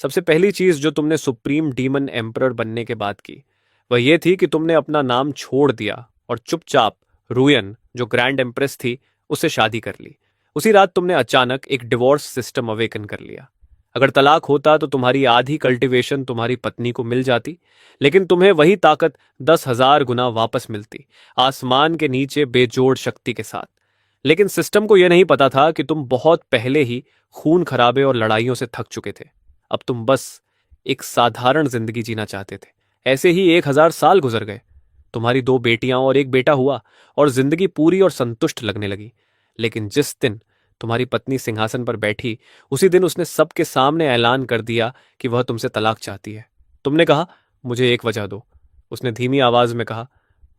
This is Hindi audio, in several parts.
सबसे पहली चीज जो तुमने सुप्रीम डीमन एम्परर बनने के बाद की, वह ये थी कि तुमने अपना नाम छोड़ दिया और चुपचाप रुयन, जो ग्रैंड एम्प्रेस थी, उससे शादी कर ली। उसी रात तुमने अचानक एक डिवोर्स सिस्टम अवेकन कर लिया। अगर तलाक होता तो तुम्हारी आधी कल्टीवेशन तुम्हारी पत्नी को मिल जाती, लेकिन तुम्हें वही ताकत 10,000 गुना वापस मिलती, आसमान के नीचे बेजोड़ शक्ति के साथ। लेकिन सिस्टम को यह नहीं पता था कि तुम बहुत पहले ही खून खराबे और लड़ाइयों से थक चुके थे। अब तुम बस एक साधारण जिंदगी जीना चाहते थे। ऐसे ही 1,000 साल गुजर गए। तुम्हारी 2 बेटियां और एक बेटा हुआ और जिंदगी पूरी और संतुष्ट लगने लगी। लेकिन जिस दिन तुम्हारी पत्नी सिंहासन पर बैठी, उसी दिन उसने सबके सामने ऐलान कर दिया कि वह तुमसे तलाक चाहती है। तुमने कहा, मुझे एक वजह दो। उसने धीमी आवाज में कहा,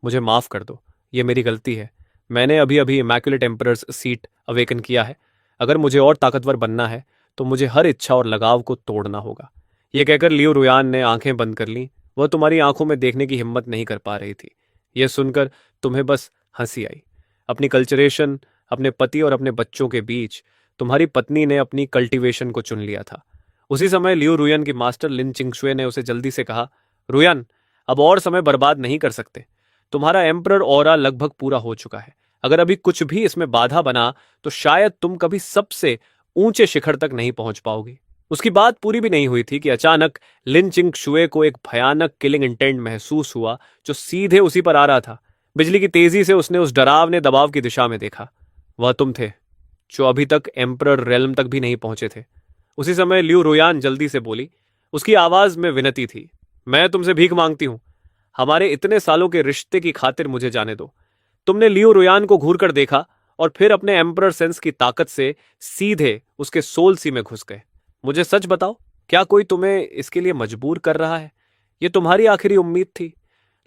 मुझे माफ कर दो, ये मेरी गलती है। मैंने अभी अभी इमैक्युलेट एम्परर्स सीट अवेकन किया है। अगर मुझे और ताकतवर बनना है तो मुझे हर इच्छा और लगाव को तोड़ना होगा। यह कहकर लियो रुयान ने आंखें बंद कर लीं। वह तुम्हारी आंखों में देखने की हिम्मत नहीं कर पा रही थी। यह सुनकर तुम्हें बस हंसी आई। अपनी कल्चरेशन, अपने पति और अपने बच्चों के बीच तुम्हारी पत्नी ने अपनी कल्टीवेशन को चुन लिया था। उसी समय लियो रुयन की मास्टर लिन चिंगशुए ने उसे जल्दी से कहा, रुयन, अब और समय बर्बाद नहीं कर सकते। तुम्हारा एम्परर ऑरा लगभग पूरा हो चुका है। अगर अभी कुछ भी इसमें बाधा बना तो शायद तुम कभी सबसे ऊंचे शिखर तक नहीं पहुंच पाओगी। उसकी बात पूरी भी नहीं हुई थी कि अचानक लिन चिंग शुए को एक भयानक किलिंग इंटेंट महसूस हुआ जो सीधे उसी पर आ रहा था। बिजली की तेजी से उसने उस डरावने दबाव की दिशा में देखा। वह तुम थे, जो अभी तक एम्परर रेल्म तक भी नहीं पहुंचे थे। उसी समय लियू रोयान जल्दी से बोली। उसकी आवाज में विनती थी, मैं तुमसे भीख मांगती हूं। हमारे इतने सालों के रिश्ते की खातिर मुझे जाने दो। तुमने लियो रोयान को घूर कर देखा और फिर अपने एम्परर सेंस की ताकत से सीधे उसके सोल सी में घुस गए। मुझे सच बताओ, क्या कोई तुम्हें इसके लिए मजबूर कर रहा है? यह तुम्हारी आखिरी उम्मीद थी।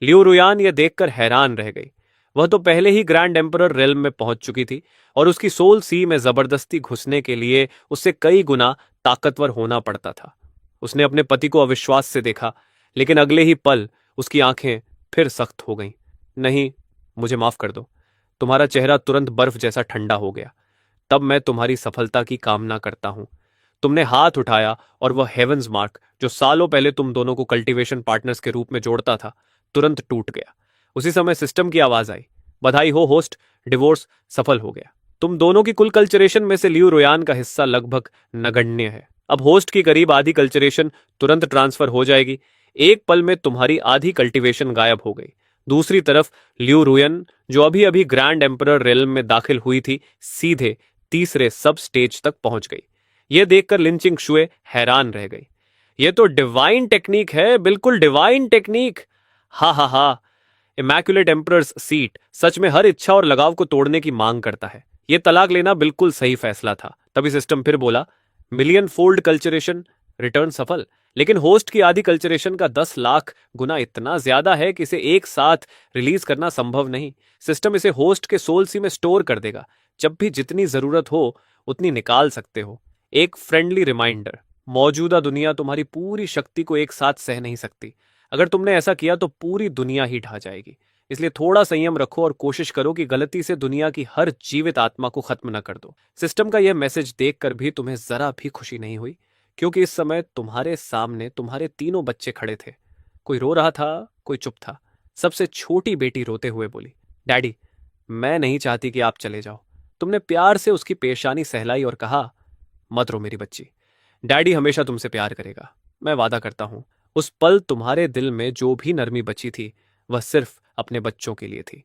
लियो रुयान यह देखकर हैरान रह गई। वह तो पहले ही ग्रैंड एम्परर रेल्म में पहुंच चुकी थी और उसकी सोल सी में जबरदस्ती घुसने के लिए उससे कई गुना ताकतवर होना पड़ता था। उसने अपने पति को अविश्वास से देखा, लेकिन अगले ही पल उसकी आंखें फिर सख्त हो गईं। नहीं, मुझे माफ कर दो। तुम्हारा चेहरा तुरंत बर्फ जैसा ठंडा हो गया। तब मैं तुम्हारी सफलता की कामना करता हूं। तुमने हाथ उठाया और वह हेवंस मार्क, जो सालों पहले तुम दोनों को कल्टीवेशन पार्टनर्स के रूप में जोड़ता था, तुरंत टूट गया। उसी समय सिस्टम की आवाज आई, बधाई हो होस्ट, डिवोर्स सफल हो गया। तुम दोनों की कुल कल्चरेशन में से लियो रोयान का हिस्सा लगभग नगण्य है। अब होस्ट की करीब आधी कल्चरेशन तुरंत ट्रांसफर हो जाएगी। एक पल में तुम्हारी आधी कल्टीवेशन गायब हो गई। दूसरी तरफ लियू रुयन, जो अभी अभी ग्रैंड एम्परर रेल्म में दाखिल हुई थी, सीधे तीसरे सब स्टेज तक पहुंच गई। यह देखकर लिंचिंग शुए हैरान रह गई। यह तो डिवाइन टेक्निक है, बिल्कुल डिवाइन टेक्निक। हा हा हा। इमैक्युलेट एम्परर्स सीट सच में हर इच्छा और लगाव को तोड़ने की मांग करता है। यह तलाक लेना बिल्कुल सही फैसला था। तभी सिस्टम फिर बोला, मिलियन फोल्ड कल्चरेशन रिटर्न सफल। लेकिन होस्ट की आधी कल्चरेशन का 10 लाख गुना इतना ज्यादा है कि इसे एक साथ रिलीज करना संभव नहीं। सिस्टम इसे होस्ट के सोल सी में स्टोर कर देगा। जब भी जितनी जरूरत हो उतनी निकाल सकते हो। एक फ्रेंडली रिमाइंडर, मौजूदा दुनिया तुम्हारी पूरी शक्ति को एक साथ सह नहीं सकती। अगर तुमने ऐसा किया तो पूरी दुनिया ही ढह जाएगी। इसलिए थोड़ा संयम रखो और कोशिश करो कि गलती से दुनिया की हर जीवित आत्मा को खत्म न कर दो। सिस्टम का यह मैसेज देखकर भी तुम्हें जरा भी खुशी नहीं हुई, क्योंकि इस समय तुम्हारे सामने तुम्हारे तीनों बच्चे खड़े थे। कोई रो रहा था, कोई चुप था। सबसे छोटी बेटी रोते हुए बोली, डैडी, मैं नहीं चाहती कि आप चले जाओ। तुमने प्यार से उसकी पेशानी सहलाई और कहा, मत रो मेरी बच्ची, डैडी हमेशा तुमसे प्यार करेगा, मैं वादा करता हूं। उस पल तुम्हारे दिल में जो भी नरमी बची थी वह सिर्फ अपने बच्चों के लिए थी।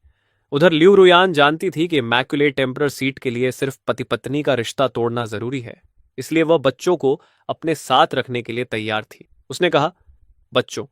उधर लियू रुयान जानती थी कि इमैक्युलेट टेम्परर सीट के लिए सिर्फ पति पत्नी का रिश्ता तोड़ना जरूरी है, इसलिए वह बच्चों को अपने साथ रखने के लिए तैयार थी। उसने कहा, बच्चों,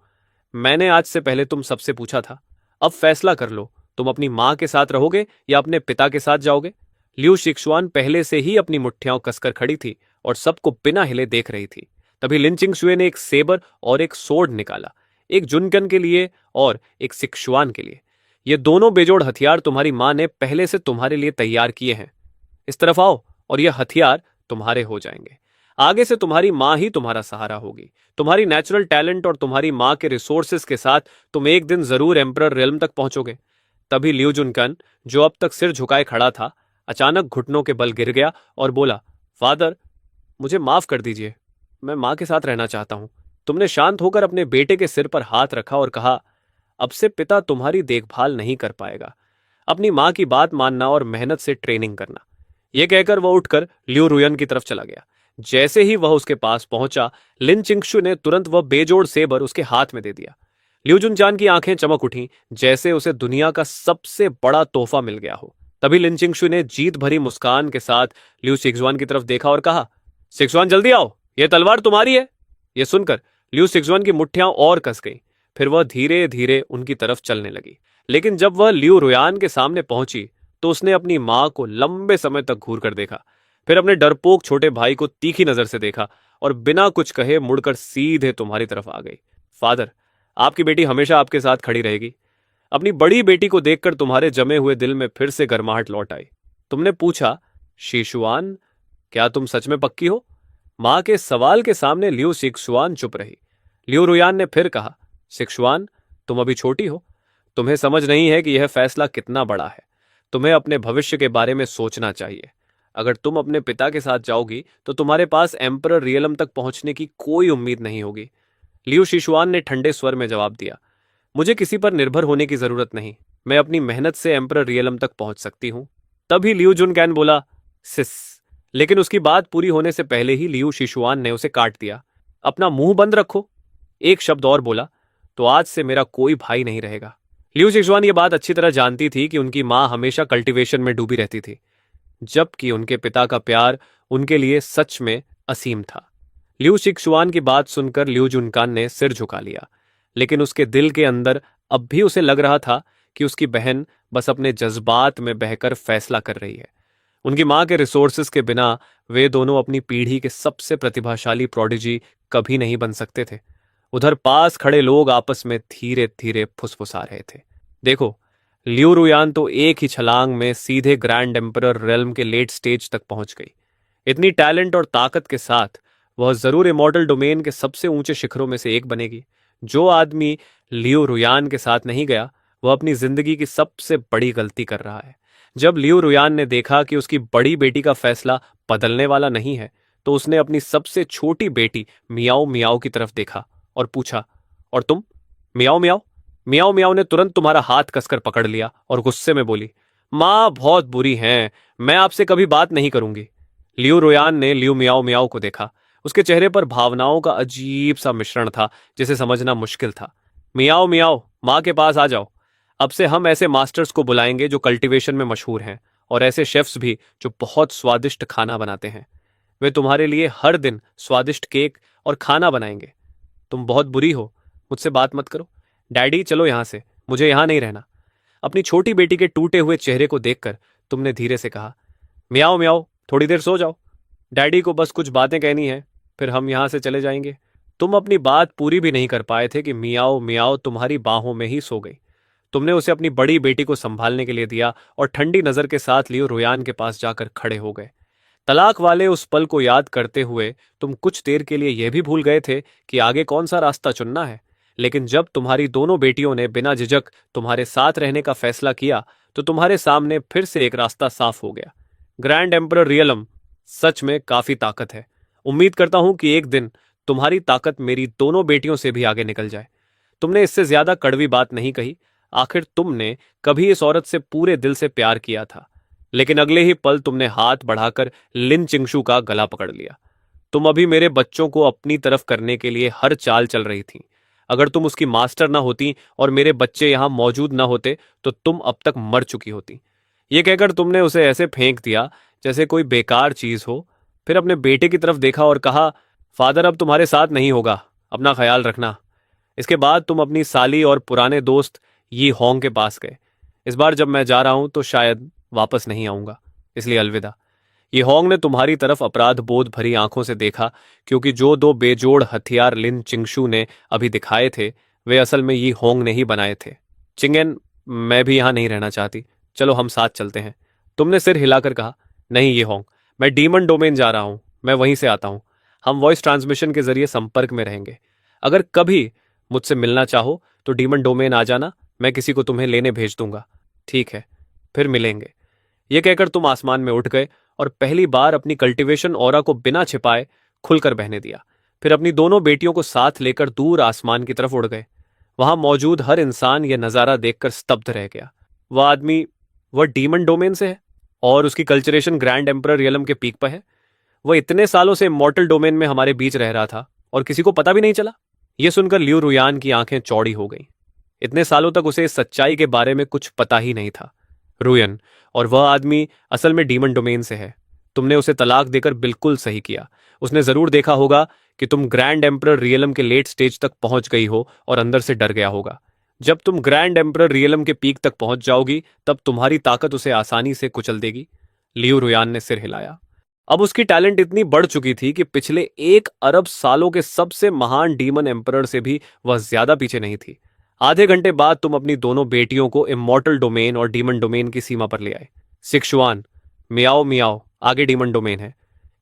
मैंने आज से पहले तुम सबसे पूछा था, अब फैसला कर लो, तुम अपनी मां के साथ रहोगे या अपने पिता के साथ जाओगे। लियू शिक्षुआन पहले से ही अपनी मुट्ठियां कसकर खड़ी थी और सबको बिना हिले देख रही थी। तभी लिंचिंग शुए ने एक सेबर और एक सोर्ड निकाला, एक जुनकन के लिए और एक सिक्षुआन के लिए। ये दोनों बेजोड़ हथियार तुम्हारी मां ने पहले से तुम्हारे लिए तैयार किए हैं। इस तरफ आओ और यह हथियार तुम्हारे हो जाएंगे। आगे से तुम्हारी मां ही तुम्हारा सहारा होगी। तुम्हारी नेचुरल टैलेंट और तुम्हारी मां के रिसोर्सेस के साथ तुम एक दिन जरूर एम्परर रेल्म तक पहुंचोगे। तभी लियू जुनकन, जो अब तक सिर झुकाए खड़ा था, अचानक घुटनों के बल गिर गया और बोला, फादर, मुझे माफ कर दीजिए, मैं माँ के साथ रहना चाहता हूँ। तुमने शांत होकर अपने बेटे के सिर पर हाथ रखा और कहा, अब से पिता तुम्हारी देखभाल नहीं कर पाएगा। अपनी माँ की बात मानना और मेहनत से ट्रेनिंग करना। यह कहकर वह उठकर लियू रुयन की तरफ चला गया। जैसे ही वह उसके पास पहुंचा, लिन चिंगशु ने तुरंत वह बेजोड़ सेबर उसके हाथ में दे दिया। लियू जुनचान की आंखें चमक उठीं, जैसे उसे दुनिया का सबसे बड़ा तोहफा मिल गया हो। तभी लिन चिंगशु ने जीत भरी मुस्कान के साथ लियू सिक्सवान की तरफ देखा और कहा, सिक्सवान जल्दी आओ, यह तलवार तुम्हारी है। यह सुनकर लियू सिक्सवान की मुट्ठियां और कस गईं। फिर वह धीरे धीरे उनकी तरफ चलने लगी। लेकिन जब वह लियू रुयान के सामने पहुंची तो उसने अपनी मां को लंबे समय तक घूर कर देखा, फिर अपने डरपोक छोटे भाई को तीखी नजर से देखा और बिना कुछ कहे मुड़कर सीधे तुम्हारी तरफ आ गई। फादर, आपकी बेटी हमेशा आपके साथ खड़ी रहेगी। अपनी बड़ी बेटी को देखकर तुम्हारे जमे हुए दिल में फिर से गर्माहट लौट आई। तुमने पूछा, शीशुआन, क्या तुम सच में पक्की हो? मां के सवाल के सामने लियू सिक्सुआन चुप रही। लियू रुयान ने फिर कहा, सिक्सुआन, तुम अभी छोटी हो। तुम्हें समझ नहीं है कि यह फैसला कितना बड़ा है। तुम्हें अपने भविष्य के बारे में सोचना चाहिए। अगर तुम अपने पिता के साथ जाओगी तो तुम्हारे पास एम्परर रियलम तक पहुंचने की कोई उम्मीद नहीं होगी। लियू शिशुआन ने ठंडे स्वर में जवाब दिया, मुझे किसी पर निर्भर होने की जरूरत नहीं। मैं अपनी मेहनत से एम्परर रियलम तक पहुंच सकती हूं। तभी लियू जुनकैन बोला, सिस। लेकिन उसकी बात पूरी होने से पहले ही लियू शिशुआन ने उसे काट दिया। अपना मुंह बंद रखो। एक शब्द और बोला तो आज से मेरा कोई भाई नहीं रहेगा। लियू शिशुआन ये बात अच्छी तरह जानती थी कि उनकी मां हमेशा कल्टीवेशन में डूबी रहती थी, जबकि उनके पिता का प्यार उनके लिए सच में असीम था। लियू शिशुआन की बात सुनकर लियू जुनकान ने सिर झुका लिया, लेकिन उसके दिल के अंदर अब भी उसे लग रहा था कि उसकी बहन बस अपने जज्बात में बहकर फैसला कर रही है। उनकी मां के रिसोर्सेस के बिना वे दोनों अपनी पीढ़ी के सबसे प्रतिभाशाली प्रोडिजी कभी नहीं बन सकते थे। उधर पास खड़े लोग आपस में धीरे धीरे फुसफुसा रहे थे, देखो, लियू रुयान तो एक ही छलांग में सीधे ग्रैंड एम्परर रेल्म के लेट स्टेज तक पहुंच गई। इतनी टैलेंट और ताकत के साथ वह जरूर इमॉर्टल डोमेन के सबसे ऊंचे शिखरों में से एक बनेगी। जो आदमी लियू रुयान के साथ नहीं गया वह अपनी जिंदगी की सबसे बड़ी गलती कर रहा है। जब लियू रुयान ने देखा कि उसकी बड़ी बेटी का फैसला बदलने वाला नहीं है तो उसने अपनी सबसे छोटी बेटी मियाओ मियाओ की तरफ देखा और पूछा, और तुम? मियाओ मियाओ? मियाओ मियाओ ने तुरंत तुम्हारा हाथ कसकर पकड़ लिया और गुस्से में बोली, मां बहुत बुरी हैं, मैं आपसे कभी बात नहीं करूंगी। लियू रुयान ने लियू मियाओ मियाओ को देखा। उसके चेहरे पर भावनाओं का अजीब सा मिश्रण था जिसे समझना मुश्किल था। मियाओ मियाओ, मां के पास आ जाओ। अब से हम ऐसे मास्टर्स को बुलाएंगे जो कल्टीवेशन में मशहूर हैं, और ऐसे शेफ्स भी जो बहुत स्वादिष्ट खाना बनाते हैं। वे तुम्हारे लिए हर दिन स्वादिष्ट केक और खाना बनाएंगे। तुम बहुत बुरी हो, मुझसे बात मत करो। डैडी, चलो यहां से, मुझे यहां नहीं रहना। अपनी छोटी बेटी के टूटे हुए चेहरे को देखकर तुमने धीरे से कहा, मियाओ मियाओ, थोड़ी देर सो जाओ। डैडी को बस कुछ बातें कहनी है, फिर हम यहां से चले जाएंगे। तुम अपनी बात पूरी भी नहीं कर पाए थे कि मियाओ मियाओ तुम्हारी बाहों में ही सो गई। तुमने उसे अपनी बड़ी बेटी को संभालने के लिए दिया और ठंडी नजर के साथ लियो रुयान के पास जाकर खड़े हो गए। तलाक वाले उस पल को याद करते हुए तुम कुछ देर के लिए यह भी भूल गए थे कि आगे कौन सा रास्ता चुनना है। लेकिन जब तुम्हारी दोनों बेटियों ने बिना झिझक तुम्हारे साथ रहने का फैसला किया तो तुम्हारे सामने फिर से एक रास्ता साफ हो गया। ग्रैंड एम्परर रियलम सच में काफी ताकत है। उम्मीद करता हूं कि एक दिन तुम्हारी ताकत मेरी दोनों बेटियों से भी आगे निकल जाए। तुमने इससे ज्यादा कड़वी बात नहीं कही। आखिर तुमने कभी इस औरत से पूरे दिल से प्यार किया था। लेकिन अगले ही पल तुमने हाथ बढ़ाकर लिन चिंगशू का गला पकड़ लिया। तुम अभी मेरे बच्चों को अपनी तरफ करने के लिए हर चाल चल रही थी। अगर तुम उसकी मास्टर ना होती और मेरे बच्चे यहां मौजूद ना होते तो तुम अब तक मर चुकी होती। ये कहकर तुमने उसे ऐसे फेंक दिया जैसे कोई बेकार चीज हो। फिर अपने बेटे की तरफ देखा और कहा, फादर अब तुम्हारे साथ नहीं होगा, अपना ख्याल रखना। इसके बाद तुम अपनी साली और पुराने दोस्त यी होंग के पास गए। इस बार जब मैं जा रहा हूं तो शायद वापस नहीं आऊंगा, इसलिए अलविदा। ये होंग ने तुम्हारी तरफ अपराध बोध भरी आंखों से देखा, क्योंकि जो दो बेजोड़ हथियार लिन चिंगशू ने अभी दिखाए थे वे असल में ये होंग ने ही बनाए थे। चिंगेन, मैं भी यहां नहीं रहना चाहती, चलो हम साथ चलते हैं। तुमने सिर हिलाकर कहा, नहीं ये होंग, मैं डीमन डोमेन जा रहा हूं, मैं वहीं से आता हूं। हम वॉइस ट्रांसमिशन के जरिए संपर्क में रहेंगे। अगर कभी मुझसे मिलना चाहो तो डीमन डोमेन आ जाना, मैं किसी को तुम्हें लेने भेज दूंगा। ठीक है, फिर मिलेंगे। यह कहकर तुम आसमान में उठ गए और पहली बार अपनी कल्टीवेशन ऑरा को बिना छिपाए खुलकर बहने दिया। फिर अपनी दोनों बेटियों को साथ लेकर दूर आसमान की तरफ उड़ गए। वहां मौजूद हर इंसान यह नजारा देखकर स्तब्ध रह गया। वह आदमी, वह डीमन डोमेन से है और उसकी कल्चरेशन ग्रैंड एम्परर रियलम के पीक पर है। वह इतने सालों से इमॉर्टल डोमेन में हमारे बीच रह रहा था और किसी को पता भी नहीं चला। यह सुनकर लियू रुयान की आंखें चौड़ी हो गईं। इतने सालों तक उसे इस सच्चाई के बारे में कुछ पता ही नहीं था। रुयन, और वह आदमी असल में डीमन डोमेन से है। तुमने उसे तलाक देकर बिल्कुल सही किया। उसने जरूर देखा होगा कि तुम ग्रैंड एम्परर रियलम के लेट स्टेज तक पहुंच गई हो और अंदर से डर गया होगा। जब तुम ग्रैंड एम्परर रियलम के पीक तक पहुंच जाओगी तब तुम्हारी ताकत उसे आसानी से कुचल देगी। लियू रुयान ने सिर हिलाया। अब उसकी टैलेंट इतनी बढ़ चुकी थी कि पिछले 1 अरब सालों के सबसे महान डीमन एम्परर से भी वह ज्यादा पीछे नहीं थी। आधे घंटे बाद तुम अपनी दोनों बेटियों को इमॉर्टल डोमेन और डीमन डोमेन की सीमा पर ले आए। सिक्सुआन, मियाओ मियाओ आगे डीमन डोमेन है।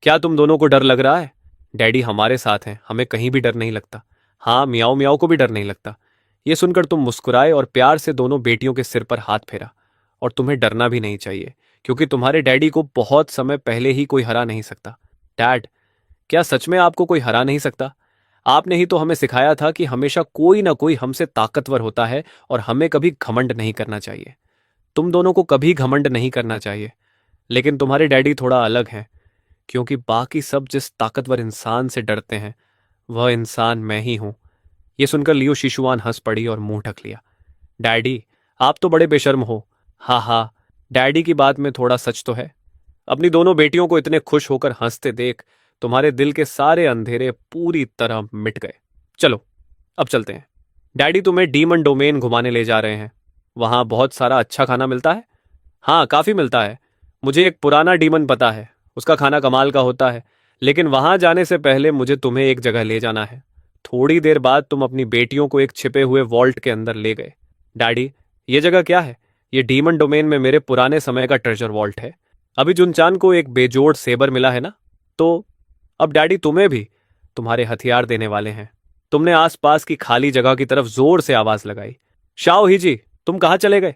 क्या तुम दोनों को डर लग रहा है? डैडी हमारे साथ हैं, हमें कहीं भी डर नहीं लगता। हाँ, मियाओ मियाओ को भी डर नहीं लगता। यह सुनकर तुम मुस्कुराए और प्यार से दोनों बेटियों के सिर पर हाथ फेरा। और तुम्हें डरना भी नहीं चाहिए, क्योंकि तुम्हारे डैडी को बहुत समय पहले ही कोई हरा नहीं सकता। डैड, क्या सच में आपको कोई हरा नहीं सकता? आपने ही तो हमें सिखाया था कि हमेशा कोई ना कोई हमसे ताकतवर होता है और हमें कभी घमंड नहीं करना चाहिए। तुम दोनों को कभी घमंड नहीं करना चाहिए। लेकिन तुम्हारे डैडी थोड़ा अलग हैं, क्योंकि बाकी सब जिस ताकतवर इंसान से डरते हैं वह इंसान मैं ही हूं। यह सुनकर लियो शिशुआन हंस पड़ी और मुंह ढक लिया। डैडी, आप तो बड़े बेशर्म हो। हा हा, डैडी की बात में थोड़ा सच तो है। अपनी दोनों बेटियों को इतने खुश होकर हंसते देख तुम्हारे दिल के सारे अंधेरे पूरी तरह मिट गए। चलो, अब चलते हैं। डैडी तुम्हें डीमन डोमेन घुमाने ले जा रहे हैं। वहां बहुत सारा अच्छा खाना मिलता है। हाँ, काफी मिलता है। मुझे एक पुराना डीमन पता है, उसका खाना कमाल का होता है। लेकिन वहां जाने से पहले मुझे तुम्हें एक जगह ले जाना है। थोड़ी देर बाद तुम अपनी बेटियों को एक छिपे हुए वॉल्ट के अंदर ले गए। डैडी, ये जगह क्या है? ये डीमन डोमेन में मेरे पुराने समय का ट्रेजर वॉल्ट है। अभी जुनचान को एक बेजोड़ सेबर मिला है ना, तो अब डैडी तुम्हें भी तुम्हारे हथियार देने वाले हैं। तुमने आसपास की खाली जगह की तरफ जोर से आवाज लगाई। शाओ ही जी, तुम कहाँ चले गए?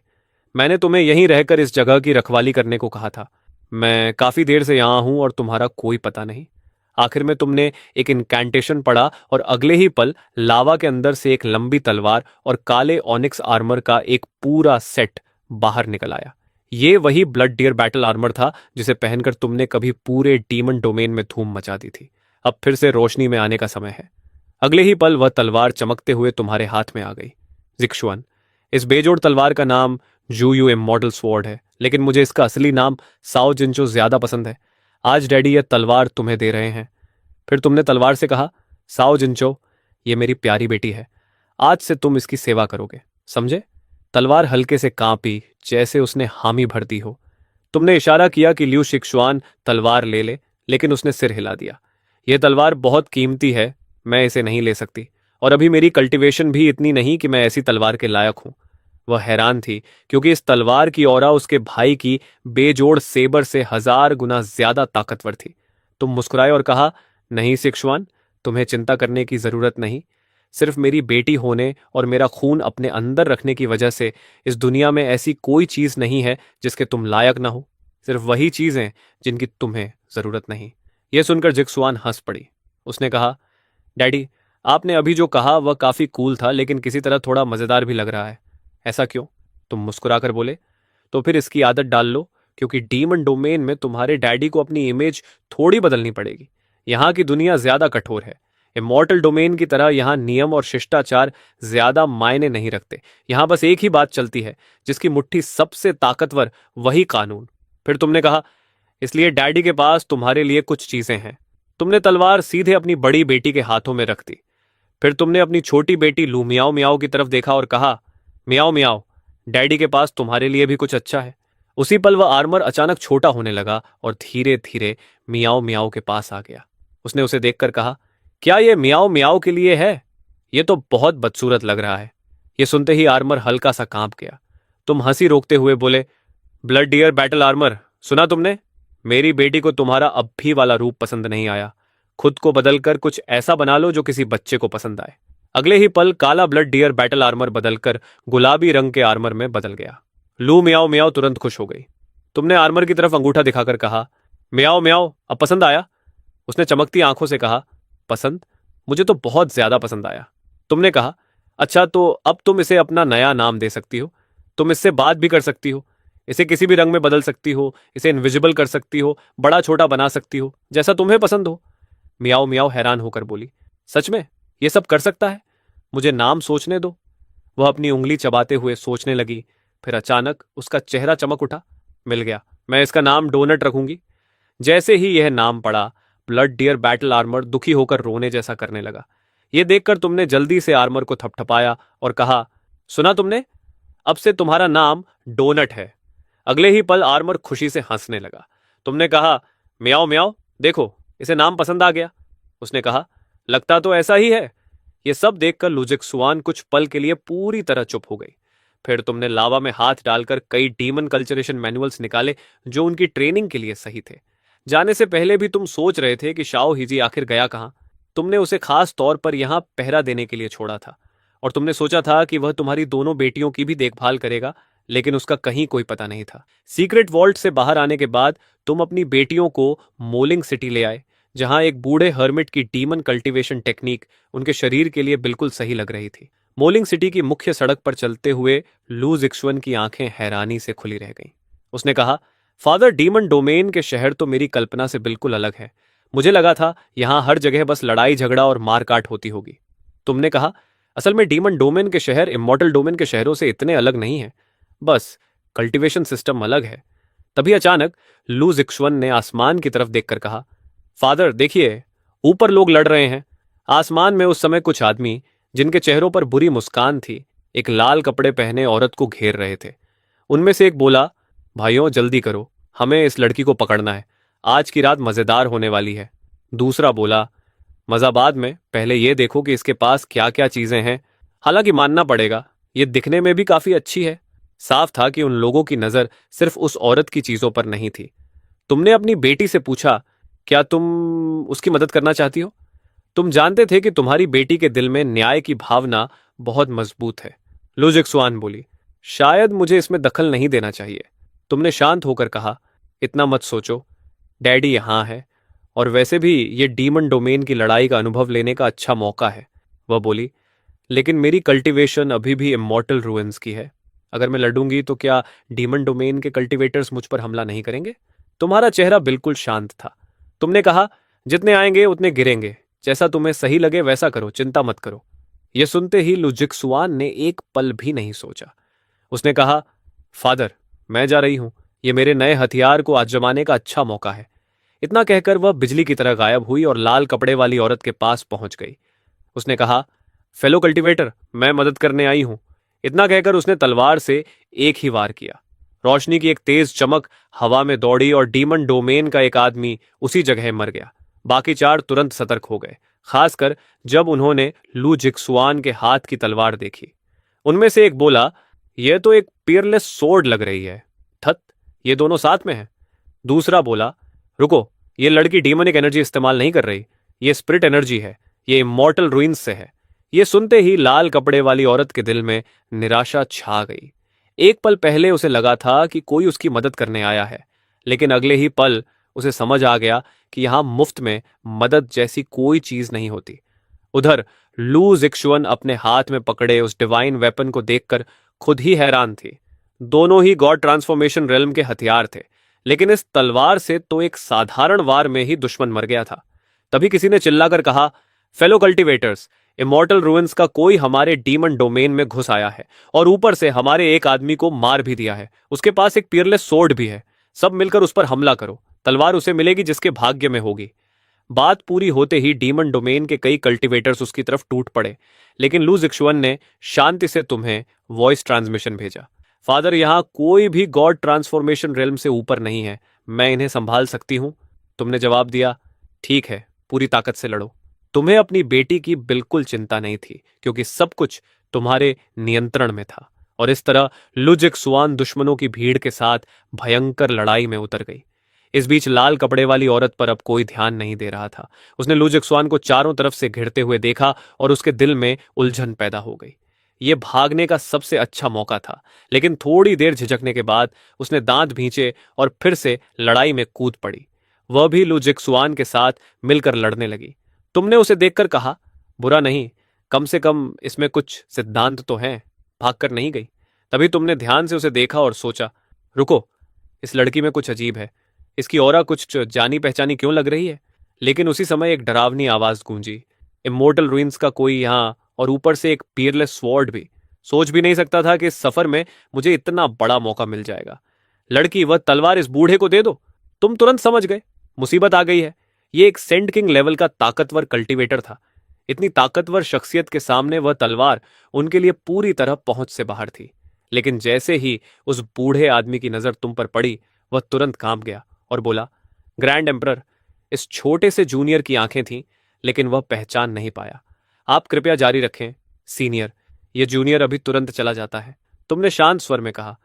मैंने तुम्हें यहीं रहकर इस जगह की रखवाली करने को कहा था। मैं काफी देर से यहां हूं और तुम्हारा कोई पता नहीं। आखिर में तुमने एक इनकैंटेशन पढ़ा और अगले ही पल लावा के अंदर से एक लंबी तलवार और काले ऑनिक्स आर्मर का एक पूरा सेट बाहर निकल आया। ये वही ब्लड डियर बैटल आर्मर था जिसे पहनकर तुमने कभी पूरे डीमन डोमेन में धूम मचा दी थी। अब फिर से रोशनी में आने का समय है। अगले ही पल वह तलवार चमकते हुए तुम्हारे हाथ में आ गई। जिक्शुआन, इस बेजोड़ तलवार का नाम जूयू इमॉर्टल स्वॉर्ड है, लेकिन मुझे इसका असली नाम साओ जिंचो ज्यादा पसंद है। आज डैडी यह तलवार तुम्हें दे रहे हैं। फिर तुमने तलवार से कहा, साओ जिंचो, ये मेरी प्यारी बेटी है। आज से तुम इसकी सेवा करोगे, समझे? तलवार हल्के से कांपी, जैसे उसने हामी भर दी हो। तुमने इशारा किया कि लियू शिक्सुआन तलवार ले ले, लेकिन उसने सिर हिला दिया। यह तलवार बहुत कीमती है, मैं इसे नहीं ले सकती, और अभी मेरी कल्टीवेशन भी इतनी नहीं कि मैं ऐसी तलवार के लायक हूं। वह हैरान थी, क्योंकि इस तलवार की औरा उसके भाई की बेजोड़ सेबर से 1000 गुना ज्यादा ताकतवर थी। तुम मुस्कुराए और कहा, नहीं शिक्सुआन, तुम्हें चिंता करने की जरूरत नहीं। सिर्फ मेरी बेटी होने और मेरा खून अपने अंदर रखने की वजह से इस दुनिया में ऐसी कोई चीज नहीं है जिसके तुम लायक ना हो। सिर्फ वही चीजें जिनकी तुम्हें जरूरत नहीं। यह सुनकर जिक्सुआन हंस पड़ी। उसने कहा, डैडी, आपने अभी जो कहा वह काफी कूल था, लेकिन किसी तरह थोड़ा मजेदार भी लग रहा है। ऐसा क्यों? तुम मुस्कुराकर बोले। तो फिर इसकी आदत डाल लो, क्योंकि डीमन डोमेन में तुम्हारे डैडी को अपनी इमेज थोड़ी बदलनी पड़ेगी। यहाँ की दुनिया ज्यादा कठोर है। इमॉर्टल डोमेन की तरह यहाँ नियम और शिष्टाचार ज्यादा मायने नहीं रखते। यहाँ बस एक ही बात चलती है, जिसकी मुट्ठी सबसे ताकतवर वही कानून। फिर तुमने कहा, इसलिए डैडी के पास तुम्हारे लिए कुछ चीजें हैं। तुमने तलवार सीधे अपनी बड़ी बेटी के हाथों में रख दी। फिर तुमने अपनी छोटी बेटी लू मियाओ मियाओ की तरफ देखा और कहा, मियाओ मियाओ, डैडी के पास तुम्हारे लिए भी कुछ अच्छा है। उसी पल वह आर्मर अचानक छोटा होने लगा और धीरे धीरे मियाओ मियाओ के पास आ गया। उसने उसे देखकर कहा, क्या ये मियाओ मियाओ के लिए है? ये तो बहुत बदसूरत लग रहा है। ये सुनते ही आर्मर हल्का सा कांप गया। तुम हंसी रोकते हुए बोले, ब्लड डियर बैटल आर्मर, सुना तुमने? मेरी बेटी को तुम्हारा अब भी वाला रूप पसंद नहीं आया। खुद को बदलकर कुछ ऐसा बना लो जो किसी बच्चे को पसंद आए। अगले ही पल काला ब्लड डियर बैटल आर्मर बदलकर गुलाबी रंग के आर्मर में बदल गया। लू मियाओ मियाओ तुरंत खुश हो गई। तुमने आर्मर की तरफ अंगूठा दिखाकर कहा, मियाओ मियाओ, अब पसंद आया? उसने चमकती आंखों से कहा, पसंद? मुझे तो बहुत ज्यादा पसंद आया। तुमने कहा, अच्छा तो अब तुम इसे अपना नया नाम दे सकती हो। तुम इससे बात भी कर सकती हो, इसे किसी भी रंग में बदल सकती हो, इसे इनविजिबल कर सकती हो, बड़ा छोटा बना सकती हो, जैसा तुम्हें पसंद हो। मियाओ मियाओ हैरान होकर बोली, सच में ये सब कर सकता है? मुझे नाम सोचने दो। वह अपनी उंगली चबाते हुए सोचने लगी। फिर अचानक उसका चेहरा चमक उठा। मिल गया, मैं इसका नाम डोनट रखूंगी। जैसे ही यह नाम पड़ा, ब्लड डियर बैटल आर्मर दुखी होकर रोने जैसा करने लगा। यह देखकर तुमने जल्दी से आर्मर को थपथपाया और कहा, सुना तुमने, अब से तुम्हारा नाम डोनट है। अगले ही पल आर्मर खुशी से हंसने लगा। तुमने कहा, म्याओ म्याओ, देखो इसे नाम पसंद आ गया। उसने कहा, लगता तो ऐसा ही है। यह सब देखकर लुजिक्सुआन कुछ पल के लिए पूरी तरह चुप हो गई। फिर तुमने लावा में हाथ डालकर कई डीमन कल्चरेशन मैनुअल्स निकाले जो उनकी ट्रेनिंग के लिए सही थे। जाने से पहले भी तुम सोच रहे थे कि शाओ हिजी आखिर गया कहां। तुमने उसे खास तौर पर यहां पहरा देने के लिए छोड़ा था और तुमने सोचा था कि वह तुम्हारी दोनों बेटियों की भी देखभाल करेगा, लेकिन उसका कहीं कोई पता नहीं था। सीक्रेट वॉल्ट से बाहर आने के बाद तुम अपनी बेटियों को मोलिंग सिटी ले आए, जहां एक बूढ़े हर्मिट की डीमन कल्टीवेशन टेक्निक उनके शरीर के लिए बिल्कुल सही लग रही थी। मोलिंग सिटी की मुख्य सड़क पर चलते हुए लू जिक्सुअन की आंखें हैरानी से खुली रह गईं। उसने कहा, फादर, डीमन डोमेन के शहर तो मेरी कल्पना से बिल्कुल अलग है। मुझे लगा था यहां हर जगह बस लड़ाई झगड़ा और मारकाट होती होगी। तुमने कहा, असल में डीमन डोमेन के शहर इमॉर्टल डोमेन के शहरों से इतने अलग नहीं है, बस कल्टीवेशन सिस्टम अलग है। तभी अचानक लू जिक्सुअन ने आसमान की तरफ देखकर कहा, फादर देखिए, ऊपर लोग लड़ रहे हैं। आसमान में उस समय कुछ आदमी, जिनके चेहरों पर बुरी मुस्कान थी, एक लाल कपड़े पहने औरत को घेर रहे थे। उनमें से एक बोला, भाइयों जल्दी करो, हमें इस लड़की को पकड़ना है, आज की रात मजेदार होने वाली है। दूसरा बोला, मजा बाद में, पहले ये देखो कि इसके पास क्या क्या चीजें हैं। हालांकि मानना पड़ेगा, ये दिखने में भी काफी अच्छी है। साफ था कि उन लोगों की नजर सिर्फ उस औरत की चीजों पर नहीं थी। तुमने अपनी बेटी से पूछा, क्या तुम उसकी मदद करना चाहती हो? तुम जानते थे कि तुम्हारी बेटी के दिल में न्याय की भावना बहुत मजबूत है। लू जिक्सुआन बोली, शायद मुझे इसमें दखल नहीं देना चाहिए। तुमने शांत होकर कहा, इतना मत सोचो, डैडी यहां है, और वैसे भी ये डीमन डोमेन की लड़ाई का अनुभव लेने का अच्छा मौका है। वह बोली, लेकिन मेरी कल्टीवेशन अभी भी इमॉर्टल रूइंस की है। अगर मैं लड़ूंगी तो क्या डीमन डोमेन के कल्टीवेटर्स मुझ पर हमला नहीं करेंगे? तुम्हारा चेहरा बिल्कुल शांत था। तुमने कहा, जितने आएंगे उतने गिरेंगे, जैसा तुम्हें सही लगे वैसा करो, चिंता मत करो। यह सुनते ही लुजिक्सुआन ने एक पल भी नहीं सोचा। उसने कहा, फादर मैं जा रही हूं, यह मेरे नए हथियार को आजमाने का अच्छा मौका है। इतना कहकर वह बिजली की तरह गायब हुई और लाल कपड़े वाली औरत के पास पहुंच गई। उसने कहा, फेलो कल्टीवेटर, मैं मदद करने आई हूं। इतना कहकर उसने तलवार से एक ही वार किया। रोशनी की एक तेज चमक हवा में दौड़ी और डीमन डोमेन का एक आदमी उसी जगह मर गया। बाकी चार तुरंत सतर्क हो गए, खासकर जब उन्होंने लू जिक्सुआन के हाथ की तलवार देखी। उनमें से एक बोला, यह तो एक पियरलेस सोर्ड लग रही है। थत, ये दोनों साथ में हैं। दूसरा बोला, रुको, ये लड़की डीमनिक एनर्जी इस्तेमाल नहीं कर रही, ये स्पिरिट एनर्जी है, ये इमॉर्टल रूइंस से है। ये सुनते ही लाल कपड़े वाली औरत के दिल में निराशा छा गई। एक पल पहले उसे लगा था कि कोई उसकी मदद करने आया है, लेकिन अगले ही पल उसे समझ आ गया कि यहां मुफ्त में मदद जैसी कोई चीज नहीं होती। उधर लू जिक्सुअन अपने हाथ में पकड़े उस डिवाइन वेपन को देखकर खुद ही हैरान थी। दोनों ही गॉड ट्रांसफॉर्मेशन रेल्म के हथियार थे, लेकिन इस तलवार से तो एक साधारण वार में ही दुश्मन मर गया था। तभी किसी ने चिल्लाकर कहा, फेलो कल्टीवेटर्स, इमॉर्टल रूइंस का कोई हमारे डीमन डोमेन में घुस आया है और ऊपर से हमारे एक आदमी को मार भी दिया है। उसके पास एक पियरलेस सोर्ड भी है। सब मिलकर उस पर हमला करो, तलवार उसे मिलेगी जिसके भाग्य में होगी। बात पूरी होते ही डीमन डोमेन के कई कल्टीवेटर्स उसकी तरफ टूट पड़े, लेकिन लू जिक्सुअन ने शांति से तुम्हें वॉइस ट्रांसमिशन भेजा। फादर, यहां कोई भी गॉड ट्रांसफॉर्मेशन रेल्म से ऊपर नहीं है, मैं इन्हें संभाल सकती हूं। तुमने जवाब दिया, ठीक है, पूरी ताकत से लड़ो। तुम्हें अपनी बेटी की बिल्कुल चिंता नहीं थी, क्योंकि सब कुछ तुम्हारे नियंत्रण में था। और इस तरह लू जिक्सुआन दुश्मनों की भीड़ के साथ भयंकर लड़ाई में उतर गई। इस बीच लाल कपड़े वाली औरत पर अब कोई ध्यान नहीं दे रहा था। उसने लू जिक्सुआन को चारों तरफ से घिरते हुए देखा और उसके दिल में उलझन पैदा हो गई। यह भागने का सबसे अच्छा मौका था, लेकिन थोड़ी देर झिझकने के बाद उसने दांत भींचे और फिर से लड़ाई में कूद पड़ी। वह भी लू जिक्सुआन के साथ मिलकर लड़ने लगी। तुमने उसे देखकर कहा, बुरा नहीं, कम से कम इसमें कुछ सिद्धांत तो हैं। भागकर नहीं गई। तभी तुमने ध्यान से उसे देखा और सोचा, रुको, इस लड़की में कुछ अजीब है। इसकी ऑरा कुछ जानी पहचानी क्यों लग रही है। लेकिन उसी समय एक डरावनी आवाज गूंजी, इमोर्टल रूइंस का कोई यहाँ, और ऊपर से एक पीयरलेस स्वॉर्ड भी। सोच भी नहीं सकता था कि इस सफर में मुझे इतना बड़ा मौका मिल जाएगा। लड़की, वह तलवार इस बूढ़े को दे दो। तुम तुरंत समझ गए, मुसीबत आ गई है। ये एक सेंट किंग लेवल का ताकतवर कल्टीवेटर था। इतनी ताकतवर शख्सियत के सामने वह तलवार उनके लिए पूरी तरह पहुंच से बाहर थी। लेकिन जैसे ही उस बूढ़े आदमी की नजर तुम पर पड़ी, वह तुरंत कांप गया और बोला, ग्रैंड एम्परर। इस छोटे से जूनियर की आंखें थीं, लेकिन वह पहचान नहीं पाया। आप कृपया जारी रखें, सीनियर। यह जूनियर अभी तुरंत चला जाता है। तुमने शांत स्वर में कहा,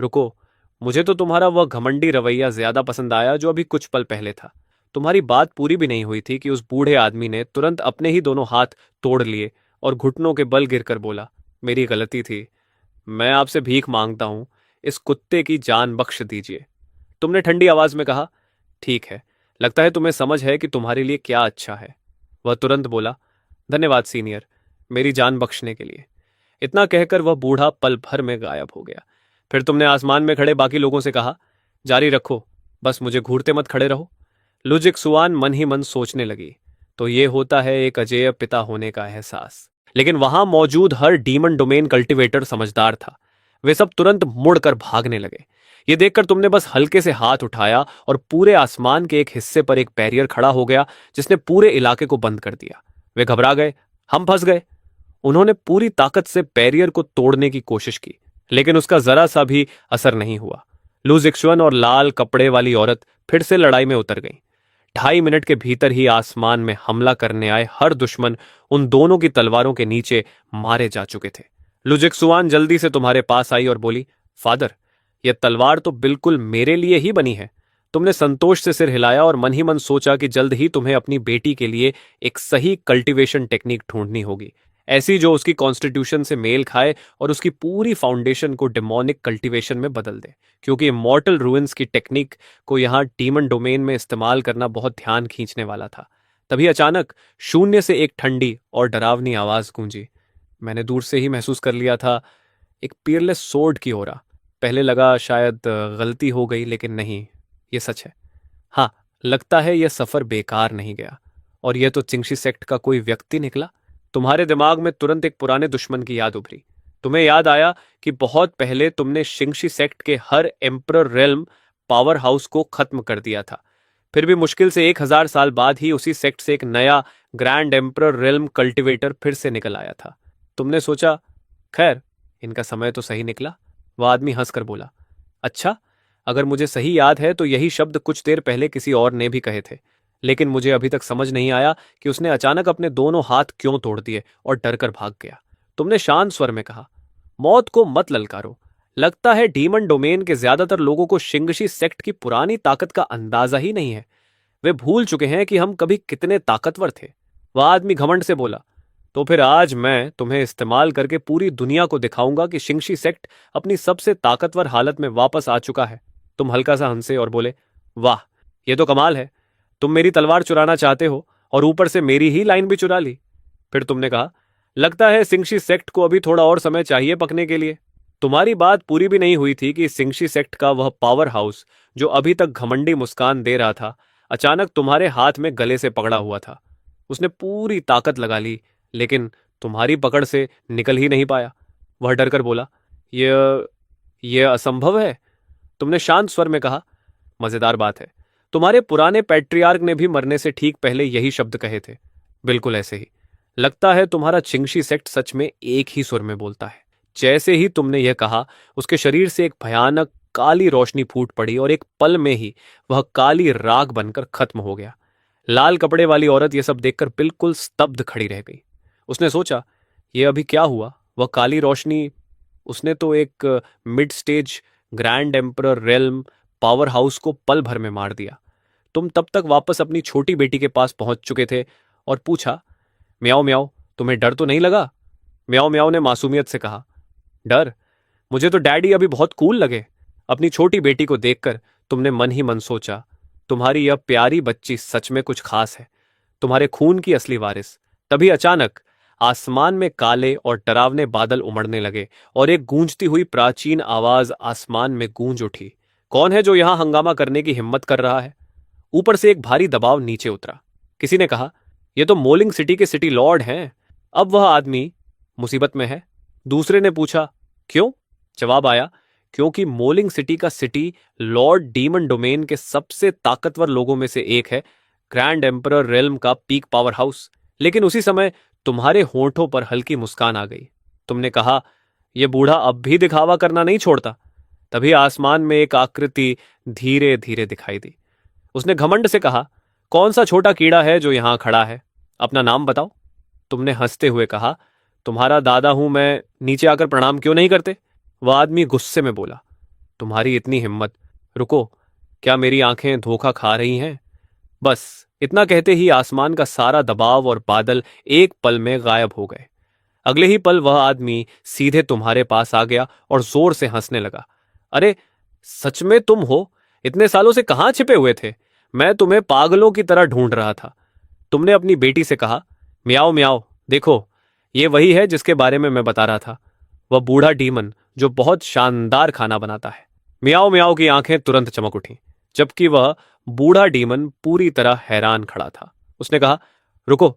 रुको, मुझे तो तुम्हारा वह घमंडी रवैया ज्यादा पसंद आया जो अभी कुछ पल पहले था। तुम्हारी बात पूरी भी नहीं हुई थी कि उस बूढ़े आदमी ने तुरंत अपने ही दोनों हाथ तोड़ लिए और घुटनों के बल गिरकर बोला, मेरी गलती थी। मैं आपसे भीख मांगता हूं, इस कुत्ते की जान बख्श दीजिए। तुमने ठंडी आवाज में कहा, ठीक है, लगता है तुम्हें समझ है कि तुम्हारे लिए क्या अच्छा है। वह तुरंत बोला, धन्यवाद सीनियर, मेरी जान बख्शने के लिए। इतना कहकर वह बूढ़ा पल भर में गायब हो गया। फिर तुमने आसमान में खड़े बाकी लोगों से कहा, जारी रखो, बस मुझे घूरते मत खड़े रहो। लुजिक सुआन मन ही मन सोचने लगी, तो ये होता है एक अजेय पिता होने का एहसास। लेकिन वहां मौजूद हर डीमन डोमेन कल्टीवेटर समझदार था। वे सब तुरंत मुड़कर भागने लगे। ये देखकर तुमने बस हल्के से हाथ उठाया और पूरे आसमान के एक हिस्से पर एक बैरियर खड़ा हो गया जिसने पूरे इलाके को बंद कर दिया। वे घबरा गए, हम फंस गए। उन्होंने पूरी ताकत से बैरियर को तोड़ने की कोशिश की, लेकिन उसका जरा सा भी असर नहीं हुआ। लू जिक्सुअन और लाल कपड़े वाली औरत फिर से लड़ाई में उतर गई। 2.5 मिनट के भीतर ही आसमान में हमला करने आए हर दुश्मन उन दोनों की तलवारों के नीचे मारे जा चुके थे। लुजिक्सुआन जल्दी से तुम्हारे पास आई और बोली, फादर, यह तलवार तो बिल्कुल मेरे लिए ही बनी है। तुमने संतोष से सिर हिलाया और मन ही मन सोचा कि जल्द ही तुम्हें अपनी बेटी के लिए एक सही कल्टीवेशन टेक्निक ढूंढनी होगी, ऐसी जो उसकी कॉन्स्टिट्यूशन से मेल खाए और उसकी पूरी फाउंडेशन को डेमोनिक कल्टीवेशन में बदल दे, क्योंकि इमॉर्टल रूइंस की टेक्निक को यहाँ डीमन डोमेन में इस्तेमाल करना बहुत ध्यान खींचने वाला था। तभी अचानक शून्य से एक ठंडी और डरावनी आवाज गूंजी। मैंने दूर से ही महसूस कर लिया था, एक पीयरलेस सोर्ड की ओरा। पहले लगा शायद गलती हो गई, लेकिन नहीं, ये सच है। हाँ, लगता है यह सफर बेकार नहीं गया, और यह तो चिंगशी सेक्ट का कोई व्यक्ति निकला। तुम्हारे दिमाग में तुरंत एक पुराने दुश्मन की याद उभरी। तुम्हें याद आया कि बहुत पहले तुमने शिंगशी सेक्ट के हर एम्परर रेल्म पावर हाउस को खत्म कर दिया था। फिर भी मुश्किल से 1000 साल बाद ही उसी सेक्ट से एक नया ग्रैंड एम्परर रेल्म कल्टीवेटर फिर से निकल आया था। तुमने सोचा, खैर, इनका समय तो सही निकला। वह आदमी हंसकर बोला, अच्छा, अगर मुझे सही याद है तो यही शब्द कुछ देर पहले किसी और ने भी कहे थे, लेकिन मुझे अभी तक समझ नहीं आया कि उसने अचानक अपने दोनों हाथ क्यों तोड़ दिए और डरकर भाग गया। तुमने शांत स्वर में कहा, मौत को मत ललकारो। लगता है डीमन डोमेन के ज्यादातर लोगों को शिंगशी सेक्ट की पुरानी ताकत का अंदाजा ही नहीं है। वे भूल चुके हैं कि हम कभी कितने ताकतवर थे। वह आदमी घमंड से बोला, तो फिर आज मैं तुम्हें इस्तेमाल करके पूरी दुनिया को दिखाऊंगा कि शिंगशी सेक्ट अपनी सबसे ताकतवर हालत में वापस आ चुका है। तुम हल्का सा हंसे और बोले, वाह, यह तो कमाल है। तुम मेरी तलवार चुराना चाहते हो और ऊपर से मेरी ही लाइन भी चुरा ली। फिर तुमने कहा, लगता है शिंगशी सेक्ट को अभी थोड़ा और समय चाहिए पकने के लिए। तुम्हारी बात पूरी भी नहीं हुई थी कि शिंगशी सेक्ट का वह पावर हाउस जो अभी तक घमंडी मुस्कान दे रहा था, अचानक तुम्हारे हाथ में गले से पकड़ा हुआ था। उसने पूरी ताकत लगा ली, लेकिन तुम्हारी पकड़ से निकल ही नहीं पाया। वह डरकर बोला, यह असंभव है। तुमने शांत स्वर में कहा, मजेदार बात है, तुम्हारे पुराने पैट्रियार्क ने भी मरने से ठीक पहले यही शब्द कहे थे, बिल्कुल ऐसे ही। लगता है तुम्हारा चिंगशी सेक्ट सच में एक ही सुर में बोलता है। जैसे ही तुमने यह कहा, उसके शरीर से एक भयानक काली रोशनी फूट पड़ी और एक पल में ही वह काली राख बनकर खत्म हो गया। लाल कपड़े वाली औरत यह सब देखकर बिल्कुल स्तब्ध खड़ी रह गई। उसने सोचा, यह अभी क्या हुआ? वह काली रोशनी, उसने तो एक mid stage grand emperor realm power house को पल भर में मार दिया। तुम तब तक वापस अपनी छोटी बेटी के पास पहुंच चुके थे और पूछा, म्याओ म्याओ, तुम्हें डर तो नहीं लगा? म्याओ म्याओ ने मासूमियत से कहा, डर? मुझे तो डैडी अभी बहुत कूल लगे। अपनी छोटी बेटी को देखकर तुमने मन ही मन सोचा, तुम्हारी यह प्यारी बच्ची सच में कुछ खास है। तुम्हारे खून की असली वारिस, तभी अचानक आसमान में काले और डरावने बादल उमड़ने लगे और एक गूंजती हुई प्राचीन आवाज आसमान में गूंज उठी। कौन है जो यहां हंगामा करने की हिम्मत कर रहा है? ऊपर से एक भारी दबाव नीचे उतरा। किसी ने कहा, यह तो मोलिंग सिटी के सिटी लॉर्ड हैं। अब वह आदमी मुसीबत में है। दूसरे ने पूछा, क्यों? जवाब आया, क्योंकि मोलिंग सिटी का सिटी लॉर्ड डीमन डोमेन के सबसे ताकतवर लोगों में से एक है, ग्रैंड एम्परर रेल्म का पीक पावर हाउस। लेकिन उसी समय तुम्हारे होंठों पर हल्की मुस्कान आ गई। तुमने कहा, यह बूढ़ा अब भी दिखावा करना नहीं छोड़ता। तभी आसमान में एक आकृति धीरे धीरे दिखाई दी। उसने घमंड से कहा, कौन सा छोटा कीड़ा है जो यहां खड़ा है? अपना नाम बताओ। तुमने हंसते हुए कहा, तुम्हारा दादा हूं मैं, नीचे आकर प्रणाम क्यों नहीं करते? वह आदमी गुस्से में बोला, तुम्हारी इतनी हिम्मत! रुको, क्या मेरी आंखें धोखा खा रही हैं? बस इतना कहते ही आसमान का सारा दबाव और बादल एक पल में गायब हो गए। अगले ही पल वह आदमी सीधे तुम्हारे पास आ गया और जोर से हंसने लगा। अरे, सच में तुम हो? इतने सालों से कहां छिपे हुए थे? मैं तुम्हें पागलों की तरह ढूंढ रहा था। तुमने अपनी बेटी से कहा, म्याओ म्याओ, देखो, ये वही है जिसके बारे में मैं बता रहा था। वह बूढ़ा डीमन जो बहुत शानदार खाना बनाता है। म्याओ म्याओ की आंखें तुरंत चमक उठीं, जबकि वह बूढ़ा डीमन पूरी तरह हैरान खड़ा था। उसने कहा, रुको,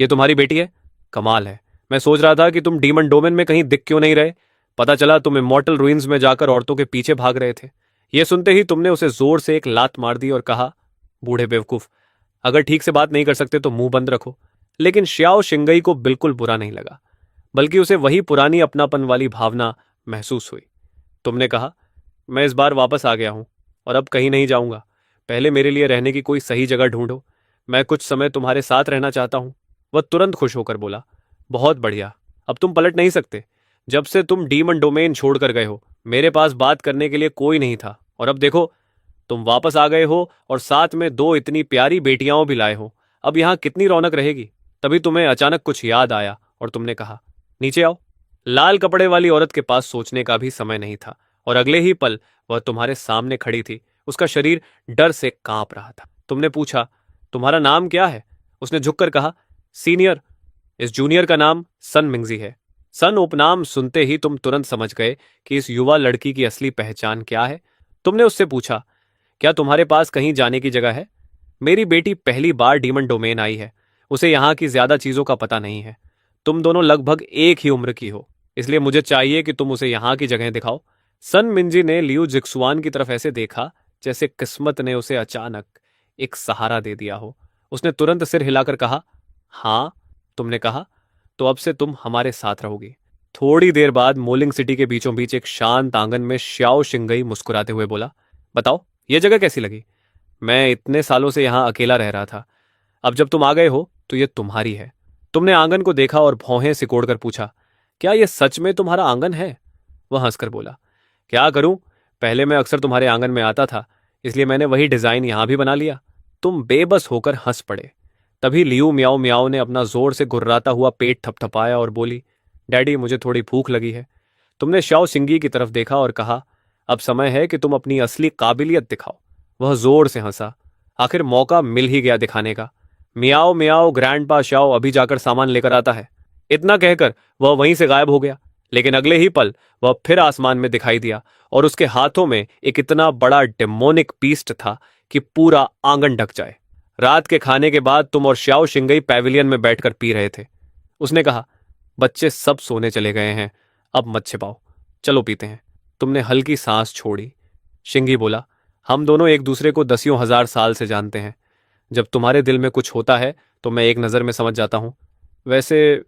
ये तुम्हारी बेटी है? कमाल है। मैं सोच रहा था कि तुम डीमन डोमेन में कहीं दिख क्यों नहीं रहे। पता चला तुम इमॉर्टल रुइंस में जाकर औरतों के पीछे भाग रहे थे। यह सुनते ही तुमने उसे जोर से एक लात मार दी और कहा, बूढ़े बेवकूफ, अगर ठीक से बात नहीं कर सकते तो मुंह बंद रखो। लेकिन श्याओ शिंगई को बिल्कुल बुरा नहीं लगा, बल्कि उसे वही पुरानी अपनापन वाली भावना महसूस हुई। तुमने कहा, मैं इस बार वापस आ गया हूं और अब कहीं नहीं जाऊंगा। पहले मेरे लिए रहने की कोई सही जगह ढूंढो। मैं कुछ समय तुम्हारे साथ रहना चाहता हूं। वह तुरंत खुश होकर बोला, बहुत बढ़िया। अब तुम पलट नहीं सकते। जब से तुम डीमन डोमेन छोड़कर गए हो, मेरे पास बात करने के लिए कोई नहीं था, और अब देखो, तुम वापस आ गए हो और साथ में दो इतनी प्यारी बेटियां भी लाए हो। अब यहां कितनी रौनक रहेगी। तभी तुम्हें अचानक कुछ याद आया और तुमने कहा, नीचे आओ। लाल कपड़े वाली औरत के पास सोचने का भी समय नहीं था और अगले ही पल वह तुम्हारे सामने खड़ी थी। उसका शरीर डर से कांप रहा था। तुमने पूछा, तुम्हारा नाम क्या है? उसने झुककर कहा, सीनियर। इस जूनियर का नाम सन मिंगजी है। सन उपनाम सुनते ही तुम तुरंत समझ गए कि इस युवा लड़की की असली पहचान क्या है। तुमने उससे पूछा, क्या तुम्हारे पास कहीं जाने की जगह है? मेरी बेटी पहली बार डीमन डोमेन आई है, उसे यहाँ की ज्यादा चीजों का पता नहीं है। तुम दोनों लगभग एक ही उम्र की हो, इसलिए मुझे चाहिए कि तुम उसे यहाँ की जगह दिखाओ। सन मिंजी ने लियू जिक्सुआन की तरफ ऐसे देखा जैसे किस्मत ने उसे अचानक एक सहारा दे दिया हो। उसने तुरंत सिर हिलाकर कहा, हाँ। तुमने कहा, तो अब से तुम हमारे साथ रहोगी। थोड़ी देर बाद मोलिंग सिटी के बीचों बीच एक शांत आंगन में श्याओ शिंगई मुस्कुराते हुए बोला, बताओ, ये जगह कैसी लगी? मैं इतने सालों से यहां अकेला रह रहा था। अब जब तुम आ गए हो तो ये तुम्हारी है। तुमने आंगन को देखा और भौहें सिकोड़कर पूछा, क्या यह सच में तुम्हारा आंगन है? वह हंसकर बोला, क्या करूं, पहले मैं अक्सर तुम्हारे आंगन में आता था, इसलिए मैंने वही डिजाइन यहां भी बना लिया। तुम बेबस होकर हंस पड़े। तभी लियू म्याओ म्याओ ने अपना जोर से गुर्राता हुआ पेट थपथपाया और बोली, डैडी, मुझे थोड़ी भूख लगी है। तुमने श्याओ शिंगी की तरफ देखा और कहा, अब समय है कि तुम अपनी असली काबिलियत दिखाओ। वह जोर से हंसा। आखिर मौका मिल ही गया दिखाने का। मियाओ मियाओ, ग्रैंडपा श्याओ अभी जाकर सामान लेकर आता है। इतना कहकर वह वहीं से गायब हो गया। लेकिन अगले ही पल वह फिर आसमान में दिखाई दिया और उसके हाथों में एक इतना बड़ा डेमोनिक पीस्ट था कि पूरा आंगन ढक जाए। रात के खाने के बाद तुम और श्याओ शिंगई पैविलियन में बैठकर पी रहे थे। उसने कहा, बच्चे सब सोने चले गए हैं, अब मत छिपाओ, चलो पीते हैं। तुमने हल्की सांस छोड़ी। शिंगी बोला, हम दोनों एक दूसरे को दसियों हजार साल से जानते हैं। जब तुम्हारे दिल में कुछ होता है तो मैं एक नज़र में समझ जाता हूं। वैसे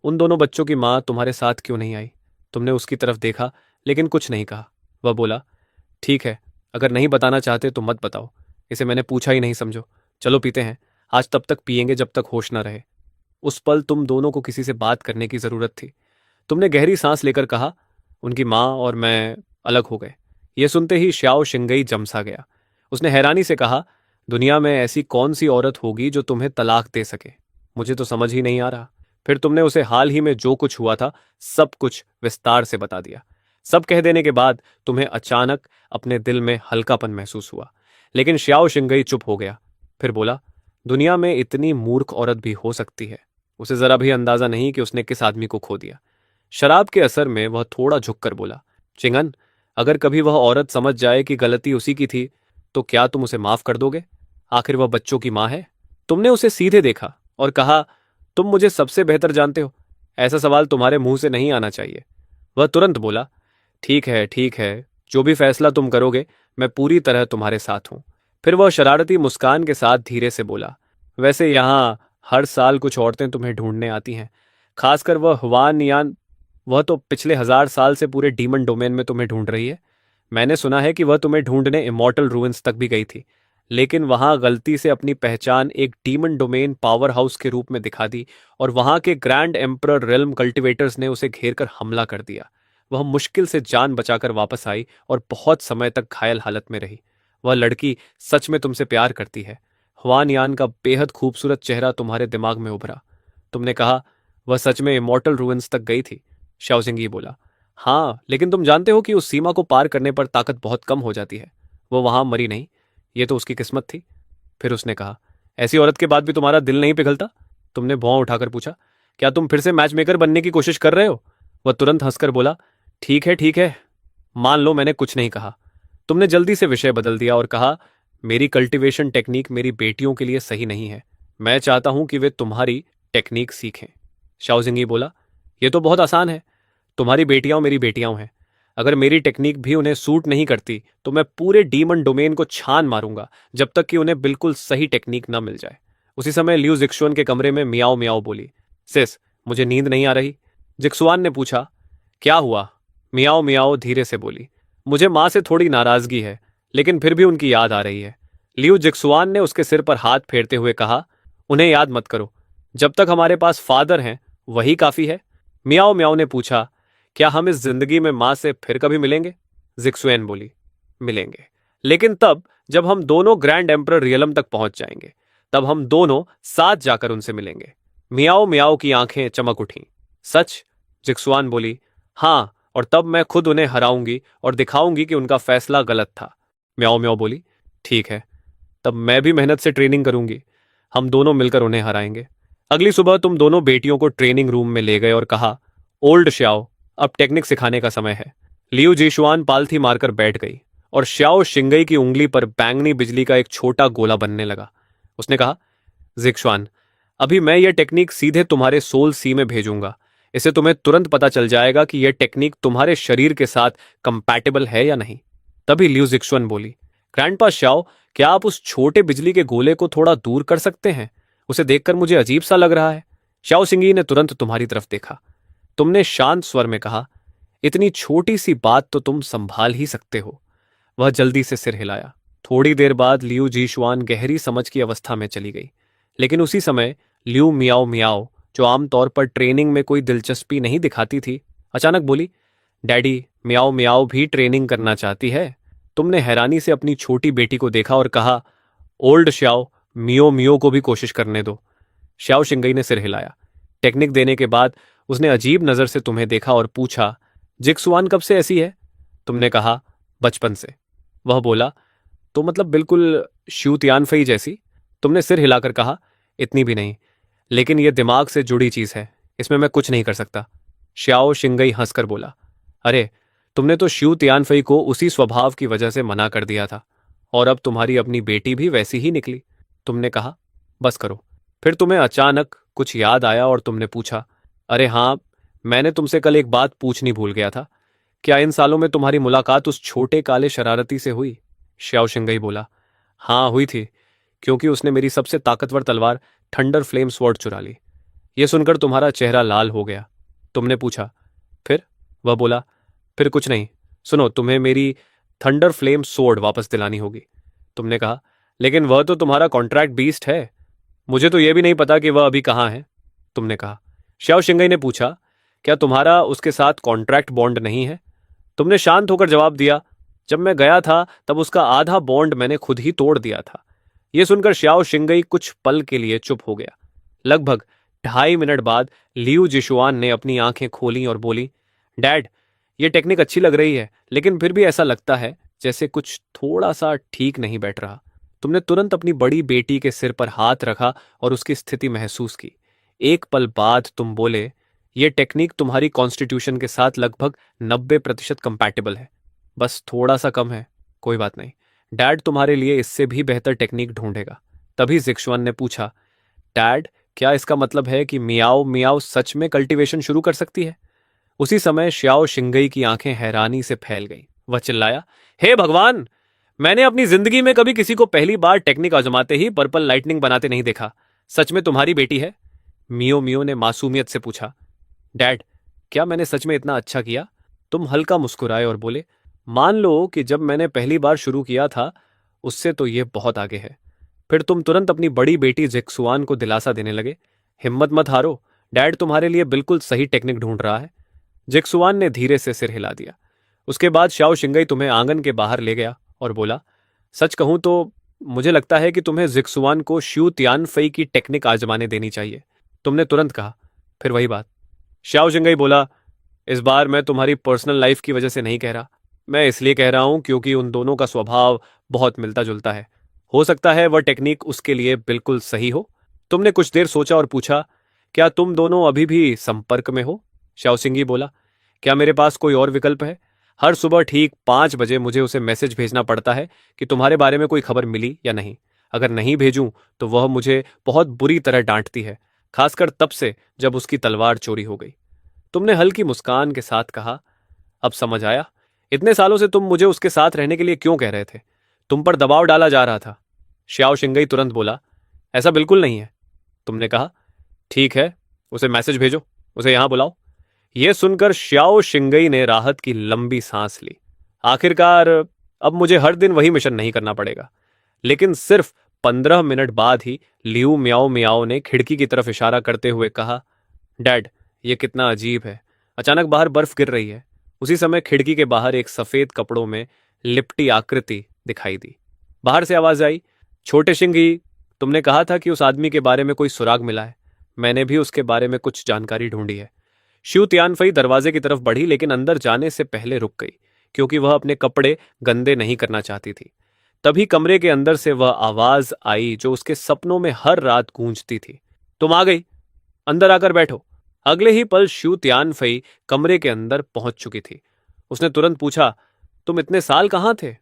उन दोनों बच्चों की माँ तुम्हारे साथ क्यों नहीं आई? तुमने उसकी तरफ देखा लेकिन कुछ नहीं कहा। वह बोला, ठीक है, अगर नहीं बताना चाहते तो मत बताओ, इसे मैंने पूछा ही नहीं समझो। चलो पीते हैं, आज तब तक पिएंगे जब तक होश न रहे। उस पल तुम दोनों को किसी से बात करने की जरूरत थी। तुमने गहरी सांस लेकर कहा, उनकी माँ और मैं अलग हो गए। यह सुनते ही श्याओ शिंगई जमसा गया। उसने हैरानी से कहा, दुनिया में ऐसी कौन सी औरत होगी जो तुम्हें तलाक दे सके? मुझे तो समझ ही नहीं आ रहा। फिर तुमने उसे हाल ही में जो कुछ हुआ था सब कुछ विस्तार से बता दिया। सब कह देने के बाद तुम्हें अचानक अपने दिल में हल्कापन महसूस हुआ। लेकिन श्याओ शिंगई चुप हो गया। फिर बोला, दुनिया में इतनी मूर्ख औरत भी हो सकती है। उसे जरा भी अंदाजा नहीं कि उसने किस आदमी को खो दिया। शराब के असर में वह थोड़ा झुककर बोला, चिंगन, अगर कभी वह औरत समझ जाए कि गलती उसी की थी तो क्या तुम उसे माफ कर दोगे? आखिर वह बच्चों की मां है। तुमने उसे सीधे देखा और कहा, तुम मुझे सबसे बेहतर जानते हो, ऐसा सवाल तुम्हारे मुंह से नहीं आना चाहिए। वह तुरंत बोला, ठीक है, जो भी फैसला तुम करोगे मैं पूरी तरह तुम्हारे साथ हूं। फिर वह शरारती मुस्कान के साथ धीरे से बोला, वैसे यहां हर साल कुछ औरतें तुम्हें ढूंढने आती हैं, खासकर वह हुआन यान। वह तो पिछले 1000 साल से पूरे डीमन डोमेन में तुम्हें ढूंढ रही है। मैंने सुना है कि वह तुम्हें ढूंढने इमॉर्टल रूइंस तक भी गई थी, लेकिन वहां गलती से अपनी पहचान एक डीमन डोमेन पावर हाउस के रूप में दिखा दी और वहां के ग्रैंड एम्परर रेल्म कल्टिवेटर्स ने उसे घेर कर हमला कर दिया। वह मुश्किल से जान बचाकर वापस आई और बहुत समय तक घायल हालत में रही। वह लड़की सच में तुमसे प्यार करती है। हुआन यान का बेहद खूबसूरत चेहरा तुम्हारे दिमाग में उभरा। तुमने कहा, वह सच में इमॉर्टल रूइंस तक गई थी? शाओजिंगी बोला, हाँ, लेकिन तुम जानते हो कि उस सीमा को पार करने पर ताकत बहुत कम हो जाती है। वो वहां मरी नहीं, ये तो उसकी किस्मत थी। फिर उसने कहा, ऐसी औरत के बाद भी तुम्हारा दिल नहीं पिघलता? तुमने भौं उठाकर पूछा, क्या तुम फिर से मैच मेकर बनने की कोशिश कर रहे हो? वह तुरंत हंसकर बोला, ठीक है, मान लो मैंने कुछ नहीं कहा। तुमने जल्दी से विषय बदल दिया और कहा, मेरी कल्टीवेशन टेक्निक मेरी बेटियों के लिए सही नहीं है। मैं चाहता हूं कि वे तुम्हारी टेक्निक सीखें। शाओजिंगी बोला, यह तो बहुत आसान है। तुम्हारी बेटियां मेरी बेटियां हैं। अगर मेरी टेक्निक भी उन्हें सूट नहीं करती तो मैं पूरे डीमन डोमेन को छान मारूंगा जब तक कि उन्हें बिल्कुल सही टेक्निक न मिल जाए। उसी समय लियू जिक्सुआन के कमरे में मियाओ मियाओ बोली, सिस, मुझे नींद नहीं आ रही। जिक्सुआन ने पूछा, क्या हुआ? मियाओ मियाओ धीरे से बोली, मुझे मां से थोड़ी नाराजगी है, लेकिन फिर भी उनकी याद आ रही है। लियू जिक्सुआन ने उसके सिर पर हाथ फेरते हुए कहा, उन्हें याद मत करो, जब तक हमारे पास फादर हैं वही काफी है। मियाओ मियाओ ने पूछा, क्या हम इस जिंदगी में मां से फिर कभी मिलेंगे? जिक्सुएन बोली, मिलेंगे, लेकिन तब जब हम दोनों ग्रैंड एम्परर रियलम तक पहुंच जाएंगे, तब हम दोनों साथ जाकर उनसे मिलेंगे। मियाओ मियाओ की आंखें चमक उठीं। सच? जिक्सुआन बोली, हाँ, और तब मैं खुद उन्हें हराऊंगी और दिखाऊंगी कि उनका फैसला गलत था। म्याओ म्याओ बोली, ठीक है, तब मैं भी मेहनत से ट्रेनिंग करूंगी। हम दोनों मिलकर उन्हें हराएंगे। अगली सुबह तुम दोनों बेटियों को ट्रेनिंग रूम में ले गए और कहा, ओल्ड श्याओ, अब टेक्निक सिखाने का समय है। लियू जीशुआन पालथी मारकर बैठ गई और श्याओ शिंगई की उंगली पर बैंगनी बिजली का एक छोटा गोला बनने लगा। उसने कहा, जिक्सुआन, अभी मैं यह टेक्निक सीधे तुम्हारे सोल सी में भेजूंगा। इससे तुम्हें तुरंत पता चल जाएगा कि यह टेक्निक तुम्हारे शरीर के साथ कंपैटिबल है या नहीं। तभी लियू जिक्सुआन बोली, ग्रैंडपा श्याओ, क्या आप उस छोटे बिजली के गोले को थोड़ा दूर कर सकते हैं? उसे देखकर मुझे अजीब सा लग रहा है। श्याओ शिंगी ने तुरंत तुम्हारी तरफ देखा। तुमने शांत स्वर में कहा, इतनी छोटी सी बात तो तुम संभाल ही सकते हो। वह जल्दी से सिर हिलाया। थोड़ी देर बाद लियू जीशुआन गहरी समझ की अवस्था में चली गई, लेकिन उसी समय लियू मियाओ मियाओ, जो आमतौर पर ट्रेनिंग में कोई दिलचस्पी नहीं दिखाती थी, अचानक बोली, डैडी, मियाओ मियाओ भी ट्रेनिंग करना चाहती है। तुमने हैरानी से अपनी छोटी बेटी को देखा और कहा, ओल्ड श्याओ, मियो मियो को भी कोशिश करने दो। श्याओ शिंगई ने सिर हिलाया। टेक्निक देने के बाद उसने अजीब नजर से तुम्हें देखा और पूछा, जिक्सुआन कब से ऐसी है? तुमने कहा, बचपन से। वह बोला, तो मतलब बिल्कुल शू तियानफई जैसी? तुमने सिर हिलाकर कहा, इतनी भी नहीं, लेकिन यह दिमाग से जुड़ी चीज है, इसमें मैं कुछ नहीं कर सकता। श्याओ शिंगई हंसकर बोला, अरे, तुमने तो शू तियानफई को उसी स्वभाव की वजह से मना कर दिया था, और अब तुम्हारी अपनी बेटी भी वैसी ही निकली। तुमने कहा, बस करो। फिर तुम्हें अचानक कुछ याद आया और तुमने पूछा, अरे हाँ, मैंने तुमसे कल एक बात पूछनी भूल गया था। क्या इन सालों में तुम्हारी मुलाकात उस छोटे काले शरारती से हुई? श्याओ शिंगई बोला, हाँ हुई थी, क्योंकि उसने मेरी सबसे ताकतवर तलवार थंडर फ्लेम स्वॉर्ड चुरा ली। यह सुनकर तुम्हारा चेहरा लाल हो गया। तुमने पूछा, फिर? वह बोला, फिर कुछ नहीं, सुनो, तुम्हें मेरी थंडर फ्लेम स्वॉर्ड वापस दिलानी होगी। तुमने कहा, लेकिन वह तो तुम्हारा कॉन्ट्रैक्ट बीस्ट है, मुझे तो यह भी नहीं पता कि वह अभी कहाँ है। तुमने कहा। श्याओ शिंगई ने पूछा, क्या तुम्हारा उसके साथ कॉन्ट्रैक्ट बॉन्ड नहीं है? तुमने शांत होकर जवाब दिया, जब मैं गया था तब उसका आधा बॉन्ड मैंने खुद ही तोड़ दिया था। यह सुनकर श्याओ शिंगई कुछ पल के लिए चुप हो गया। लगभग 2.5 मिनट बाद लियू जिशुआन ने अपनी आंखें खोली और बोली, डैड, यह टेक्निक अच्छी लग रही है, लेकिन फिर भी ऐसा लगता है जैसे कुछ थोड़ा सा ठीक नहीं बैठ रहा। तुमने तुरंत अपनी बड़ी बेटी के सिर पर हाथ रखा और उसकी स्थिति महसूस की। एक पल बाद तुम बोले, ये टेक्निक तुम्हारी कॉन्स्टिट्यूशन के साथ लगभग 90% कंपैटिबल है, बस थोड़ा सा कम है। कोई बात नहीं, डैड तुम्हारे लिए इससे भी बेहतर टेक्निक ढूंढेगा। तभी जिक्शुआन ने पूछा, डैड, क्या इसका मतलब है कि मियाओ मियाओ सच में कल्टीवेशन शुरू कर सकती है? उसी समय श्याओ शिंगई की आंखें हैरानी से फैल गईं। वह चिल्लाया, हे भगवान, मैंने अपनी जिंदगी में कभी किसी को पहली बार टेक्निक आजमाते ही पर्पल लाइटनिंग बनाते नहीं देखा। सच में तुम्हारी बेटी है? मियो मियो ने मासूमियत से पूछा। डैड, क्या मैंने सच में इतना अच्छा किया? तुम हल्का मुस्कुराए और बोले, मान लो कि जब मैंने पहली बार शुरू किया था उससे तो ये बहुत आगे है। फिर तुम तुरंत अपनी बड़ी बेटी जिक्सुआन को दिलासा देने लगे, हिम्मत मत हारो, डैड तुम्हारे लिए बिल्कुल सही टेक्निक ढूंढ रहा है। जिक्सुआन ने धीरे से सिर हिला दिया। उसके बाद शाओ शिंगई तुम्हें आंगन के बाहर ले गया और बोला, सच कहूं तो मुझे लगता है कि तुम्हें जिक्सुआन को श्यू तियानफई की टेक्निक आजमाने देनी चाहिए। तुमने तुरंत कहा, फिर वही बात। शाओ शिंगई बोला, इस बार मैं तुम्हारी पर्सनल लाइफ की वजह से नहीं कह रहा, मैं इसलिए कह रहा हूं क्योंकि उन दोनों का स्वभाव बहुत मिलता जुलता है। हो सकता है वह टेक्निक उसके लिए बिल्कुल सही हो। तुमने कुछ देर सोचा और पूछा, क्या तुम दोनों अभी भी संपर्क में हो? शाओसिंगी बोला, क्या मेरे पास कोई और विकल्प है? हर सुबह ठीक 5 बजे मुझे उसे मैसेज भेजना पड़ता है कि तुम्हारे बारे में कोई खबर मिली या नहीं। अगर नहीं भेजूं तो वह मुझे बहुत बुरी तरह डांटती है, खासकर तब से जब उसकी तलवार चोरी हो गई। तुमने हल्की मुस्कान के साथ कहा, अब समझ आया, इतने सालों से तुम मुझे उसके साथ रहने के लिए क्यों कह रहे थे? तुम पर दबाव डाला जा रहा था। श्याओ शिंगई तुरंत बोला, ऐसा बिल्कुल नहीं है। तुमने कहा, ठीक है, उसे मैसेज भेजो, उसे यहां बुलाओ। यह सुनकर श्याओ शिंगई ने राहत की लंबी सांस ली। आखिरकार अब मुझे हर दिन वही मिशन नहीं करना पड़ेगा। लेकिन सिर्फ 15 मिनट बाद ही लियू म्याओ म्याओ ने खिड़की की तरफ इशारा करते हुए कहा, डैड, ये कितना अजीब है, अचानक बाहर बर्फ गिर रही है। उसी समय खिड़की के बाहर एक सफेद कपड़ों में लिपटी आकृति दिखाई दी। बाहर से आवाज आई, छोटे शिंगी, तुमने कहा था कि उस आदमी के बारे में कोई सुराग मिला है। मैंने भी उसके बारे में कुछ जानकारी ढूंढी है। श्यू तियानफई दरवाजे की तरफ बढ़ी, लेकिन अंदर जाने से पहले रुक गई, क्योंकि वह अपने कपड़े गंदे नहीं करना चाहती थी। तभी कमरे के अंदर से वह आवाज आई जो उसके सपनों में हर रात गूंजती थी, तुम आ गई, अंदर आकर बैठो। अगले ही पल श्यू तियानफई कमरे के अंदर पहुंच चुकी थी। उसने तुरंत पूछा, तुम इतने साल कहां थे?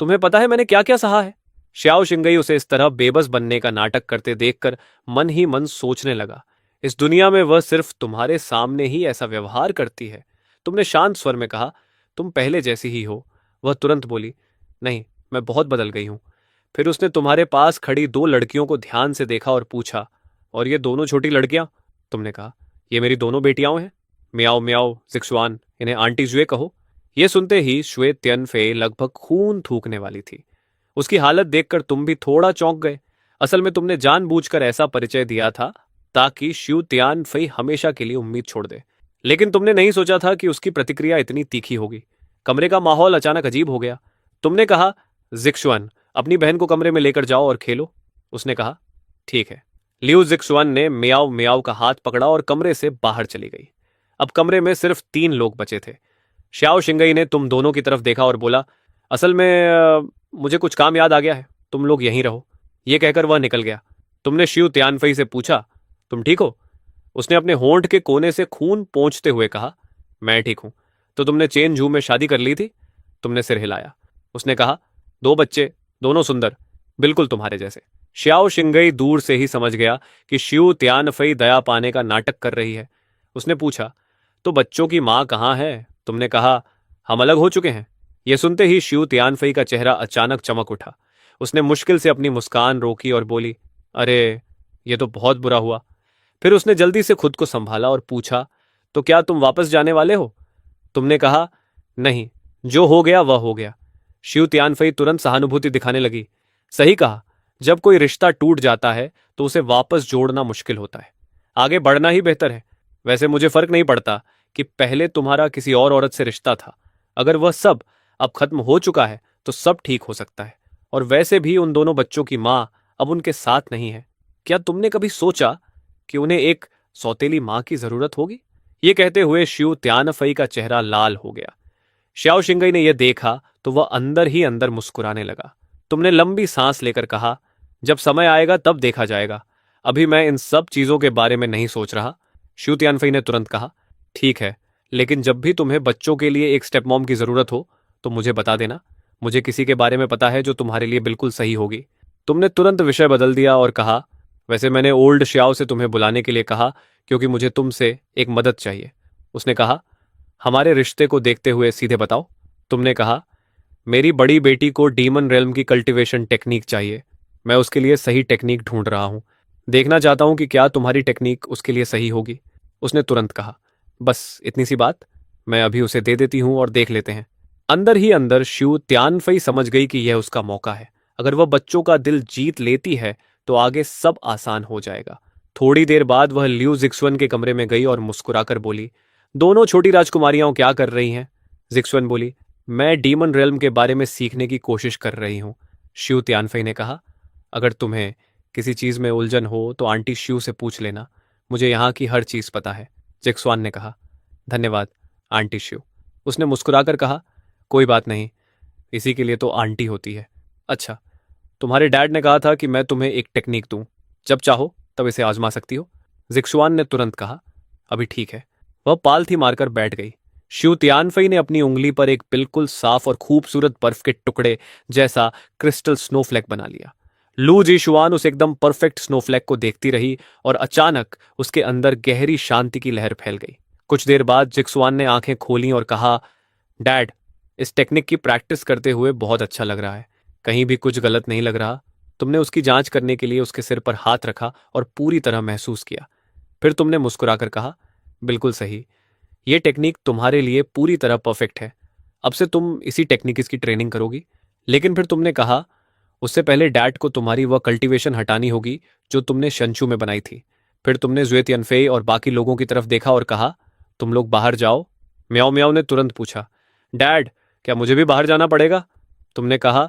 तुम्हें पता है मैंने क्या क्या सहा है? श्याओ शिंगई उसे इस तरह बेबस बनने का नाटक करते देखकर मन ही मन सोचने लगा, इस दुनिया में वह सिर्फ तुम्हारे सामने ही ऐसा व्यवहार करती है। तुमने शांत स्वर में कहा, तुम पहले जैसी ही हो। वह तुरंत बोली, नहीं, मैं बहुत बदल गई हूं। फिर उसने तुम्हारे पास खड़ी 2 लड़कियों को ध्यान से देखा और पूछा, और ये दोनों छोटी लड़कियां? तुमने कहा, ये मेरी दोनों बेटियां हैं, म्याओ म्याओ जिक्सुआन, इन्हें आंटी जुए कहो। यह सुनते ही श्वे तियनफे लगभग खून थूकने वाली थी। उसकी हालत देखकर तुम भी थोड़ा चौंक गए। असल में तुमने जानबूझकर ऐसा परिचय दिया था ताकि श्यू तियानफई हमेशा के लिए उम्मीद छोड़ दे। लेकिन तुमने नहीं सोचा था कि उसकी प्रतिक्रिया इतनी तीखी होगी। कमरे का माहौल अचानक अजीब हो गया। तुमने कहा, जिक्सुआन, अपनी बहन को कमरे में लेकर जाओ और खेलो। उसने कहा, ठीक है। लियू जिक्सुआन ने मियाओ मियाओ का हाथ पकड़ा और कमरे से बाहर चली गई। अब कमरे में सिर्फ 3 लोग बचे थे। श्याओ शिंगई ने तुम दोनों की तरफ देखा और बोला, असल में मुझे कुछ काम याद आ गया है, तुम लोग यहीं रहो। यह कहकर वह निकल गया। तुमने श्यू तियानफई से पूछा, तुम ठीक हो? उसने अपने होंठ के कोने से खून पोंछते हुए कहा, मैं ठीक हूं। तो तुमने चेन झू में शादी कर ली थी? तुमने सिर हिलाया। उसने कहा, 2 बच्चे, दोनों सुंदर, बिल्कुल तुम्हारे जैसे। श्याओ शिंगई दूर से ही समझ गया कि श्यू तियानफई दया पाने का नाटक कर रही है। उसने पूछा, तो बच्चों की मां कहाँ है? तुमने कहा, हम अलग हो चुके हैं। यह सुनते ही श्यू तियानफई का चेहरा अचानक चमक उठा। उसने मुश्किल से अपनी मुस्कान रोकी और बोली, अरे, यह तो बहुत बुरा हुआ। फिर उसने जल्दी से खुद को संभाला और पूछा, तो क्या तुम वापस जाने वाले हो? तुमने कहा, नहीं, जो हो गया वह हो गया। श्यू तियानफई तुरंत सहानुभूति दिखाने लगी। सही कहा, जब कोई रिश्ता टूट जाता है तो उसे वापस जोड़ना मुश्किल होता है, आगे बढ़ना ही बेहतर है। वैसे मुझे फर्क नहीं पड़ता कि पहले तुम्हारा किसी और औरत से रिश्ता था। अगर वह सब अब खत्म हो चुका है तो सब ठीक हो सकता है। और वैसे भी उन दोनों बच्चों की मां अब उनके साथ नहीं है। क्या तुमने कभी सोचा कि उन्हें एक सौतेली मां की जरूरत होगी? ये कहते हुए श्यू तियानफई का चेहरा लाल हो गया। श्याओ शिंगई ने यह देखा तो वह अंदर ही अंदर मुस्कुराने लगा। तुमने लंबी सांस लेकर कहा, जब समय आएगा तब देखा जाएगा। अभी मैं इन सब चीजों के बारे में नहीं सोच रहा। शू तियानफई ने तुरंत कहा, ठीक है, लेकिन जब भी तुम्हें बच्चों के लिए एक स्टेप मॉम की जरूरत हो तो मुझे बता देना। मुझे किसी के बारे में पता है जो तुम्हारे लिए बिल्कुल सही होगी। तुमने तुरंत विषय बदल दिया और कहा, वैसे मैंने ओल्ड श्याओ से तुम्हें बुलाने के लिए कहा क्योंकि मुझे तुमसे एक मदद चाहिए। उसने कहा, हमारे रिश्ते को देखते हुए सीधे बताओ। तुमने कहा, मेरी बड़ी बेटी को डीमन रेल्म की कल्टीवेशन टेक्निक चाहिए। मैं उसके लिए सही टेक्निक ढूंढ रहा हूं। देखना चाहता हूं कि क्या तुम्हारी टेक्निक उसके लिए सही होगी। उसने तुरंत कहा, बस इतनी सी बात, मैं अभी उसे दे देती हूं और देख लेते हैं। अंदर ही अंदर शू त्यानफई समझ गई कि यह उसका मौका है। अगर वह बच्चों का दिल जीत लेती है तो आगे सब आसान हो जाएगा। थोड़ी देर बाद वह लियू जिक्सुअन के कमरे में गई और मुस्कुराकर बोली, दोनों छोटी राजकुमारियां क्या कर रही हैं? जिक्सुअन बोली, मैं डीमन रेल्म के बारे में सीखने की कोशिश कर रही हूं। श्यू त्यानफई ने कहा, अगर तुम्हें किसी चीज में उलझन हो तो आंटी श्यू से पूछ लेना, मुझे यहाँ की हर चीज पता है। जिक्सुआन ने कहा, धन्यवाद आंटी श्यू। उसने मुस्कुराकर कहा, कोई बात नहीं, इसी के लिए तो आंटी होती है। अच्छा, तुम्हारे डैड ने कहा था कि मैं तुम्हें एक टेक्निक दूं, जब चाहो तब इसे आजमा सकती हो। जिक्सुआन ने तुरंत कहा, अभी ठीक है। वह पालथी मारकर बैठ गई। शू तियानफई ने अपनी उंगली पर एक बिल्कुल साफ और खूबसूरत बर्फ के टुकड़े जैसा क्रिस्टल स्नोफ्लैक बना लिया। लू जी शुआन उस एकदम परफेक्ट स्नोफ्लैक को देखती रही और अचानक उसके अंदर गहरी शांति की लहर फैल गई। कुछ देर बाद जिक्सुआन ने आंखें खोली और कहा, डैड, इस टेक्निक की प्रैक्टिस करते हुए बहुत अच्छा लग रहा है। कहीं भी कुछ गलत नहीं लग रहा। तुमने उसकी जांच करने के लिए उसके सिर पर हाथ रखा और पूरी तरह महसूस किया। फिर तुमने मुस्कुराकर कहा, बिल्कुल सही, यह टेक्निक तुम्हारे लिए पूरी तरह परफेक्ट है। अब से तुम इसी टेक्निक की ट्रेनिंग करोगी। लेकिन फिर तुमने कहा, उससे पहले डैड को तुम्हारी वह कल्टीवेशन हटानी होगी जो तुमने शंशु में बनाई थी। फिर तुमने जुए तियानफे और बाकी लोगों की तरफ देखा और कहा, तुम लोग बाहर जाओ। म्याओ म्याओ ने तुरंत पूछा, डैड, क्या मुझे भी बाहर जाना पड़ेगा? तुमने कहा,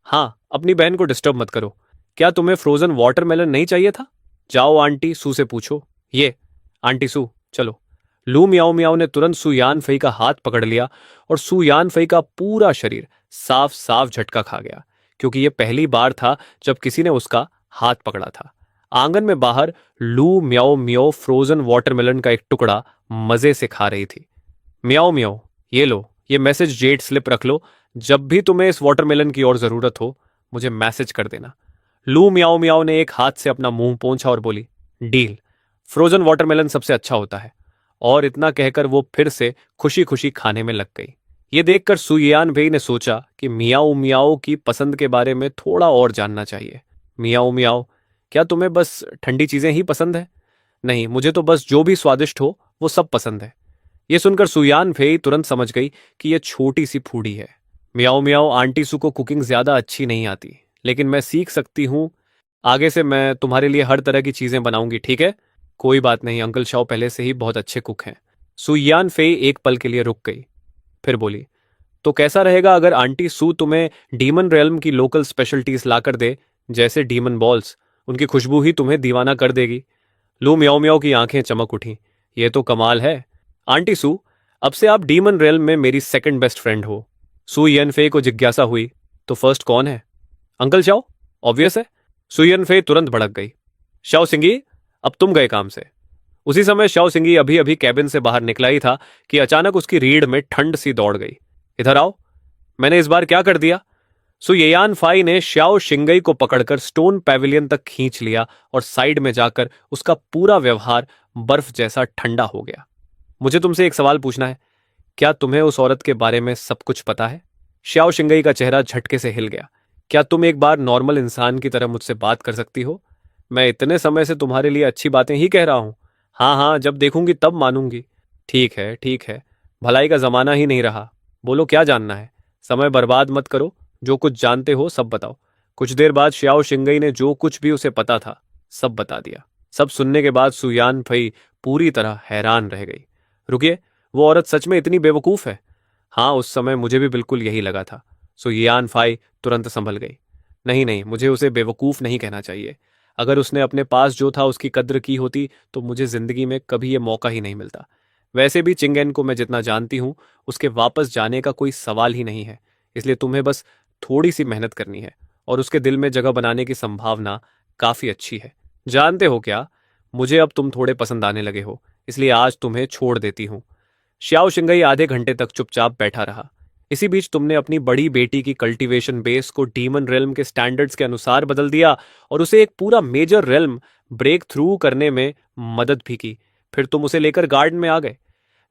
हाँ, अपनी बहन को डिस्टर्ब मत करो। क्या तुम्हें फ्रोजन वाटरमेलन नहीं चाहिए था? जाओ आंटी सू से पूछो। ये आंटी सू, चलो। लू म्याओ म्याओ ने तुरंत सू यानफई का हाथ पकड़ लिया और सू यानफई का पूरा शरीर साफ साफ झटका खा गया, क्योंकि यह पहली बार था जब किसी ने उसका हाथ पकड़ा था। आंगन में बाहर लू म्याओ म्याओ फ्रोजन वाटरमेलन का एक टुकड़ा मजे से खा रही थी। म्याओ म्याओ, ये लो, ये मैसेज जेड स्लिप रख लो। जब भी तुम्हें इस वाटरमेलन की और जरूरत हो मुझे मैसेज कर देना। लू म्याओ म्याओ ने एक हाथ से अपना मुंह पोंछा और बोली, डील, फ्रोजन वाटरमेलन सबसे अच्छा होता है। और इतना कहकर वो फिर से खुशी खुशी खाने में लग गई। ये देखकर सुयान भेई ने सोचा कि मियाओ मियाओ की पसंद के बारे में थोड़ा और जानना चाहिए। मियाओ मियाओ, क्या तुम्हें बस ठंडी चीजें ही पसंद है? नहीं, मुझे तो बस जो भी स्वादिष्ट हो वो सब पसंद है। ये सुनकर सुयान भेई तुरंत समझ गई कि यह छोटी सी फूडी है। मियाओ मियाओ, आंटी सू को कुकिंग ज्यादा अच्छी नहीं आती, लेकिन मैं सीख सकती हूँ। आगे से मैं तुम्हारे लिए हर तरह की चीजें बनाऊंगी, ठीक है? कोई बात नहीं, अंकल शाओ पहले से ही बहुत अच्छे कुक हैं। सुयान फेई एक पल के लिए रुक गई, फिर बोली, तो कैसा रहेगा अगर आंटी सू तुम्हें डीमन रेल्म की लोकल स्पेशलिटीज लाकर दे, जैसे डीमन बॉल्स? उनकी खुशबू ही तुम्हें दीवाना कर देगी। लू म्याओ म्याओ की आंखें चमक उठी। ये तो कमाल है। आंटी सू, अब से आप डीमन रेल्म में मेरी सेकंड बेस्ट फ्रेंड हो। सू यनफे को जिज्ञासा हुई, तो फर्स्ट कौन है? अंकल शाओ, ऑब्वियस है। सू यनफे तुरंत भड़क गई। शाओ सिंगी, अब तुम गए काम से। उसी समय शाओ सिंगी अभी अभी कैबिन से बाहर निकला ही था कि अचानक उसकी रीढ़ में ठंड सी दौड़ गई। इधर आओ, मैंने इस बार क्या कर दिया? सो येयान फाई ने शाओ शिंगई को पकड़कर स्टोन पैविलियन तक खींच लिया और साइड में जाकर उसका पूरा व्यवहार बर्फ जैसा ठंडा हो गया। मुझे तुमसे एक सवाल पूछना है, क्या तुम्हें उस औरत के बारे में सब कुछ पता है? शाओ शिंगई का चेहरा झटके से हिल गया। क्या तुम एक बार नॉर्मल इंसान की तरह मुझसे बात कर सकती हो? मैं इतने समय से तुम्हारे लिए अच्छी बातें ही कह रहा हूं। हाँ हाँ, जब देखूंगी तब मानूंगी। ठीक है ठीक है, भलाई का जमाना ही नहीं रहा। बोलो क्या जानना है? समय बर्बाद मत करो, जो कुछ जानते हो सब बताओ। कुछ देर बाद श्याओ शिंगई ने जो कुछ भी उसे पता था सब बता दिया। सब सुनने के बाद सुयान फई पूरी तरह हैरान रह गई। रुकिए, वो औरत सच में इतनी बेवकूफ है? हाँ, उस समय मुझे भी बिल्कुल यही लगा था। सुयान फाई तुरंत संभल गई। नहीं नहीं, मुझे उसे बेवकूफ नहीं कहना चाहिए। अगर उसने अपने पास जो था उसकी कद्र की होती तो मुझे जिंदगी में कभी यह मौका ही नहीं मिलता। वैसे भी चिंगेन को मैं जितना जानती हूं उसके वापस जाने का कोई सवाल ही नहीं है। इसलिए तुम्हें बस थोड़ी सी मेहनत करनी है और उसके दिल में जगह बनाने की संभावना काफी अच्छी है। जानते हो क्या, मुझे अब तुम थोड़े पसंद आने लगे हो, इसलिए आज तुम्हें छोड़ देती हूँ। श्याओ शिंगई आधे घंटे तक चुपचाप बैठा रहा। इसी बीच तुमने अपनी बड़ी बेटी की कल्टीवेशन बेस को डीमन रेल्म के स्टैंडर्ड्स के अनुसार बदल दिया और उसे एक पूरा मेजर रेल्म ब्रेक थ्रू करने में मदद भी की। फिर तुम उसे लेकर गार्डन में आ गए।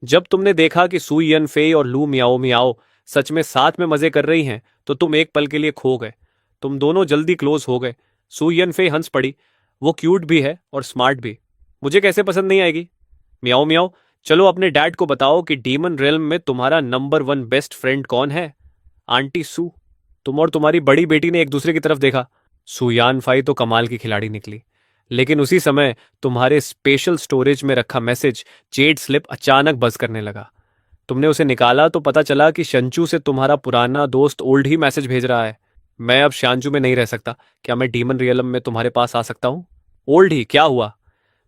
जब तुमने देखा कि सुई यन फे और लू मियाओ मियाओ सच में साथ में मजे कर रही हैं, तो तुम एक पल के लिए खो गए। तुम दोनों जल्दी क्लोज हो गए। सुई यन फे हंस पड़ी। वो क्यूट भी है और स्मार्ट भी। मुझे कैसे पसंद नहीं आएगी? मियाओ मियाओ, चलो अपने डैड को बताओ कि डीमन रेल्म में तुम्हारा नंबर 1 बेस्ट फ्रेंड कौन है। आंटी सू। तुम और तुम्हारी बड़ी बेटी ने एक दूसरे की तरफ देखा। सुयान फाई तो कमाल की खिलाड़ी निकली, लेकिन उसी समय तुम्हारे स्पेशल स्टोरेज में रखा मैसेज जेड स्लिप अचानक बज करने लगा। तुमने उसे निकाला तो पता चला कि शंचू से तुम्हारा पुराना दोस्त ओल्ड ही मैसेज भेज रहा है। मैं अब शांचू में नहीं रह सकता, क्या मैं डीमन रियलम में तुम्हारे पास आ सकता हूँ? ओल्ड ही क्या हुआ?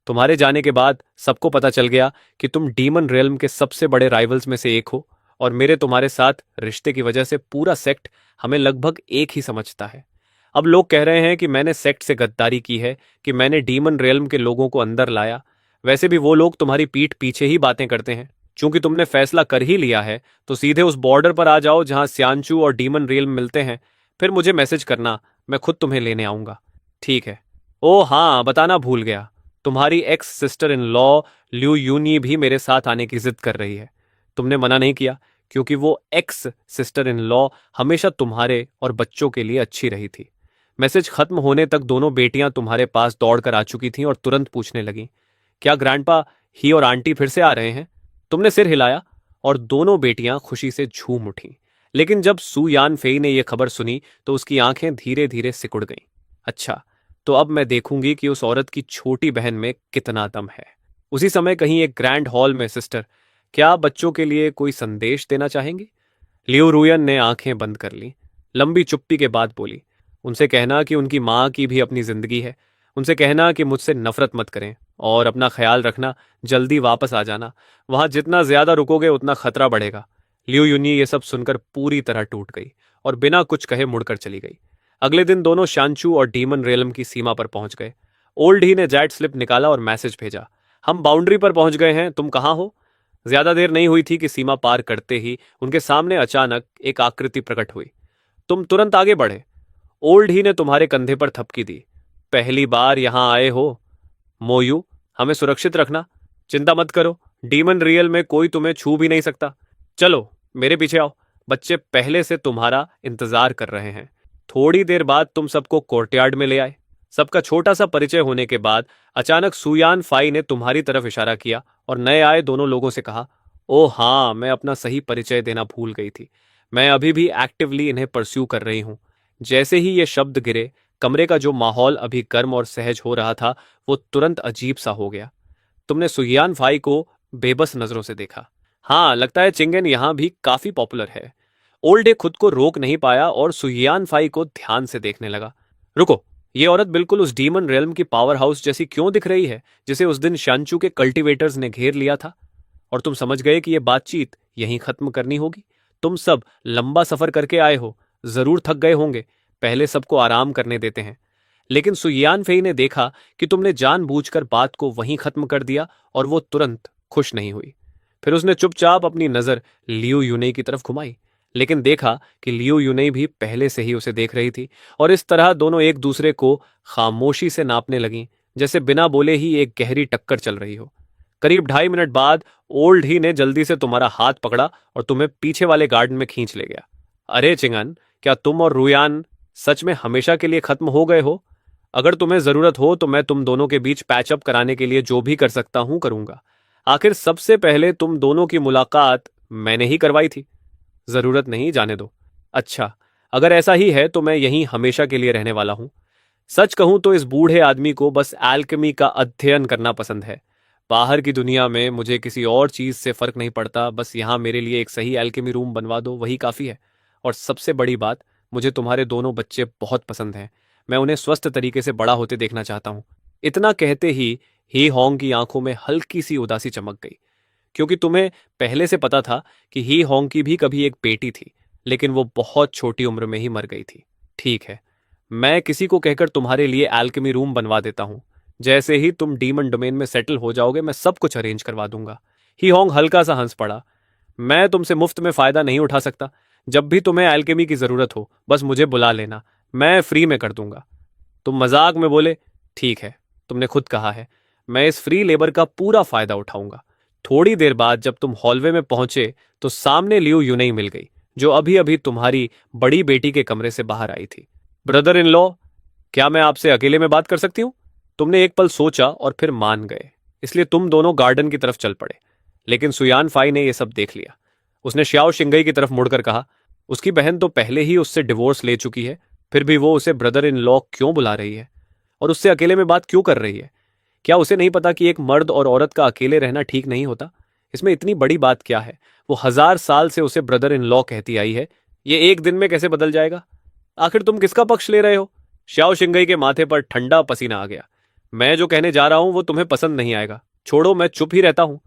तुम्हारे जाने के बाद सबको पता चल गया कि तुम डीमन रियल्म के सबसे बड़े राइवल्स में से एक हो, और मेरे तुम्हारे साथ रिश्ते की वजह से पूरा सेक्ट हमें लगभग एक ही समझता है। अब लोग कह रहे हैं कि मैंने सेक्ट से गद्दारी की है, कि मैंने डीमन रियल्म के लोगों को अंदर लाया। वैसे भी वो लोग तुम्हारी पीठ पीछे ही बातें करते हैं। चूंकि तुमने फैसला कर ही लिया है, तो सीधे उस बॉर्डर पर आ जाओ जहां स्यानचू और डीमन रियल्म मिलते हैं। फिर मुझे मैसेज करना, मैं खुद तुम्हें लेने आऊंगा। ठीक है। ओ हाँ, बताना भूल गया, तुम्हारी ex sister in law Liu Yuni भी मेरे साथ आने की जिद कर रही है। तुमने मना नहीं किया, क्योंकि वो एक्स सिस्टर इन लॉ हमेशा तुम्हारे और बच्चों के लिए अच्छी रही थी। मैसेज खत्म होने तक दोनों बेटियां तुम्हारे पास दौड़कर आ चुकी थीं और तुरंत पूछने लगीं, क्या ग्रैंडपा ही और आंटी फिर से आ रहे हैं? तुमने सिर हिलाया और दोनों बेटियां खुशी से झूम उठीं। लेकिन जब सू यान फेई ने यह खबर सुनी तो उसकी आंखें धीरे धीरे सिकुड़ गईं। अच्छा, तो अब मैं देखूंगी कि उस औरत की छोटी बहन में कितना दम है। उसी समय कहीं एक ग्रैंड हॉल में सिस्टर, क्या आप बच्चों के लिए कोई संदेश देना चाहेंगे? लियो रुयन ने आंखें बंद कर ली। लंबी चुप्पी के बाद बोली, उनसे कहना कि उनकी माँ की भी अपनी जिंदगी है। उनसे कहना कि मुझसे नफरत मत करें और अपना ख्याल रखना। जल्दी वापस आ जाना। वहां जितना ज्यादा रुकोगे उतना खतरा बढ़ेगा। लियो यूनी ये सब सुनकर पूरी तरह टूट गई और बिना कुछ कहे मुड़कर चली गई। अगले दिन दोनों शांचू और डीमन रेलम की सीमा पर पहुंच गए। ओल्ड ही ने जेट स्लिप निकाला और मैसेज भेजा, हम बाउंड्री पर पहुंच गए हैं, तुम कहां हो? ज्यादा देर नहीं हुई थी कि सीमा पार करते ही उनके सामने अचानक एक आकृति प्रकट हुई। तुम तुरंत आगे बढ़े। ओल्ड ही ने तुम्हारे कंधे पर थपकी दी। पहली बार यहां आए हो मोयू, हमें सुरक्षित रखना। चिंता मत करो, डीमन रियल में कोई तुम्हें छू भी नहीं सकता। चलो मेरे पीछे आओ, बच्चे पहले से तुम्हारा इंतजार कर रहे हैं। थोड़ी देर बाद तुम सबको कोर्टयार्ड में ले आए। सबका छोटा सा परिचय होने के बाद अचानक सुयान फाई ने तुम्हारी तरफ इशारा किया और नए आए दोनों लोगों से कहा, ओ हाँ, मैं अपना सही परिचय देना भूल गई थी। मैं अभी भी एक्टिवली इन्हें परस्यू कर रही हूं। जैसे ही ये शब्द गिरे, कमरे का जो माहौल अभी गर्म और सहज हो रहा था वो तुरंत अजीब सा हो गया। तुमने सुयान फाई को बेबस नजरों से देखा। हाँ, लगता है चिंगेन यहां भी काफी पॉपुलर है। ओल्डे खुद को रोक नहीं पाया और सुहियान फाई को ध्यान से देखने लगा। रुको, ये औरत बिल्कुल उस डीमन रेल्म की पावर हाउस जैसी क्यों दिख रही है जिसे उस दिन शांचू के कल्टीवेटर्स ने घेर लिया था? और तुम समझ गए कि यह बातचीत यहीं खत्म करनी होगी। तुम सब लंबा सफर करके आए हो, जरूर थक गए होंगे। पहले सबको आराम करने देते हैं। लेकिन सुयान फेई ने देखा कि तुमने जानबूझकर बात को वहीं खत्म कर दिया और वो तुरंत खुश नहीं हुई। फिर उसने चुपचाप अपनी नजर लियू यूने की तरफ घुमाई, लेकिन देखा कि लियू यूने भी पहले से ही उसे देख रही थी और इस तरह दोनों एक दूसरे को खामोशी से नापने लगीं, जैसे बिना बोले ही एक गहरी टक्कर चल रही हो। करीब 2.5 मिनट बाद ओल्ड ही ने जल्दी से तुम्हारा हाथ पकड़ा और तुम्हें पीछे वाले गार्डन में खींच ले गया। अरे चिंगन, क्या तुम और रुयान सच में हमेशा के लिए खत्म हो गए हो? अगर तुम्हें जरूरत हो तो मैं तुम दोनों के बीच पैचअप कराने के लिए जो भी कर सकता हूं करूंगा। आखिर सबसे पहले तुम दोनों की मुलाकात मैंने ही करवाई थी। जरूरत नहीं, जाने दो। अच्छा, अगर ऐसा ही है तो मैं यहीं हमेशा के लिए रहने वाला हूं। सच कहूं तो इस बूढ़े आदमी को बस एल्केमी का अध्ययन करना पसंद है। बाहर की दुनिया में मुझे किसी और चीज से फर्क नहीं पड़ता, बस यहां मेरे लिए एक सही एल्केमी रूम बनवा दो, वही काफी है। और सबसे बड़ी बात, मुझे तुम्हारे दोनों बच्चे बहुत पसंद हैं। मैं उन्हें स्वस्थ तरीके से बड़ा होते देखना चाहता हूं। इतना कहते ही होंग की आंखों में हल्की सी उदासी चमक गई, क्योंकि तुम्हें पहले से पता था कि ही होंग की भी कभी एक बेटी थी, लेकिन वो बहुत छोटी उम्र में ही मर गई थी। ठीक है, मैं किसी को कहकर तुम्हारे लिए एल्केमी रूम बनवा देता हूं। जैसे ही तुम डीमन डोमेन में सेटल हो जाओगे मैं सब कुछ अरेंज करवा दूंगा। ही होंग हल्का सा हंस पड़ा। मैं तुमसे मुफ्त में फायदा नहीं उठा सकता। जब भी तुम्हें एल्केमी की जरूरत हो बस मुझे बुला लेना, मैं फ्री में कर दूंगा। तुम मजाक में बोले, ठीक है, तुमने खुद कहा है, मैं इस फ्री लेबर का पूरा फायदा उठाऊंगा। थोड़ी देर बाद जब तुम हॉलवे में पहुंचे तो सामने लियू यूनई मिल गई, जो अभी अभी तुम्हारी बड़ी बेटी के कमरे से बाहर आई थी। ब्रदर इन लॉ, क्या मैं आपसे अकेले में बात कर सकती हूँ? तुमने एक पल सोचा और फिर मान गए, इसलिए तुम दोनों गार्डन की तरफ चल पड़े। लेकिन सुयान फाई ने यह सब देख लिया। उसने श्याओ शिंगई की तरफ मुड़कर कहा, उसकी बहन तो पहले ही उससे डिवोर्स ले चुकी है, फिर भी वो उसे ब्रदर इन लॉ क्यों बुला रही है और उससे अकेले में बात क्यों कर रही है? क्या उसे नहीं पता कि एक मर्द और औरत का अकेले रहना ठीक नहीं होता? इसमें इतनी बड़ी बात क्या है? वो 1000 साल से उसे ब्रदर इन लॉ कहती आई है, ये एक दिन में कैसे बदल जाएगा? आखिर तुम किसका पक्ष ले रहे हो? श्याओ शिंगई के माथे पर ठंडा पसीना आ गया। मैं जो कहने जा रहा हूं वो तुम्हें पसंद नहीं आएगा, छोड़ो, मैं चुप ही रहता हूं।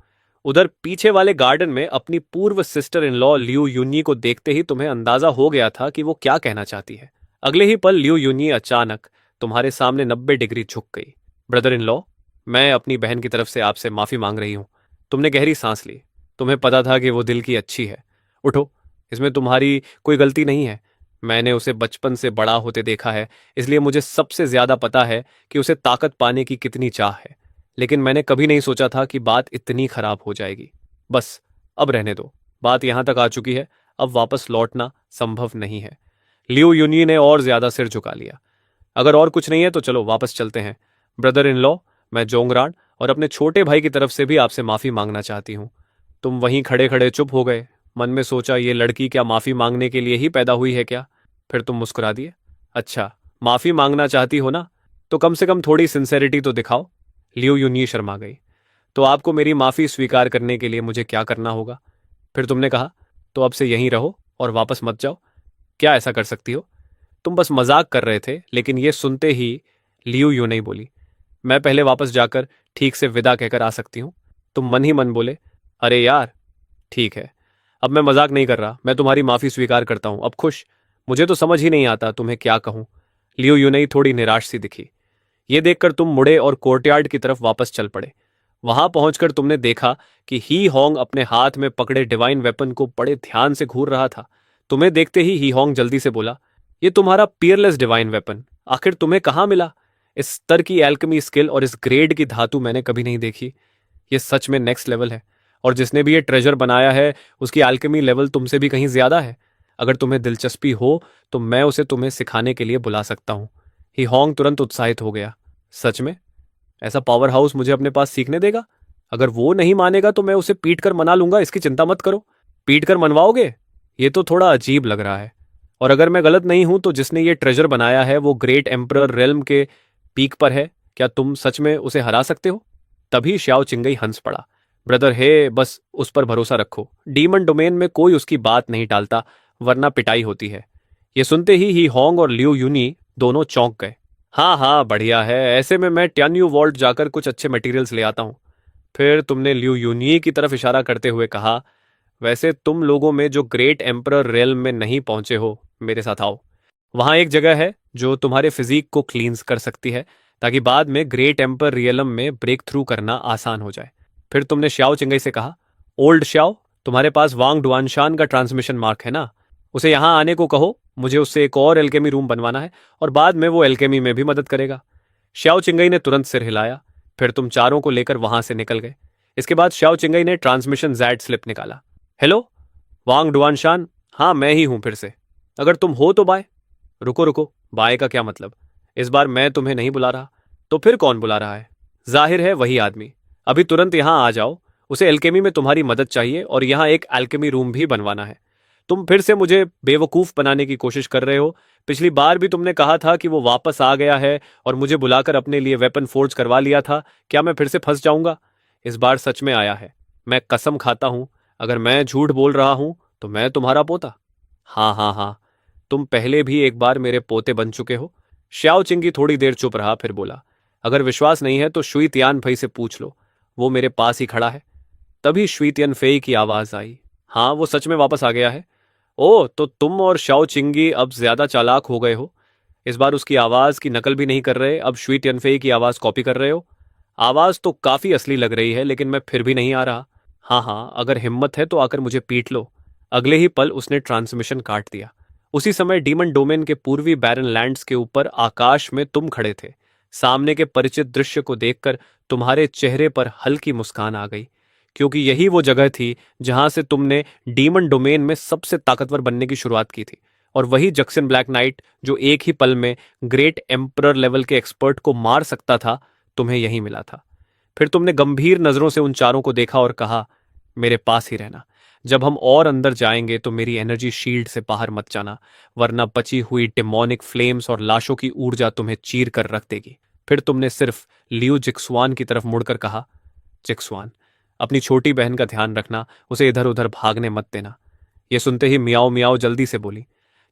उधर पीछे वाले गार्डन में अपनी पूर्व sister in law Liu Yuni को देखते ही तुम्हें अंदाजा हो गया था कि वो क्या कहना चाहती है। अगले ही पल लियू यूनी अचानक तुम्हारे सामने 90 डिग्री झुक गई। ब्रदर इन लॉ, मैं अपनी बहन की तरफ से आपसे माफी मांग रही हूं। तुमने गहरी सांस ली। तुम्हें पता था कि वो दिल की अच्छी है। उठो, इसमें तुम्हारी कोई गलती नहीं है। मैंने उसे बचपन से बड़ा होते देखा है, इसलिए मुझे सबसे ज्यादा पता है कि उसे ताकत पाने की कितनी चाह है। लेकिन मैंने कभी नहीं सोचा था कि बात इतनी खराब हो जाएगी। बस अब रहने दो, बात यहां तक आ चुकी है, अब वापस लौटना संभव नहीं है। लियू यूनी ने और ज्यादा सिर झुका लिया। अगर और कुछ नहीं है तो चलो वापस चलते हैं। ब्रदर इन लॉ, मैं जोंगरान और अपने छोटे भाई की तरफ से भी आपसे माफी मांगना चाहती हूँ। तुम वहीं खड़े खड़े चुप हो गए। मन में सोचा, ये लड़की क्या माफी मांगने के लिए ही पैदा हुई है क्या? फिर तुम मुस्कुरा दिए। अच्छा, माफी मांगना चाहती हो ना, तो कम से कम थोड़ी सिंसेरिटी तो दिखाओ। लियू यूनी शर्मा गई। तो आपको मेरी माफी स्वीकार करने के लिए मुझे क्या करना होगा? फिर तुमने कहा, तो अब से यहीं रहो और वापस मत जाओ। क्या ऐसा कर सकती हो? तुम बस मजाक कर रहे थे, लेकिन ये सुनते ही लियू यूं नहीं बोली, मैं पहले वापस जाकर ठीक से विदा कहकर आ सकती हूं। तुम मन ही मन बोले, अरे यार, ठीक है, अब मैं मजाक नहीं कर रहा, मैं तुम्हारी माफी स्वीकार करता हूं, अब खुश? मुझे तो समझ ही नहीं आता तुम्हें क्या कहूं। लियू यूनई थोड़ी निराश सी दिखी। ये देखकर तुम मुड़े और कोर्टयार्ड की तरफ वापस चल पड़े। वहां पहुंचकर तुमने देखा कि ही होंग अपने हाथ में पकड़े डिवाइन वेपन को बड़े ध्यान से घूर रहा था। तुम्हें देखते ही होंग जल्दी से बोला, ये तुम्हारा पियरलेस डिवाइन वेपन आखिर तुम्हें कहाँ मिला? इस स्तर की एल्केमी स्किल और इस ग्रेड की धातु मैंने कभी नहीं देखी। ये सच में नेक्स्ट लेवल है, और जिसने भी ये ट्रेजर बनाया है उसकी एल्केमी लेवल तुमसे भी कहीं ज्यादा है। अगर तुम्हें दिलचस्पी हो तो मैं उसे तुम्हें सिखाने के लिए बुला सकता हूं। ही होंग तुरंत उत्साहित हो गया। सच में? ऐसा पावर हाउस मुझे अपने पास सीखने देगा? अगर वो नहीं मानेगा तो मैं उसे पीट कर मना लूंगा, इसकी चिंता मत करो। पीट कर मनवाओगे? ये तो थोड़ा अजीब लग रहा है। और अगर मैं गलत नहीं हूं तो जिसने ये ट्रेजर बनाया है वो ग्रेट एम्परर रेल्म के पीक पर है। क्या तुम सच में उसे हरा सकते हो? तभी श्याओ चिंगई हंस पड़ा। ब्रदर हे, बस उस पर भरोसा रखो। डीमन डोमेन में कोई उसकी बात नहीं टालता, वरना पिटाई होती है। ये सुनते ही होंग और लियू यूनी दोनों चौंक गए। हाँ हाँ, बढ़िया है, ऐसे में मैं ट्यान्यू वॉल्ट जाकर कुछ अच्छे मटेरियल्स ले आता हूँ। फिर तुमने लियू यूनी की तरफ इशारा करते हुए कहा, वैसे तुम लोगों में जो ग्रेट एम्परर रेल्म में नहीं पहुंचे हो, मेरे साथ आओ। वहां एक जगह है जो तुम्हारे फिजिक को क्लींस कर सकती है, ताकि बाद में ग्रेट एम्पर रियलम में ब्रेक थ्रू करना आसान हो जाए। फिर तुमने श्याओ चिंगई से कहा, ओल्ड श्याओ, तुम्हारे पास वांग डुआनशान का ट्रांसमिशन मार्क है ना? उसे यहां आने को कहो, मुझे उससे एक और एल्केमी रूम बनवाना है और बाद में वो एल्केमी में भी मदद करेगा। श्याओ चिंगई ने तुरंत सिर हिलाया। फिर तुम चारों को लेकर वहां से निकल गए। इसके बाद श्याओ चिंगई ने ट्रांसमिशन जैड स्लिप निकाला। हेलो वांग डुआनशान, हाँ मैं ही हूं फिर से। अगर तुम हो तो बाय। रुको रुको, बाय का क्या मतलब? इस बार मैं तुम्हें नहीं बुला रहा, तो फिर कौन बुला रहा है? जाहिर है वही आदमी। अभी तुरंत यहां आ जाओ, उसे एल्केमी में तुम्हारी मदद चाहिए और यहां एक एल्केमी रूम भी बनवाना है। तुम फिर से मुझे बेवकूफ बनाने की कोशिश कर रहे हो। पिछली बार भी तुमने कहा था कि वो वापस आ गया है और मुझे बुलाकर अपने लिए वेपन फोर्ज करवा लिया था। क्या मैं फिर से फंस जाऊंगा? इस बार सच में आया है। मैं कसम खाता हूं, अगर मैं झूठ बोल रहा हूं तो मैं तुम्हारा पोता। हाँ हाँ हाँ, तुम पहले भी एक बार मेरे पोते बन चुके हो। श्याओ चिंगी थोड़ी देर चुप रहा, फिर बोला, अगर विश्वास नहीं है तो शुई तियान फई से पूछ लो, वो मेरे पास ही खड़ा है। तभी शुई तियान फई की आवाज आई, हाँ वो सच में वापस आ गया है। ओ, तो तुम और श्याओ चिंगी अब ज्यादा चालाक हो गए हो। इस बार उसकी आवाज की नकल भी नहीं कर रहे, अब शुई टियनफेई की आवाज कॉपी कर रहे हो? आवाज तो काफी असली लग रही है, लेकिन मैं फिर भी नहीं आ रहा। हाँ हाँ, अगर हिम्मत है तो आकर मुझे पीट लो। अगले ही पल उसने ट्रांसमिशन काट दिया। उसी समय डीमन डोमेन के पूर्वी बैरन लैंड्स के ऊपर आकाश में तुम खड़े थे। सामने के परिचित दृश्य को देखकर तुम्हारे चेहरे पर हल्की मुस्कान आ गई, क्योंकि यही वो जगह थी जहां से तुमने डीमन डोमेन में सबसे ताकतवर बनने की शुरुआत की थी। और वही जक्सन ब्लैक नाइट जो एक ही पल में ग्रेट एम्परर लेवल के एक्सपर्ट को मार सकता था, तुम्हें यहीं मिला था। फिर तुमने गंभीर नजरों से उन चारों को देखा और कहा, मेरे पास ही रहना। जब हम और अंदर जाएंगे तो मेरी एनर्जी शील्ड से बाहर मत जाना, वरना बची हुई डेमोनिक फ्लेम्स और लाशों की ऊर्जा तुम्हें चीर कर रख देगी। फिर तुमने सिर्फ लियो जिक्सवान की तरफ मुड़कर कहा, जिक्सवान, अपनी छोटी बहन का ध्यान रखना, उसे इधर उधर भागने मत देना। यह सुनते ही मियाओ मियाओ जल्दी से बोली,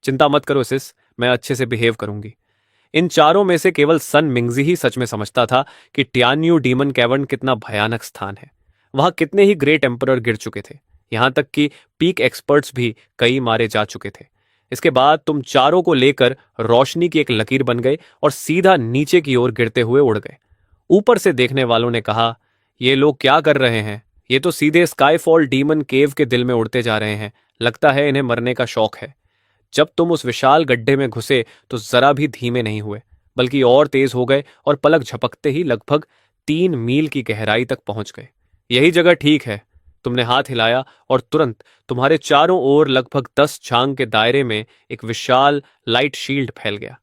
चिंता मत करो सिस, मैं अच्छे से बिहेव करूंगी। इन चारों में से केवल सन मिंगजी ही सच में समझता था कि ट्यान्यू डीमन कैवर्न कितना भयानक स्थान है। वहां कितने ही ग्रेट एम्परर गिर चुके थे, यहां तक कि पीक एक्सपर्ट्स भी कई मारे जा चुके थे। इसके बाद तुम चारों को लेकर रोशनी की एक लकीर बन गए और सीधा नीचे की ओर गिरते हुए उड़ गए। ऊपर से देखने वालों ने कहा, ये लोग क्या कर रहे हैं? ये तो सीधे स्काईफॉल डीमन केव के दिल में उड़ते जा रहे हैं। लगता है इन्हें मरने का शौक है। जब तुम उस विशाल गड्ढे में घुसे तो जरा भी धीमे नहीं हुए, बल्कि और तेज हो गए और पलक झपकते ही लगभग 3 मील की गहराई तक पहुंच गए। यही जगह ठीक है। तुमने हाथ हिलाया और तुरंत तुम्हारे चारों ओर लगभग 10 झांग के दायरे में एक विशाल लाइट शील्ड फैल गया।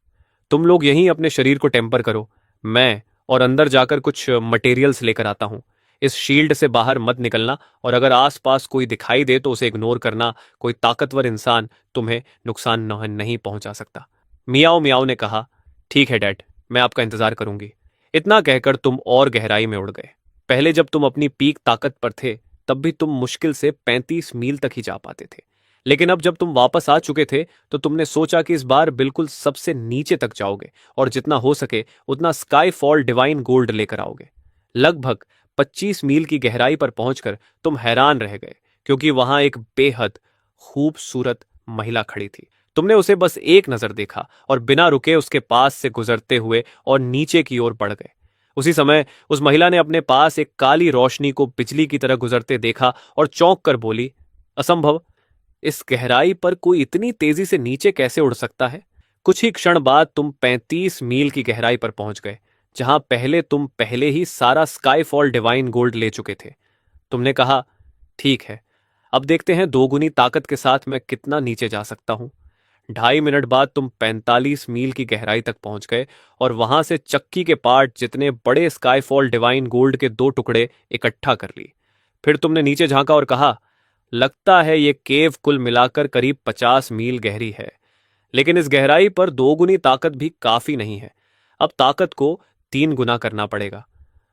तुम लोग यहीं अपने शरीर को टेम्पर करो, मैं और अंदर जाकर कुछ मटेरियल्स लेकर आता हूं। इस शील्ड से बाहर मत निकलना, और अगर आसपास कोई दिखाई दे तो उसे इग्नोर करना। कोई ताकतवर इंसान तुम्हें नुकसान नहीं पहुंचा सकता। मियाओ मियाओ ने कहा, ठीक है डैड, मैं आपका इंतजार करूंगी। इतना कहकर तुम और गहराई में उड़ गए। पहले जब तुम अपनी पीक ताकत पर थे तब भी तुम मुश्किल से 35 मील तक ही जा पाते थे, लेकिन अब जब तुम वापस आ चुके थे तो तुमने सोचा कि इस बार बिल्कुल सबसे नीचे तक जाओगे और जितना हो सके उतना स्काई फॉल डिवाइन गोल्ड लेकर आओगे। लगभग 25 मील की गहराई पर पहुंचकर तुम हैरान रह गए, क्योंकि वहां एक बेहद खूबसूरत महिला खड़ी थी। तुमने उसे बस एक नजर देखा और बिना रुके उसके पास से गुजरते हुए और नीचे की ओर बढ़ गए। उसी समय उस महिला ने अपने पास एक काली रोशनी को बिजली की तरह गुजरते देखा और चौंक कर बोली, असंभव, इस गहराई पर कोई इतनी तेजी से नीचे कैसे उड़ सकता है? कुछ ही क्षण बाद तुम 35 मील की गहराई पर पहुंच गए, जहां तुम पहले ही सारा स्काईफॉल डिवाइन गोल्ड ले चुके थे। तुमने कहा, ठीक है, अब देखते हैं दोगुनी ताकत के साथ मैं कितना नीचे जा सकता हूं। 2.5 मिनट बाद तुम 45 मील की गहराई तक पहुंच गए और वहां से चक्की के पार्ट जितने बड़े स्काईफॉल डिवाइन गोल्ड के 2 टुकड़े इकट्ठा कर ली। फिर तुमने नीचे झांका और कहा, लगता है ये केव कुल मिलाकर करीब 50 मील गहरी है, लेकिन इस गहराई पर दोगुनी ताकत भी काफी नहीं है। अब ताकत को 3 गुना करना पड़ेगा।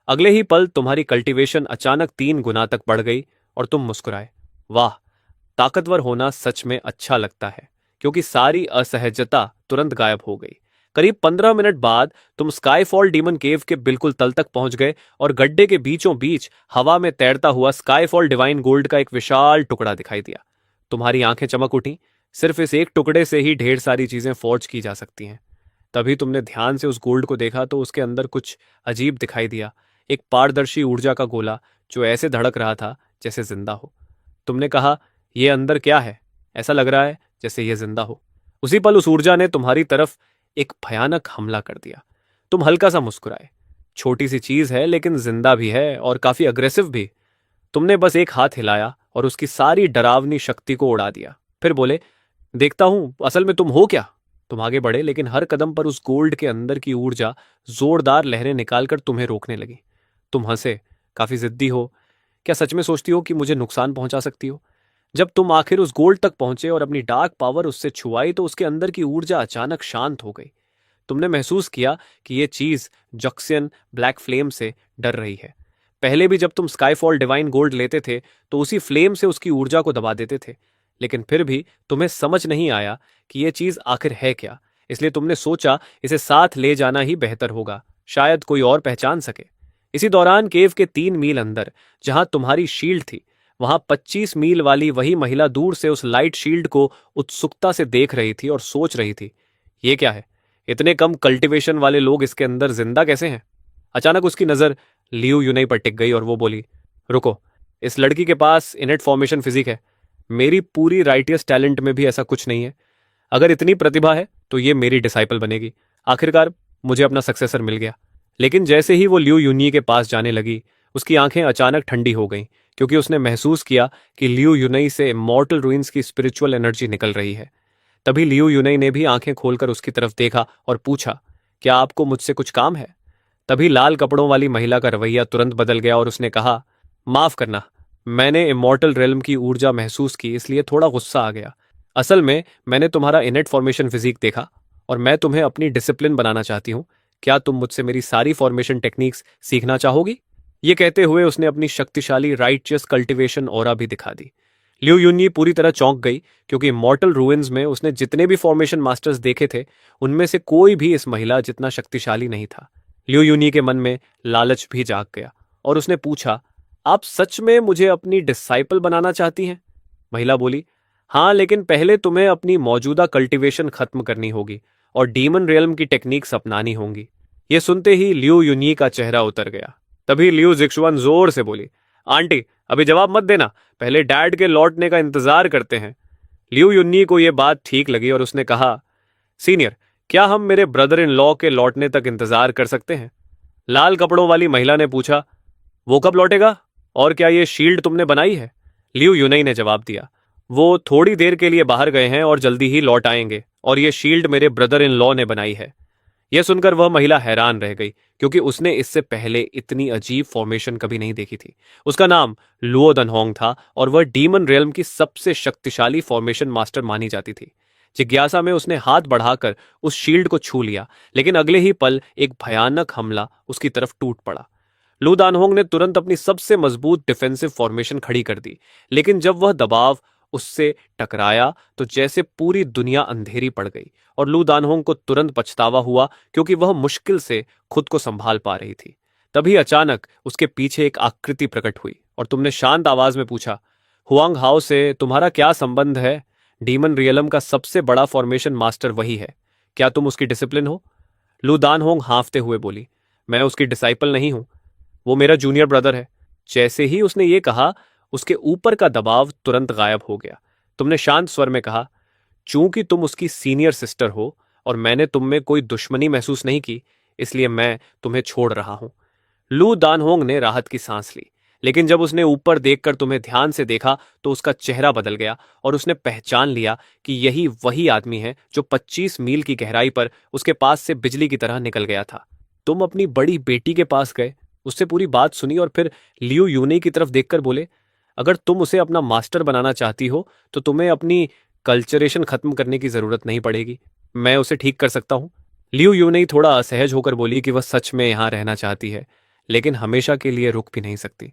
अगले ही पल तुम्हारी कल्टीवेशन अचानक 3 गुना तक बढ़ गई और तुम मुस्कुराए। वाह, ताकतवर होना सच में अच्छा लगता है, क्योंकि सारी असहजता तुरंत गायब हो गई। करीब 15 मिनट बाद तुम स्काईफॉल डीमन केव के बिल्कुल तल तक पहुंच गए और गड्ढे के बीचों बीच हवा में तैरता हुआ स्काईफॉल डिवाइन गोल्ड का एक विशाल टुकड़ा दिखाई दिया। तुम्हारी आंखें चमक उठी। सिर्फ इस एक टुकड़े से ही ढेर सारी चीजें फॉर्ज की जा सकती हैं। तभी तुमने ध्यान से उस गोल्ड को देखा तो उसके अंदर कुछ अजीब दिखाई दिया, एक पारदर्शी ऊर्जा का गोला जो ऐसे धड़क रहा था जैसे जिंदा हो। तुमने कहा, यह अंदर क्या है? ऐसा लग रहा है जैसे यह जिंदा हो। उसी पल उस ऊर्जा ने तुम्हारी तरफ एक भयानक हमला कर दिया। तुम हल्का सा मुस्कुराए। छोटी सी चीज है, लेकिन जिंदा भी है और काफी अग्रेसिव भी। तुमने बस एक हाथ हिलाया और उसकी सारी डरावनी शक्ति को उड़ा दिया। फिर बोले, देखता हूं असल में तुम हो क्या। तुम आगे बढ़े, लेकिन हर कदम पर उस गोल्ड के अंदर की ऊर्जा जोरदार लहरें निकालकर तुम्हें रोकने लगी। तुम हंसे, काफी जिद्दी हो। क्या सच में सोचती हो कि मुझे नुकसान पहुंचा सकती हो? जब तुम आखिर उस गोल्ड तक पहुंचे और अपनी डार्क पावर उससे छुआई तो उसके अंदर की ऊर्जा अचानक शांत हो गई। तुमने महसूस किया कि यह चीज जक्सियन ब्लैक फ्लेम से डर रही है। पहले भी जब तुम स्काईफॉल डिवाइन गोल्ड लेते थे तो उसी फ्लेम से उसकी ऊर्जा को दबा देते थे, लेकिन फिर भी तुम्हें समझ नहीं आया कि यह चीज आखिर है क्या। इसलिए तुमने सोचा इसे साथ ले जाना ही बेहतर होगा, शायद कोई और पहचान सके। इसी दौरान केव के 3 मील अंदर जहां तुम्हारी शील्ड थी, वहां 25 मील वाली वही महिला दूर से उस लाइट शील्ड को उत्सुकता से देख रही थी और सोच रही थी, ये क्या है? इतने कम कल्टीवेशन वाले लोग इसके अंदर जिंदा कैसे हैं? अचानक उसकी नजर लियू यूनई पर टिक गई और वो बोली, रुको, इस लड़की के पास इनेट फॉर्मेशन फिजिक है। मेरी पूरी राइटियस टैलेंट में भी ऐसा कुछ नहीं है। अगर इतनी प्रतिभा है तो ये मेरी डिसाइपल बनेगी। आखिरकार मुझे अपना सक्सेसर मिल गया। लेकिन जैसे ही वो लियू यूनी के पास जाने लगी, उसकी आंखें अचानक ठंडी हो गईं, क्योंकि उसने महसूस किया कि लियू यूनई से इमॉर्टल रूइंस की स्पिरिचुअल एनर्जी निकल रही है। तभी लियू यूनई ने भी आंखें खोलकर उसकी तरफ देखा और पूछा, क्या आपको मुझसे कुछ काम है? तभी लाल कपड़ों वाली महिला का रवैया तुरंत बदल गया और उसने कहा, माफ करना, मैंने इमॉर्टल रेल्म की ऊर्जा महसूस की, इसलिए थोड़ा गुस्सा आ गया। असल में मैंने तुम्हारा इनेट फॉर्मेशन फिजिक देखा और मैं तुम्हें अपनी डिसिप्लिन बनाना चाहती हूँ। क्या तुम मुझसे मेरी सारी फॉर्मेशन टेक्निक्स सीखना चाहोगी? ये कहते हुए उसने अपनी शक्तिशाली राइटियस कल्टीवेशन ऑरा भी दिखा दी। लियू यूनई पूरी तरह चौंक गई, क्योंकि मॉर्टल रूइंस में उसने जितने भी फॉर्मेशन मास्टर्स देखे थे, उनमें से कोई भी इस महिला जितना शक्तिशाली नहीं था। लियू यूनई के मन में लालच भी जाग गया और उसने पूछा, आप सच में मुझे अपनी डिसाइपल बनाना चाहती हैं? महिला बोली, हाँ, लेकिन पहले तुम्हें अपनी मौजूदा कल्टीवेशन खत्म करनी होगी और डीमन रियल्म की टेक्निक्स अपनानी होंगी। ये सुनते ही लियू यूनी का चेहरा उतर गया। तभी लियू जिक्शुआन जोर से बोली, आंटी, अभी जवाब मत देना, पहले डैड के लौटने का इंतजार करते हैं। लियू यूनी को यह बात ठीक लगी और उसने कहा, सीनियर, क्या हम मेरे ब्रदर इन लॉ के लौटने तक इंतजार कर सकते हैं? लाल कपड़ों वाली महिला ने पूछा, वो कब लौटेगा और क्या ये शील्ड तुमने बनाई है? लियू यूनई ने जवाब दिया, वो थोड़ी देर के लिए बाहर गए हैं और जल्दी ही लौट आएंगे और ये शील्ड मेरे ब्रदर इन लॉ ने बनाई है। यह सुनकर वह महिला हैरान रह गई, क्योंकि उसने इससे पहले इतनी अजीब फॉर्मेशन कभी नहीं देखी थी। उसका नाम लुओ दनहोंग था और वह डीमन रियल्म की सबसे शक्तिशाली फॉर्मेशन मास्टर मानी जाती थी। जिज्ञासा में उसने हाथ बढ़ाकर उस शील्ड को छू लिया, लेकिन अगले ही पल एक भयानक हमला उसकी तरफ टूट पड़ा। लू दानहोंग ने तुरंत अपनी सबसे मजबूत डिफेंसिव फॉर्मेशन खड़ी कर दी, लेकिन जब वह दबाव उससे टकराया तो जैसे पूरी दुनिया अंधेरी पड़ गई और लू दानहोंग को तुरंत पछतावा हुआ, क्योंकि वह मुश्किल से खुद को संभाल पा रही थी। तभी अचानक उसके पीछे एक आकृति प्रकट हुई और तुमने शांत आवाज में पूछा, हुआंग हाओ से तुम्हारा क्या संबंध है? डीमन रियलम का सबसे बड़ा फॉर्मेशन मास्टर वही है। क्या तुम उसकी डिसिप्लिन हो? लू दानहोंग हाँफते हुए बोली, मैं उसकी डिसाइपल नहीं हूं, वो मेरा जूनियर ब्रदर है। जैसे ही उसने ये कहा, उसके ऊपर का दबाव तुरंत गायब हो गया। तुमने शांत स्वर में कहा, चूंकि तुम उसकी सीनियर सिस्टर हो और मैंने तुम में कोई दुश्मनी महसूस नहीं की, इसलिए मैं तुम्हें छोड़ रहा हूं। लू दानहोंग ने राहत की सांस ली, लेकिन जब उसने ऊपर देखकर तुम्हें ध्यान से देखा तो उसका चेहरा बदल गया और उसने पहचान लिया कि यही वही आदमी है जो 25 मील की गहराई पर उसके पास से बिजली की तरह निकल गया था। तुम अपनी बड़ी बेटी के पास गए, उससे पूरी बात सुनी और फिर लियू यूनी की तरफ देखकर बोले, अगर तुम उसे अपना मास्टर बनाना चाहती हो तो तुम्हें अपनी कल्चरेशन खत्म करने की जरूरत नहीं पड़ेगी, मैं उसे ठीक कर सकता हूं। लियू यूनी थोड़ा असहज होकर बोली कि वह सच में यहां रहना चाहती है, लेकिन हमेशा के लिए रुक भी नहीं सकती।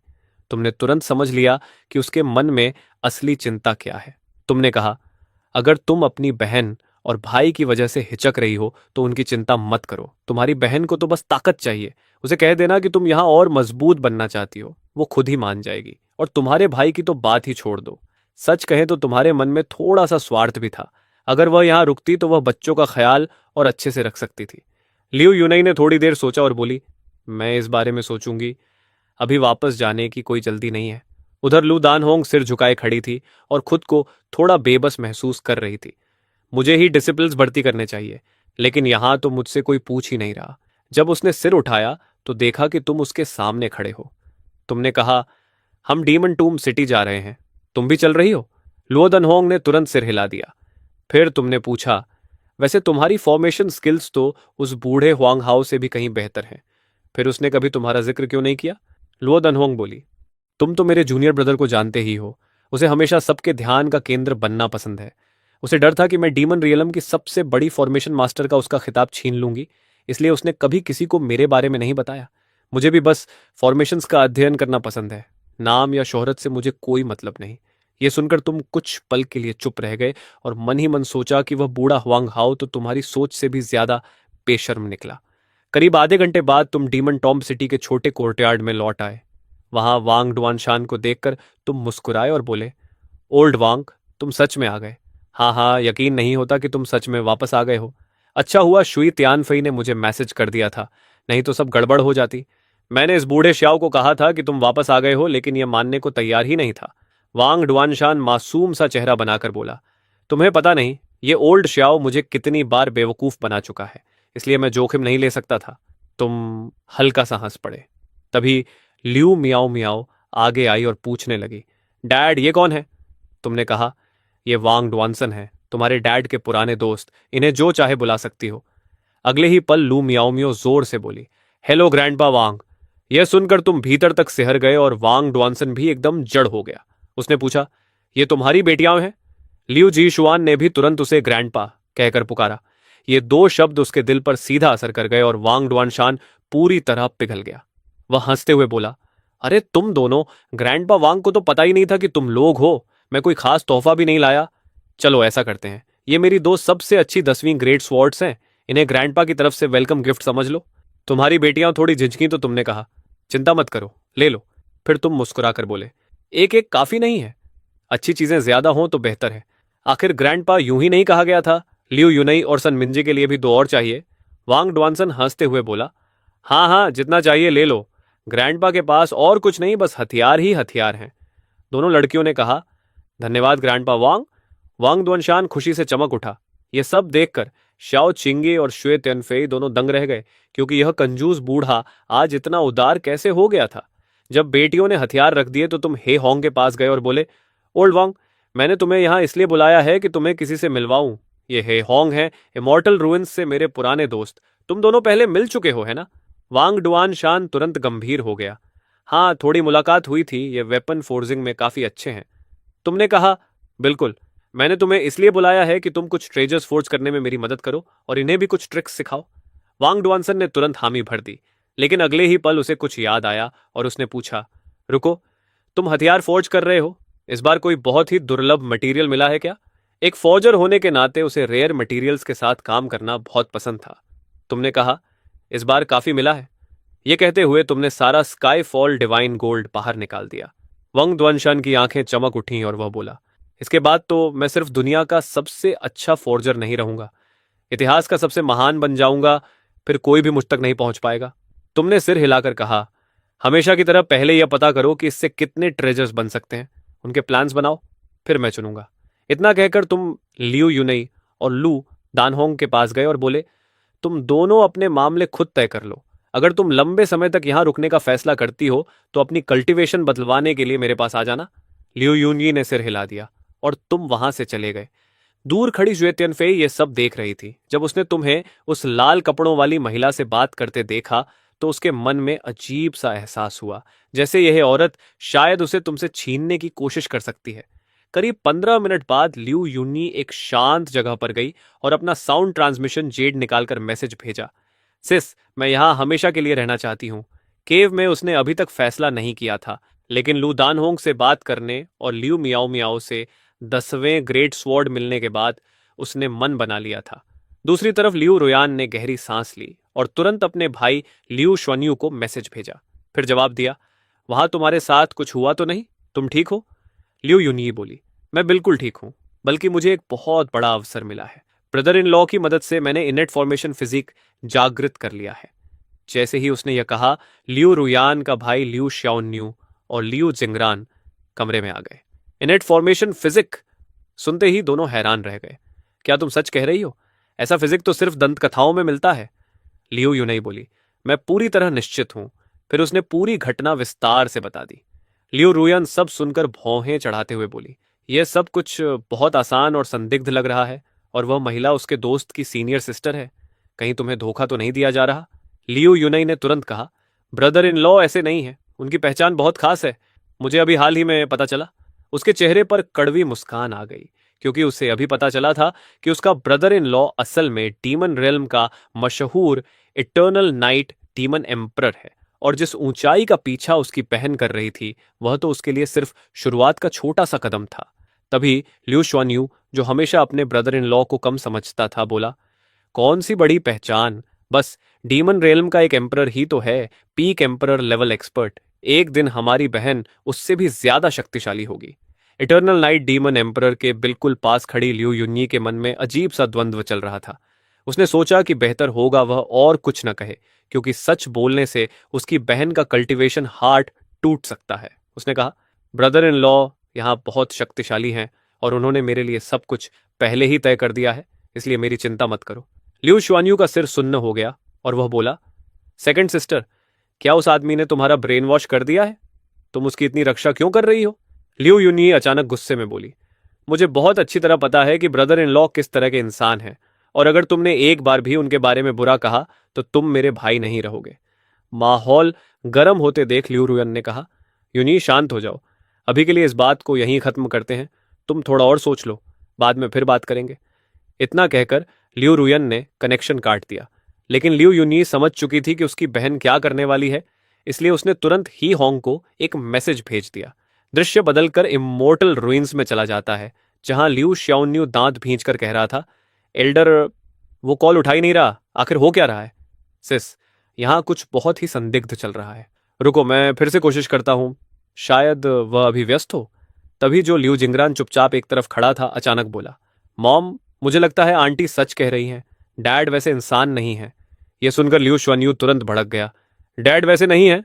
तुमने तुरंत समझ लिया कि उसके मन में असली चिंता क्या है। तुमने कहा, अगर तुम अपनी बहन और भाई की वजह से हिचक रही हो तो उनकी चिंता मत करो। तुम्हारी बहन को तो बस ताकत चाहिए। उसे कह देना कि तुम यहां और मजबूत बनना चाहती हो, वो खुद ही मान जाएगी। और तुम्हारे भाई की तो बात ही छोड़ दो। सच कहें तो तुम्हारे मन में थोड़ा सा स्वार्थ भी था। अगर वह यहां रुकती तो वह बच्चों का ख्याल और अच्छे से रख सकती थी। लियू यूनई ने थोड़ी देर सोचा और बोली, मैं इस बारे में सोचूंगी, अभी वापस जाने की कोई जल्दी नहीं है। उधर लू दानहोंग सिर झुकाए खड़ी थी और खुद को थोड़ा बेबस महसूस कर रही थी। मुझे ही डिसिप्लिन्स भर्ती करने चाहिए, लेकिन यहां तो मुझसे कोई पूछ ही नहीं रहा। जब उसने सिर उठाया तो देखा कि तुम उसके सामने खड़े हो। तुमने कहा, हम डीमन टूम सिटी जा रहे हैं, तुम भी चल रही हो? लुओ दनहोंग ने तुरंत सिर हिला दिया। फिर तुमने पूछा, वैसे तुम्हारी फॉर्मेशन स्किल्स तो उस बूढ़े हुआंग हाओ से भी कहीं बेहतर हैं, फिर उसने कभी तुम्हारा जिक्र क्यों नहीं किया? लुओ दनहोंग बोली, तुम तो मेरे जूनियर ब्रदर को जानते ही हो, उसे हमेशा सबके ध्यान का केंद्र बनना पसंद है। उसे डर था कि मैं डीमन रियलम की सबसे बड़ी फॉर्मेशन मास्टर का उसका खिताब छीन लूंगी, इसलिए उसने कभी किसी को मेरे बारे में नहीं बताया। मुझे भी बस फॉर्मेशंस का अध्ययन करना पसंद है, नाम या शोहरत से मुझे कोई मतलब नहीं। ये सुनकर तुम कुछ पल के लिए चुप रह गए और मन ही मन सोचा कि वह बूढ़ा हुआंग हाओ तो तुम्हारी सोच से भी ज्यादा बेशर्म निकला। करीब आधे घंटे बाद तुम डीमन टॉम सिटी के छोटे कोर्टयार्ड में लौट आए। वहां वांग डुआनशान को देखकर तुम मुस्कुराए और बोले, ओल्ड वांग, तुम सच में आ गए। हाँ हाँ, यकीन नहीं होता कि तुम सच में वापस आ गए हो। अच्छा हुआ शुई तियानफई ने मुझे मैसेज कर दिया था, नहीं तो सब गड़बड़ हो जाती। मैंने इस बूढ़े श्याओ को कहा था कि तुम वापस आ गए हो, लेकिन यह मानने को तैयार ही नहीं था। वांग डुआनशान मासूम सा चेहरा बनाकर बोला, तुम्हें पता नहीं ये ओल्ड श्याओ मुझे कितनी बार बेवकूफ बना चुका है, इसलिए मैं जोखिम नहीं ले सकता था। तुम हल्का सा हंस पड़े। तभी ल्यू मियाओ मियाओ आगे आई और पूछने लगी, डैड ये कौन है? तुमने कहा, ये वांग डुआनसन है, तुम्हारे डैड के पुराने दोस्त, इन्हें जो चाहे बुला सकती हो। अगले ही पल लू मियाओ मियाओ जोर से बोली, हेलो ग्रैंडपा वांग। यह सुनकर तुम भीतर तक सिहर गए और वांग डुआनसन भी एकदम जड़ हो गया। उसने पूछा, ये तुम्हारी बेटियां हैं? लियू जी शुआन ने भी तुरंत उसे ग्रैंडपा कहकर पुकारा। ये दो शब्द उसके दिल पर सीधा असर कर गए और वांग डुआनशान पूरी तरह पिघल गया। वह हंसते हुए बोला, अरे तुम दोनों, ग्रैंडपा वांग को तो पता ही नहीं था कि तुम लोग हो। मैं कोई खास तोहफा भी नहीं लाया। चलो ऐसा करते हैं, ये मेरी दो सबसे अच्छी 10वीं ग्रेड स्वॉर्ड्स हैं, इन्हें ग्रैंडपा की तरफ से वेलकम गिफ्ट समझ लो। तुम्हारी बेटियां थोड़ी झिझकी तो तुमने कहा, चिंता मत करो, ले लो। फिर तुम मुस्कुराकर बोले, एक एक काफी नहीं है, अच्छी चीजें ज्यादा हों तो बेहतर है। आखिर ग्रैंडपा यूं ही नहीं कहा गया था, लियू यूनई और सन मिंजी के लिए भी दो और चाहिए। वांग डुआनसन हंसते हुए बोला, हाँ हाँ जितना चाहिए ले लो, ग्रैंडपा के पास और कुछ नहीं, बस हथियार ही हथियार हैं। दोनों लड़कियों ने कहा, धन्यवाद ग्रैंडपा वांग। वांग डुआनशान खुशी से चमक उठा। यह सब देखकर शाओ चिंगे और शुए तियानफेई दोनों दंग रह गए, क्योंकि यह कंजूस बूढ़ा आज इतना उदार कैसे हो गया था। जब बेटियों ने हथियार रख दिए तो तुम हे होंग के पास गए और बोले, ओल्ड वांग, मैंने तुम्हें यहां इसलिए बुलाया है कि तुम्हें किसी से मिलवाऊं। ये हे होंग है, इमॉर्टल रूइंस से मेरे पुराने दोस्त। तुम दोनों पहले मिल चुके हो, है ना? वांग डुआन शान तुरंत गंभीर हो गया। हाँ, थोड़ी मुलाकात हुई थी, ये वेपन फोर्जिंग में काफी अच्छे हैं। तुमने कहा, बिल्कुल, मैंने तुम्हें इसलिए बुलाया है कि तुम कुछ ट्रेजर्स फोर्ज करने में मेरी मदद करो और इन्हें भी कुछ ट्रिक्स सिखाओ। वांग डुआनसन ने तुरंत हामी भर दी, लेकिन अगले ही पल उसे कुछ याद आया और उसने पूछा, रुको, तुम हथियार फोर्ज कर रहे हो? इस बार कोई बहुत ही दुर्लभ मटेरियल मिला है क्या? एक फौजर होने के नाते उसे रेयर मटेरियल्स के साथ काम करना बहुत पसंद था। तुमने कहा, इस बार काफी मिला है। यह कहते हुए तुमने सारा स्काई फॉल डिवाइन गोल्ड बाहर निकाल दिया। वंग द्वनशन की आंखें चमक उठी और वह बोला, इसके बाद तो मैं सिर्फ दुनिया का सबसे अच्छा फोर्जर नहीं रहूंगा, इतिहास का सबसे महान बन जाऊंगा, फिर कोई भी मुझ तक नहीं पहुंच पाएगा। तुमने सिर हिलाकर कहा, हमेशा की तरह पहले यह पता करो कि इससे कितने ट्रेजर्स बन सकते हैं, उनके प्लान्स बनाओ, फिर मैं चुनूंगा। इतना कहकर तुम लियू यूनई और लू दानहोंग के पास गए और बोले, तुम दोनों अपने मामले खुद तय कर लो। अगर तुम लंबे समय तक यहां रुकने का फैसला करती हो तो अपनी कल्टीवेशन बदलवाने के लिए मेरे पास आ जाना। लियू यूनई ने सिर हिला दिया और तुम वहां से चले गए। दूर खड़ी ज्वेतियनफेई ये सब देख रही थी। जब उसने तुम्हें उस लाल कपड़ों वाली महिला से बात करते देखा तो उसके मन में अजीब सा एहसास हुआ, जैसे यह औरत शायद उसे तुमसे छीनने की कोशिश कर सकती है। करीब 15 मिनट बाद लियू यूनी एक शांत जगह पर गई और अपना साउंड ट्रांसमिशन जेड निकालकर मैसेज भेजा, सिस, मैं यहां हमेशा के लिए रहना चाहती हूं। केव में उसने अभी तक फैसला नहीं किया था, लेकिन लू दानहोंग से बात करने और लियू मियाओ मियाओ से 10वें ग्रेट स्वॉर्ड मिलने के बाद उसने मन बना लिया था। दूसरी तरफ लियू रुयान ने गहरी सांस ली और तुरंत अपने भाई लियू श्वन्यू को मैसेज भेजा। फिर जवाब दिया, वहां तुम्हारे साथ कुछ हुआ तो नहीं? तुम ठीक हो? लियू यूनी बोली, मैं बिल्कुल ठीक हूं, बल्कि मुझे एक बहुत बड़ा अवसर मिला है। ब्रदर इन लॉ की मदद से मैंने इनेट फॉर्मेशन फिजिक जागृत कर लिया है। जैसे ही उसने यह कहा, लियू रुयान का भाई लियू श्याओन्यू और लियू जिंगरान कमरे में आ गए। इनेट फॉर्मेशन फिजिक सुनते ही दोनों हैरान रह गए। क्या तुम सच कह रही हो? ऐसा फिजिक तो सिर्फ दंत कथाओं में मिलता है। लियू यूनई बोली, मैं पूरी तरह निश्चित हूं। फिर उसने पूरी घटना विस्तार से बता दी। लियू रुयान सब सुनकर भौहें चढ़ाते हुए बोली, यह सब कुछ बहुत आसान और संदिग्ध लग रहा है, और वह महिला उसके दोस्त की सीनियर सिस्टर है। कहीं तुम्हें धोखा तो नहीं दिया जा रहा? लियू यूनई ने तुरंत कहा, ब्रदर इन लॉ ऐसे नहीं है, उनकी पहचान बहुत खास है, मुझे अभी हाल ही में पता चला। उसके चेहरे पर कड़वी मुस्कान आ गई, क्योंकि उसे अभी पता चला था कि उसका ब्रदर इन लॉ असल में डीमन रेल्म का मशहूर इटर्नल नाइट डीमन एम्परर है, और जिस ऊंचाई का पीछा उसकी बहन कर रही थी वह तो उसके लिए सिर्फ शुरुआत का छोटा सा कदम था। तभी लियू श्वान्यू, जो हमेशा अपने ब्रदर इन लॉ को कम समझता था, बोला, कौन सी बड़ी पहचान, बस डीमन रेल्म का एक एम्परर ही तो है, पीक एम्परर लेवल एक्सपर्ट। एक दिन हमारी बहन उससे भी ज्यादा शक्तिशाली होगी। इटर्नल नाइट डीमन एम्परर के बिल्कुल पास खड़ी लियू यूनी के मन में अजीब सा द्वंद्व चल रहा था। उसने सोचा कि बेहतर होगा वह और कुछ न कहे, क्योंकि सच बोलने से उसकी बहन का कल्टीवेशन हार्ट टूट सकता है। उसने कहा, ब्रदर इन लॉ यहाँ बहुत शक्तिशाली हैं और उन्होंने मेरे लिए सब कुछ पहले ही तय कर दिया है, इसलिए मेरी चिंता मत करो। लिu शुआन्यू का सिर सुन्न हो गया और वह बोला, सेकंड सिस्टर, क्या उस आदमी ने तुम्हारा ब्रेन वॉश कर दिया है? तुम उसकी इतनी रक्षा क्यों कर रही हो? लिu यूनी अचानक गुस्से में बोली, मुझे बहुत अच्छी तरह पता है कि ब्रदर इन लॉ किस तरह के इंसान हैं, और अगर तुमने एक बार भी उनके बारे में बुरा कहा तो तुम मेरे भाई नहीं रहोगे। माहौल गर्म होते देख लिu रुयन ने कहा, यूनी शांत हो जाओ, अभी के लिए इस बात को यहीं खत्म करते हैं, तुम थोड़ा और सोच लो, बाद में फिर बात करेंगे। इतना कहकर लिu रुयन ने कनेक्शन काट दिया, लेकिन लिu यूनी समझ चुकी थी कि उसकी बहन क्या करने वाली है, इसलिए उसने तुरंत ही होंग को एक मैसेज भेज दिया। दृश्य बदलकर इमोर्टल रुइंस में चला जाता है, जहां लिu श्याओन्यू दांत भींचकर कह रहा था, एल्डर, वो कॉल उठा ही नहीं रहा, आखिर हो क्या रहा है? सिस, यहां कुछ बहुत ही संदिग्ध चल रहा है, रुको मैं फिर से कोशिश करता हूं, शायद वह अभी व्यस्त हो। तभी जो लिu जिंगरान चुपचाप एक तरफ खड़ा था अचानक बोला, मॉम, मुझे लगता है आंटी सच कह रही हैं, डैड वैसे इंसान नहीं है। यह सुनकर लिu शुआन्यू तुरंत भड़क गया, डैड वैसे नहीं है?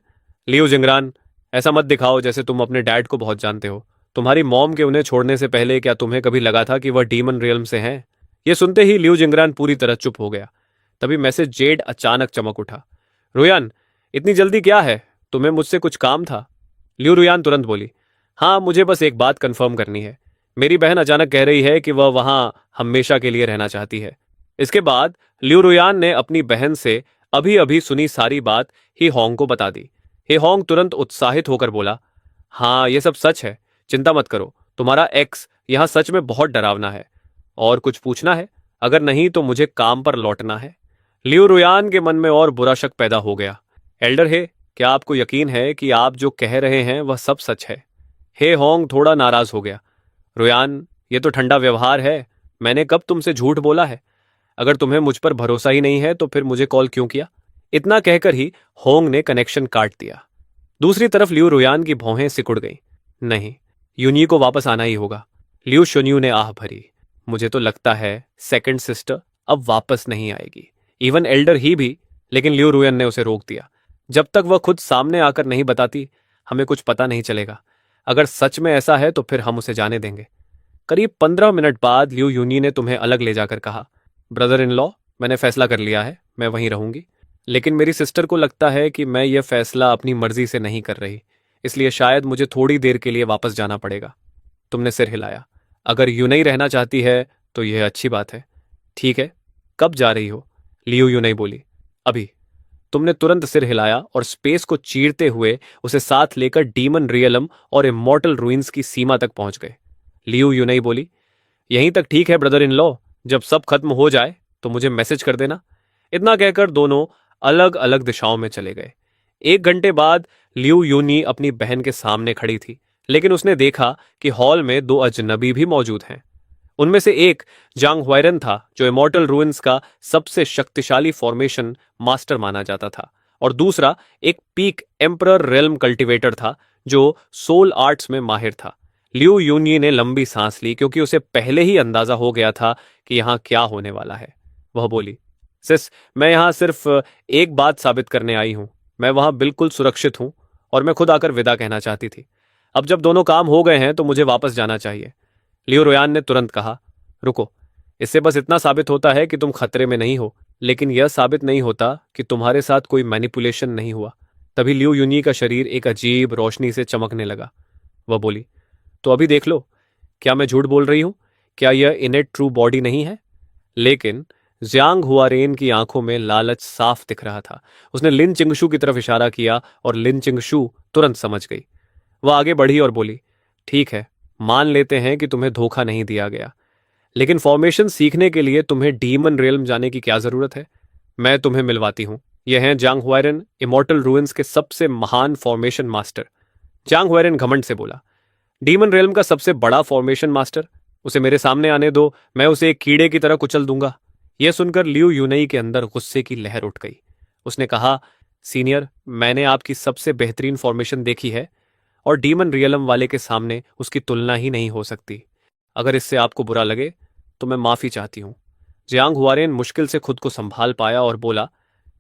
लिu जिंगरान, ऐसा मत दिखाओ जैसे तुम अपने डैड को बहुत जानते हो। तुम्हारी मॉम के उन्हें छोड़ने से पहले क्या तुम्हें कभी लगा था कि वह डीमन रियल्म से हैं? यह सुनते ही लिu जिंगरान पूरी तरह चुप हो गया। तभी मैसेज जेड अचानक चमक उठा, रुयान, इतनी जल्दी क्या है, तुम्हें मुझसे कुछ काम था? लिu रुयान तुरंत बोली, हाँ, मुझे बस एक बात कंफर्म करनी है, मेरी बहन अचानक कह रही है कि वह वहां हमेशा के लिए रहना चाहती है। इसके बाद लिu रुयान ने अपनी बहन से अभी अभी सुनी सारी बात ही होंग को बता दी। हे होंग तुरंत उत्साहित होकर बोला, हाँ, ये सब सच है, चिंता मत करो, तुम्हारा एक्स यहां सच में बहुत डरावना है। और कुछ पूछना है? अगर नहीं तो मुझे काम पर लौटना है। लिu रुयान के मन में और बुरा शक पैदा हो गया। एल्डर हे, क्या आपको यकीन है कि आप जो कह रहे हैं वह सब सच है? हे होंग थोड़ा नाराज हो गया, रुयान, ये तो ठंडा व्यवहार है, मैंने कब तुमसे झूठ बोला है? अगर तुम्हें मुझ पर भरोसा ही नहीं है तो फिर मुझे कॉल क्यों किया? इतना कहकर ही होंग ने कनेक्शन काट दिया। दूसरी तरफ लिu रुयान की भौहें सिकुड़ गईं। नहीं, यूनी को वापस आना ही होगा। लिu शुन्यू ने आह भरी, मुझे तो लगता है सेकंड सिस्टर अब वापस नहीं आएगी, इवन एल्डर ही भी। लेकिन लिu रुयन ने उसे रोक दिया, जब तक वह खुद सामने आकर नहीं बताती हमें कुछ पता नहीं चलेगा। अगर सच में ऐसा है तो फिर हम उसे जाने देंगे। करीब 15 मिनट बाद लिu यूनी ने तुम्हें अलग ले जाकर कहा, ब्रदर इन लॉ, मैंने फैसला कर लिया है, मैं वहीं रहूंगी, लेकिन मेरी सिस्टर को लगता है कि मैं यह फैसला अपनी मर्जी से नहीं कर रही, इसलिए शायद मुझे थोड़ी देर के लिए वापस जाना पड़ेगा। तुमने सिर हिलाया, अगर यूं नहीं रहना चाहती है तो यह अच्छी बात है। ठीक है, कब जा रही हो? लिu यूनी बोली, अभी। तुमने तुरंत सिर हिलाया और स्पेस को चीरते हुए उसे साथ लेकर डीमन रियलम और इमॉर्टल रुइंस की सीमा तक पहुंच गए। लिu यूनी बोली, यहीं तक ठीक है ब्रदर इन लॉ, जब सब खत्म हो जाए तो मुझे मैसेज कर देना। इतना कहकर दोनों अलग अलग दिशाओं में चले गए। 1 घंटे बाद लिu यूनी अपनी बहन के सामने खड़ी थी, लेकिन उसने देखा कि हॉल में 2 अजनबी भी मौजूद हैं। उनमें से एक जांग ह्वायरन था, जो इमॉर्टल रुइंस का सबसे शक्तिशाली फॉर्मेशन मास्टर माना जाता था, और दूसरा एक पीक एम्परर रेल्म कल्टिवेटर था, जो सोल आर्ट्स में माहिर था। लिu यूनी ने लंबी सांस ली, क्योंकि उसे पहले ही अंदाजा हो गया था कि यहां क्या होने वाला है। वह बोली, सिस, मैं यहां सिर्फ एक बात साबित करने आई हूं, मैं वहां बिल्कुल सुरक्षित हूं और मैं खुद आकर विदा कहना चाहती थी। अब जब दोनों काम हो गए हैं तो मुझे वापस जाना चाहिए। लिu रुयान ने तुरंत कहा, रुको, इससे बस इतना साबित होता है कि तुम खतरे में नहीं हो, लेकिन यह साबित नहीं होता कि तुम्हारे साथ कोई मैनिपुलेशन नहीं हुआ। तभी लिu यूनी का शरीर एक अजीब रोशनी से चमकने लगा। वह बोली, तो अभी देख लो, क्या मैं झूठ बोल रही हूं? क्या यह इनेट ट्रू बॉडी नहीं है? लेकिन जियांग हुआरेन की आंखों में लालच साफ दिख रहा था। उसने लिन चिंगशू की तरफ इशारा किया और लिन चिंगशू तुरंत समझ गई। वह आगे बढ़ी और बोली, ठीक है, मान लेते हैं कि तुम्हें धोखा नहीं दिया गया, लेकिन फॉर्मेशन सीखने के लिए तुम्हें डीमन रियल्म जाने की क्या जरूरत है? मैं तुम्हें मिलवाती हूं। यह हैं जांग ह्वायरन, इमॉर्टल रुइंस के सबसे महान फॉर्मेशन मास्टर। जांग ह्वायरन घमंड से बोला, डीमन रियल्म का सबसे बड़ा फॉर्मेशन मास्टर? उसे मेरे सामने आने दो, मैं उसे एक कीड़े की तरह कुचल दूंगा। यह सुनकर लिu यूनी के अंदर गुस्से की लहर उठ गई। उसने कहा, सीनियर, मैंने आपकी सबसे बेहतरीन फॉर्मेशन देखी है और डीमन रियलम वाले के सामने उसकी तुलना ही नहीं हो सकती। अगर इससे आपको बुरा लगे तो मैं माफी चाहती हूं। जियांग हुआरेन मुश्किल से खुद को संभाल पाया और बोला,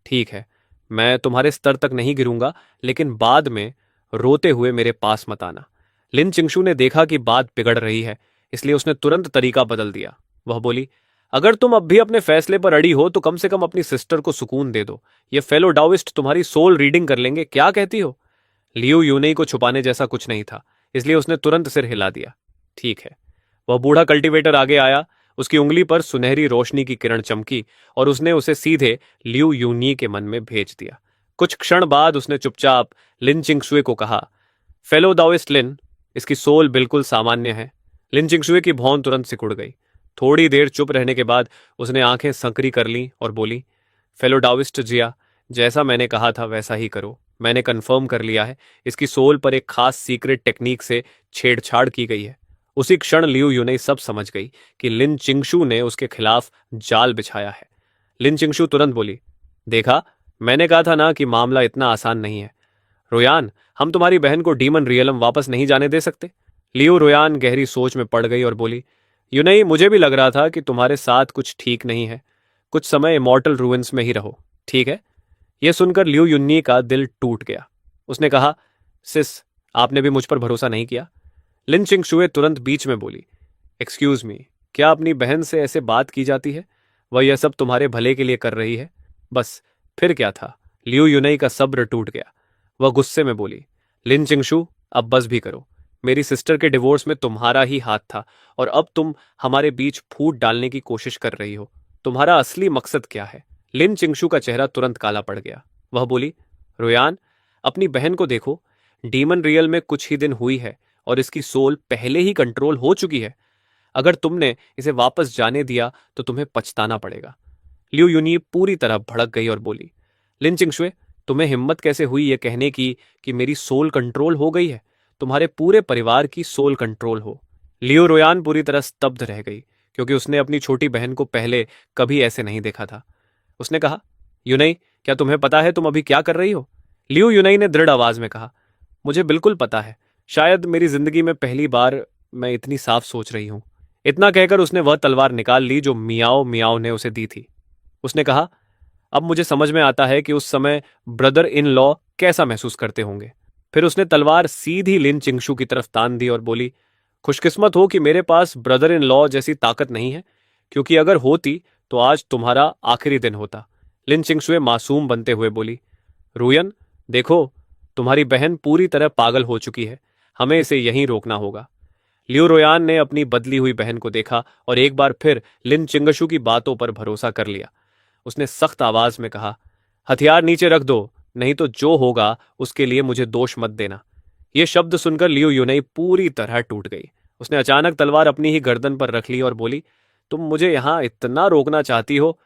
ठीक है, मैं तुम्हारे स्तर तक नहीं गिरूंगा, लेकिन बाद में रोते हुए मेरे पास मत आना। लिन चिंगशू ने देखा कि बात बिगड़ रही है, इसलिए उसने तुरंत तरीका बदल दिया। वह बोली, अगर तुम अब भी अपने फैसले पर अड़ी हो तो कम से कम अपनी सिस्टर को सुकून दे दो। ये फेलो डाओइस्ट तुम्हारी सोल रीडिंग कर लेंगे, क्या कहती हो? लियू यूनई को छुपाने जैसा कुछ नहीं था, इसलिए उसने तुरंत सिर हिला दिया। ठीक है। वह बूढ़ा कल्टीवेटर आगे आया, उसकी उंगली पर सुनहरी रोशनी की किरण चमकी और उसने उसे सीधे लियू यूनी के मन में भेज दिया। कुछ क्षण बाद उसने चुपचाप लिन चिंगसुए को कहा, फेलो दाओइस्ट लिन, इसकी सोल बिल्कुल सामान्य है। लिन चिंगसुए की भौं तुरंत सिकुड़ गई। थोड़ी देर चुप रहने के बाद उसने आंखें संकरी कर लीं और बोली, फेलो डाविस्ट जिया, जैसा मैंने कहा था वैसा ही करो। मैंने कंफर्म कर लिया है, इसकी सोल पर एक खास सीक्रेट टेक्निक से छेड़छाड़ की गई है। उसी क्षण लियू यूनई सब समझ गई कि लिन चिंगशू ने उसके खिलाफ जाल बिछाया है। लिन चिंगशू तुरंत बोली, देखा, मैंने कहा था ना कि मामला इतना आसान नहीं है। रोयान, हम तुम्हारी बहन को डीमन रियलम वापस नहीं जाने दे सकते। लियू रोयान गहरी सोच में पड़ गई और बोली, यूनई, मुझे भी लग रहा था कि तुम्हारे साथ कुछ ठीक नहीं है। कुछ समय इमॉर्टल रूइंस में ही रहो, ठीक है? यह सुनकर लियू युन्नी का दिल टूट गया। उसने कहा, सिस, आपने भी मुझ पर भरोसा नहीं किया। लिन चिंगशुए तुरंत बीच में बोली, एक्सक्यूज मी, क्या अपनी बहन से ऐसे बात की जाती है? वह यह सब तुम्हारे भले के लिए कर रही है। बस, फिर क्या था? लियू युनई का सब्र टूट गया। वह गुस्से में बोली, लिन चिंगशु, अब बस भी करो। मेरी सिस्टर के डिवोर्स में तुम्हारा ही हाथ था और अब तुम हमारे बीच फूट डालने की कोशिश कर रही हो। तुम्हारा असली मकसद क्या है? लिन चिंगशु का चेहरा तुरंत काला पड़ गया। वह बोली, रोयान, अपनी बहन को देखो, डीमन रियल में कुछ ही दिन हुई है और इसकी सोल पहले ही कंट्रोल हो चुकी है। अगर तुमने इसे वापस जाने दिया तो तुम्हें पछताना पड़ेगा। लियू यूनी पूरी तरह भड़क गई और बोली, लिन चिंगशुए, तुम्हें हिम्मत कैसे हुई यह कहने की कि मेरी सोल कंट्रोल हो गई है? तुम्हारे पूरे परिवार की सोल कंट्रोल हो। लियो रोयान पूरी तरह स्तब्ध रह गई, क्योंकि उसने अपनी छोटी बहन को पहले कभी ऐसे नहीं देखा था। उसने कहा, यूनई, क्या तुम्हें पता है तुम अभी क्या कर रही हो? लियो यूनई ने दृढ़ आवाज में कहा, मुझे बिल्कुल पता है। शायद मेरी जिंदगी में पहली बार मैं इतनी साफ सोच रही हूं। इतना कहकर उसने वह तलवार निकाल ली जो मियाओ मियाओ ने उसे दी थी। उसने कहा, अब मुझे समझ में आता है कि उस समय ब्रदर इन लॉ कैसा महसूस करते होंगे। फिर उसने तलवार सीधी लिन चिंगशु की तरफ तान दी और बोली, खुशकिस्मत हो कि मेरे पास ब्रदर इन लॉ जैसी ताकत नहीं है, क्योंकि अगर होती तो आज तुम्हारा आखिरी दिन होता। लिन चिंगशुए मासूम बनते हुए बोली, रूयन, देखो, तुम्हारी बहन पूरी तरह पागल हो चुकी है। हमें इसे यहीं रोकना होगा। लियो रोयान ने अपनी बदली हुई बहन को देखा और एक बार फिर लिन चिंगशु की बातों पर भरोसा कर लिया। उसने सख्त आवाज में कहा, हथियार नीचे रख दो, नहीं तो जो होगा उसके लिए मुझे दोष मत देना। यह शब्द सुनकर लियू यूनई पूरी तरह टूट गई। उसने अचानक तलवार अपनी ही गर्दन पर रख ली और बोली, तुम मुझे यहां इतना रोकना चाहती हो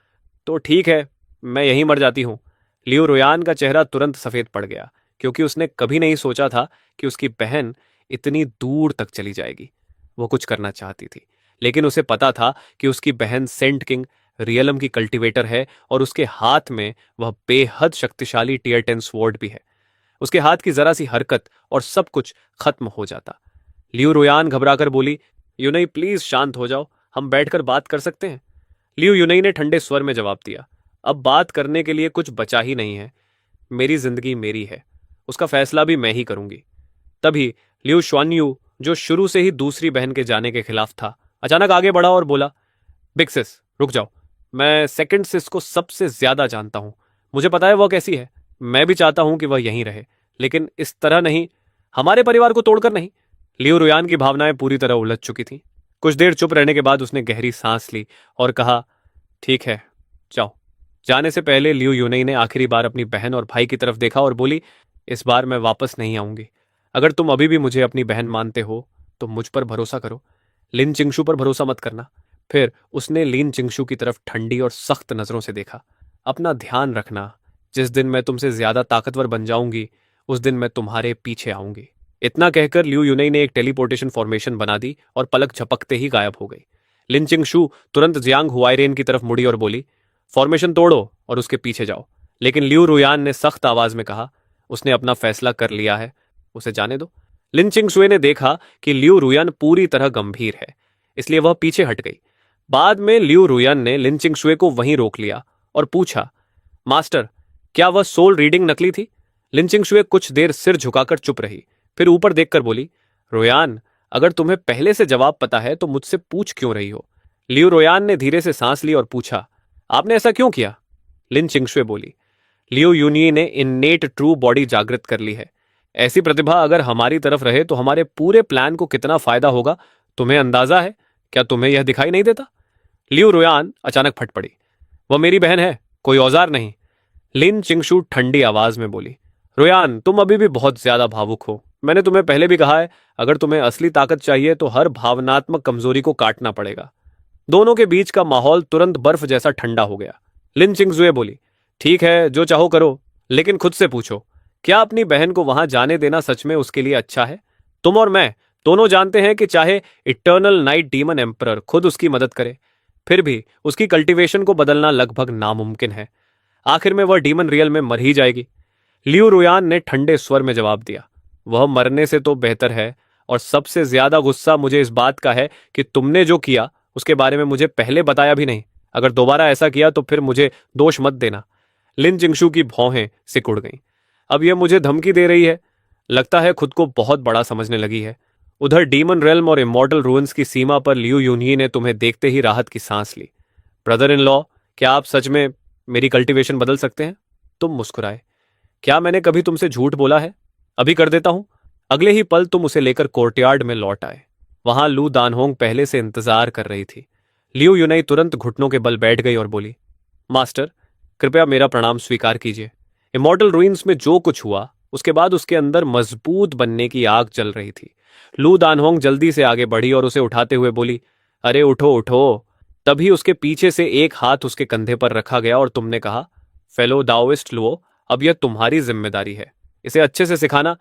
तो ठीक है, मैं यहीं मर जाती हूं। लियू रोयान का चेहरा तुरंत सफेद पड़ गया, क्योंकि उसने कभी नहीं सोचा था कि उसकी बहन इतनी दूर तक चली जाएगी। वो कुछ करना चाहती थी, लेकिन उसे पता था कि उसकी बहन सेंट किंग रियलम की कल्टीवेटर है और उसके हाथ में वह बेहद शक्तिशाली टियर 10 स्वॉर्ड भी है। उसके हाथ की जरा सी हरकत और सब कुछ खत्म हो जाता। लियू रोयान घबराकर बोली, यूनई, प्लीज शांत हो जाओ, हम बैठकर बात कर सकते हैं। लियू यूनई ने ठंडे स्वर में जवाब दिया, अब बात करने के लिए कुछ बचा ही नहीं है। मेरी जिंदगी मेरी है, उसका फैसला भी मैं ही करूंगी। तभी लियू श्वान्यू, जो शुरू से ही दूसरी बहन के जाने के खिलाफ था, अचानक आगे बढ़ा और बोला, बिग सिस, रुक जाओ। मैं सेकंड सिस को सबसे ज्यादा जानता हूं। मुझे पता है वह कैसी है। मैं भी चाहता हूं कि वह यहीं रहे, लेकिन इस तरह नहीं, हमारे परिवार को तोड़कर नहीं। लियो रुयान की भावनाएं पूरी तरह उलझ चुकी थीं। कुछ देर चुप रहने के बाद उसने गहरी सांस ली और कहा, ठीक है, जाओ। जाने से पहले लियू यूनई ने आखिरी बार अपनी बहन और भाई की तरफ देखा और बोली, इस बार मैं वापस नहीं आऊंगी। अगर तुम अभी भी मुझे अपनी बहन मानते हो तो मुझ पर भरोसा करो, लिन चिंगशु पर भरोसा मत करना। फिर उसने लिन चिंगशु की तरफ ठंडी और सख्त नजरों से देखा। अपना ध्यान रखना, जिस दिन मैं तुमसे ज्यादा ताकतवर बन जाऊंगी उस दिन मैं तुम्हारे पीछे आऊंगी। इतना कहकर लियू यूनई ने एक टेलीपोर्टेशन फॉर्मेशन बना दी और पलक झपकते ही गायब हो गई। लिन चिंगशु तुरंत जियांग हुआइरेन की तरफ मुड़ी और बोली, फॉर्मेशन तोड़ो और उसके पीछे जाओ। लेकिन लियू रुयान ने सख्त आवाज में कहा, उसने अपना फैसला कर लिया है, उसे जाने दो। लिन चिंगशुए ने देखा कि लियू रुयान पूरी तरह गंभीर है, इसलिए वह पीछे हट गई। बाद में लियू रुयन ने लिन चिंगशुए को वहीं रोक लिया और पूछा, मास्टर, क्या वह सोल रीडिंग नकली थी? लिन चिंगशुए कुछ देर सिर झुकाकर चुप रही, फिर ऊपर देखकर बोली, रोयान, अगर तुम्हें पहले से जवाब पता है तो मुझसे पूछ क्यों रही हो? लियू रोयान ने धीरे से सांस ली और पूछा, आपने ऐसा क्यों किया? लिन चिंगशुए बोली, लियू यूनी ने इन्नेट ट्रू बॉडी जागृत कर ली है। ऐसी प्रतिभा अगर हमारी तरफ रहे तो हमारे पूरे प्लान को कितना फायदा होगा तुम्हें अंदाजा है? क्या तुम्हें यह दिखाई नहीं देता? लियू रोयान अचानक फट पड़ी, वह मेरी बहन है, कोई औजार नहीं। लिन चिंगशु ठंडी आवाज में बोली, रोयान, तुम अभी भी बहुत ज्यादा भावुक हो। मैंने तुम्हें पहले भी कहा है, अगर तुम्हें असली ताकत चाहिए तो हर भावनात्मक कमजोरी को काटना पड़ेगा। दोनों के बीच का माहौल तुरंत बर्फ जैसा ठंडा हो गया। लिन चिंगजुए बोली, ठीक है, जो चाहो करो, लेकिन खुद से पूछो, क्या अपनी बहन को वहां जाने देना सच में उसके लिए अच्छा है? तुम और मैं दोनों जानते हैं कि चाहे इटर्नल नाइट डीमन एम्परर खुद उसकी मदद करे, फिर भी उसकी कल्टीवेशन को बदलना लगभग नामुमकिन है। आखिर में वह डीमन रियल में मर ही जाएगी। लियू रुयान ने ठंडे स्वर में जवाब दिया, वह मरने से तो बेहतर है, और सबसे ज्यादा गुस्सा मुझे इस बात का है कि तुमने जो किया उसके बारे में मुझे पहले बताया भी नहीं। अगर दोबारा ऐसा किया तो फिर मुझे दोष मत देना। लिन चिंगशु की भौहें सिकुड़ गईं। अब यह मुझे धमकी दे रही है, लगता है खुद को बहुत बड़ा समझने लगी है। उधर डीमन रेल्म और इमॉर्टल रूइंस की सीमा पर लियू यूनिये ने तुम्हें देखते ही राहत की सांस ली। ब्रदर इन लॉ, क्या आप सच में मेरी कल्टीवेशन बदल सकते हैं? तुम मुस्कुराए, क्या मैंने कभी तुमसे झूठ बोला है? अभी कर देता हूं। अगले ही पल तुम उसे लेकर कोर्टयार्ड में लौट आए। वहां लू दानहोंग पहले से इंतजार कर रही थी। लियू यूनाई तुरंत घुटनों के बल बैठ गई और बोली, मास्टर, कृपया मेरा प्रणाम स्वीकार कीजिए। इमॉर्टल रूइंस में जो कुछ हुआ उसके बाद उसके अंदर मजबूत बनने की आग जल रही थी। लू दानहोंग जल्दी से आगे बढ़ी और उसे उठाते हुए बोली, अरे उठो उठो। तभी उसके पीछे से एक हाथ उसके कंधे पर रखा गया और तुमने कहा, फेलो दाओइस्ट लुओ, अब यह तुम्हारी जिम्मेदारी है, इसे अच्छे से सिखाना।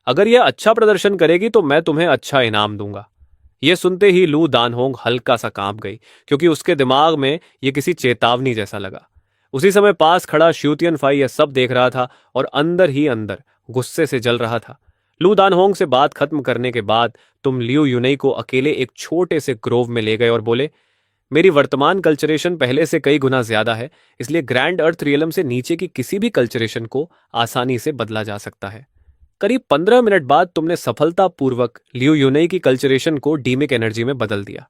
अगर यह अच्छा प्रदर्शन करेगी तो मैं तुम्हें अच्छा इनाम दूंगा। यह सुनते ही लू दानहोंग हल्का सा कांप गई, क्योंकि उसके दिमाग में यह किसी चेतावनी जैसा लगा। उसी समय पास खड़ा श्यूतियन फाई यह सब देख रहा था और अंदर ही अंदर गुस्से से जल रहा था। लू दानहोंग से बात खत्म करने के बाद तुम लियू यूनई को अकेले एक छोटे से ग्रोव में ले गए और बोले, मेरी वर्तमान कल्चरेशन पहले से कई गुना ज्यादा है, इसलिए ग्रैंड अर्थ रियलम से नीचे की किसी भी कल्चरेशन को आसानी से बदला जा सकता है। करीब 15 मिनट बाद तुमने सफलतापूर्वक लियू यूनई की कल्चरेशन को डीमिक एनर्जी में बदल दिया।